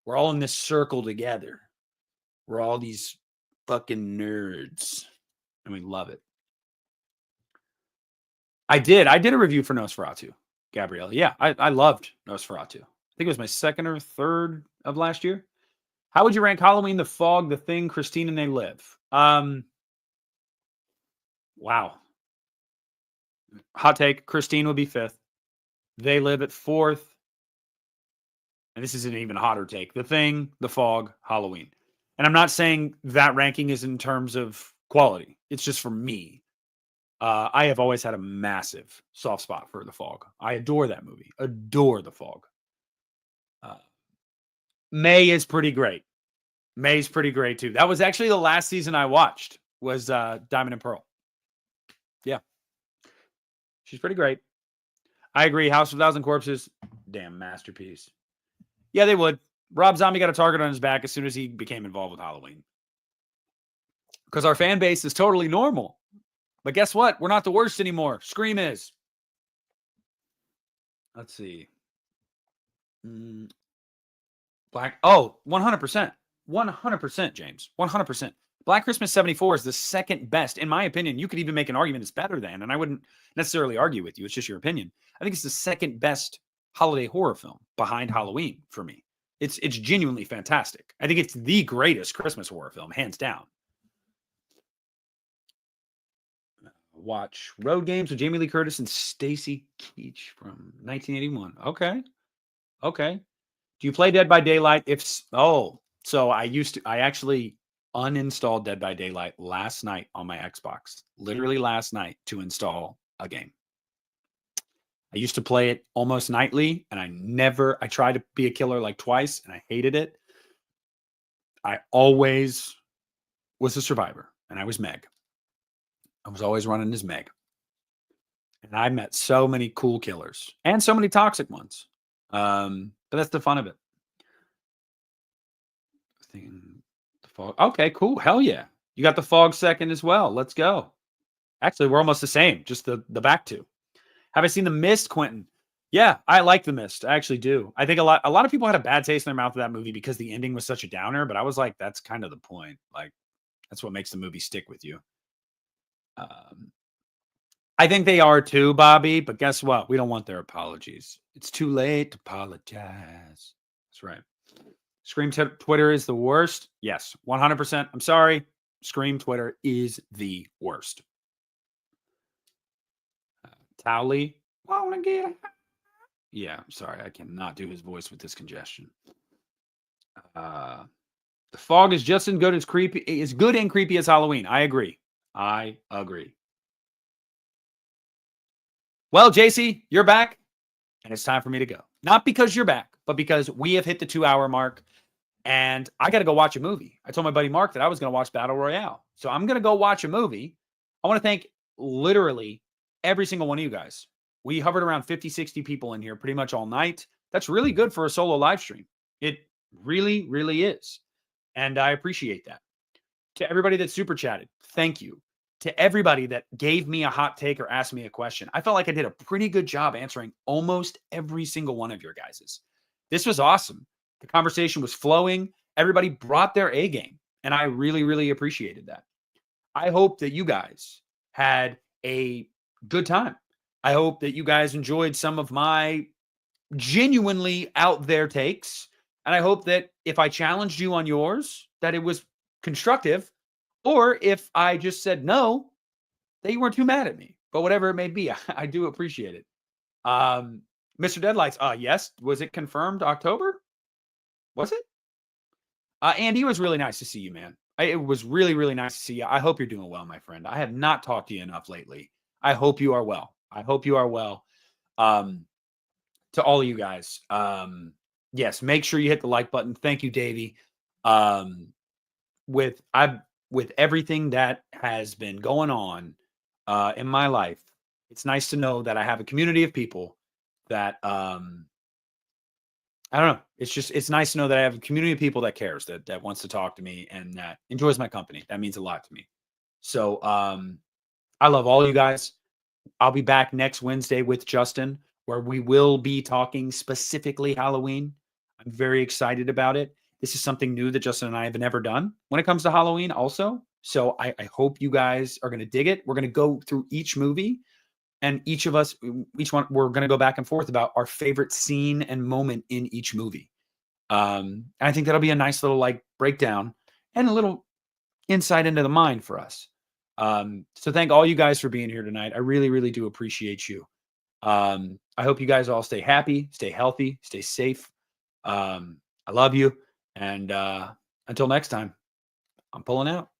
A: in this circle together. We're all these fucking nerds. And we love it. I did a review for Nosferatu, Gabrielle. Yeah, I loved Nosferatu. I think it was my second or third of last year. How would you rank Halloween, The Fog, The Thing, Christine, and They Live? Wow. Hot take, Christine would be 5th. They Live at 4th. And this is an even hotter take. The Thing, The Fog, Halloween. And I'm not saying that ranking is in terms of quality. It's just for me. I have always had a massive soft spot for The Fog. I adore that movie. Adore The Fog. May is pretty great. May's pretty great too. That was actually the last season I watched was Diamond and Pearl. Yeah. She's pretty great. I agree. House of a Thousand Corpses, damn masterpiece. Yeah, they would. Rob Zombie got a target on his back as soon as he became involved with Halloween. Because our fan base is totally normal. But guess what? We're not the worst anymore. Scream is. Let's see. Black. Oh, 100%. 100%, James. 100%. Black Christmas 74 is the second best. In my opinion, you could even make an argument it's better than, and I wouldn't necessarily argue with you. It's just your opinion. I think it's the second best holiday horror film behind Halloween for me. It's genuinely fantastic. I think it's the greatest Christmas horror film, hands down. Watch Road Games with Jamie Lee Curtis and Stacy Keach from 1981. Okay. Do you play Dead by Daylight? So I actually uninstalled Dead by Daylight last night on my Xbox. Literally last night to install a game. I used to play it almost nightly, and I tried to be a killer like twice, and I hated it. I always was a survivor, and I was Meg. I was always running as Meg. And I met so many cool killers and so many toxic ones. But that's the fun of it. The fog. Okay, cool. Hell yeah. You got the fog second as well. Let's go. Actually, we're almost the same, just the back two. Have I seen The Mist, Quentin? Yeah, I like The Mist. I actually do. I think a lot of people had a bad taste in their mouth of that movie because the ending was such a downer, but I was like, that's kind of the point. Like, that's what makes the movie stick with you. I think they are too, Bobby, but guess what? We don't want their apologies. It's too late to apologize. That's right. Scream Twitter is the worst. Yes, 100%. I'm sorry. Scream Twitter is the worst. Towley. Wanna get Yeah, I'm sorry. I cannot do his voice with this congestion. The fog is just as good as creepy, is good and creepy as Halloween. I agree. I agree. Well, JC, you're back, and it's time for me to go. Not because you're back, but because we have hit the 2-hour mark, and I got to go watch a movie. I told my buddy Mark that I was going to watch Battle Royale. So I'm going to go watch a movie. I want to thank literally every single one of you guys. We hovered around 50, 60 people in here pretty much all night. That's really good for a solo live stream. It really, really is. And I appreciate that. To everybody that super chatted, thank you. To everybody that gave me a hot take or asked me a question, I felt like I did a pretty good job answering almost every single one of your guys's. This was awesome. The conversation was flowing. Everybody brought their A game, and I really, really appreciated that. I hope that you guys had a good time. I hope that you guys enjoyed some of my genuinely out there takes. And I hope that if I challenged you on yours, that it was constructive. Or if I just said no, that you weren't too mad at me. But whatever it may be, I do appreciate it. Mr. Deadlights, yes. Was it confirmed October? Was it? Andy, it was really nice to see you, man. It was really, really nice to see you. I hope you're doing well, my friend. I have not talked to you enough lately. I hope you are well. I hope you are well. To all of you guys, yes, make sure you hit the like button. Thank you, Davey. With everything that has been going on in my life, it's nice to know that I have a community of people that I don't know. It's nice to know that I have a community of people that cares, that wants to talk to me and that enjoys my company. That means a lot to me. So I love all you guys. I'll be back next Wednesday with Justin, where we will be talking specifically Halloween. I'm very excited about it. This is something new that Justin and I have never done when it comes to Halloween also. So I hope you guys are going to dig it. We're going to go through each movie, and each one, we're going to go back and forth about our favorite scene and moment in each movie. I think that'll be a nice little like breakdown and a little insight into the mind for us. So thank all you guys for being here tonight. I really, really do appreciate you. I hope you guys all stay happy, stay healthy, stay safe. I love you. And until next time, I'm pulling out.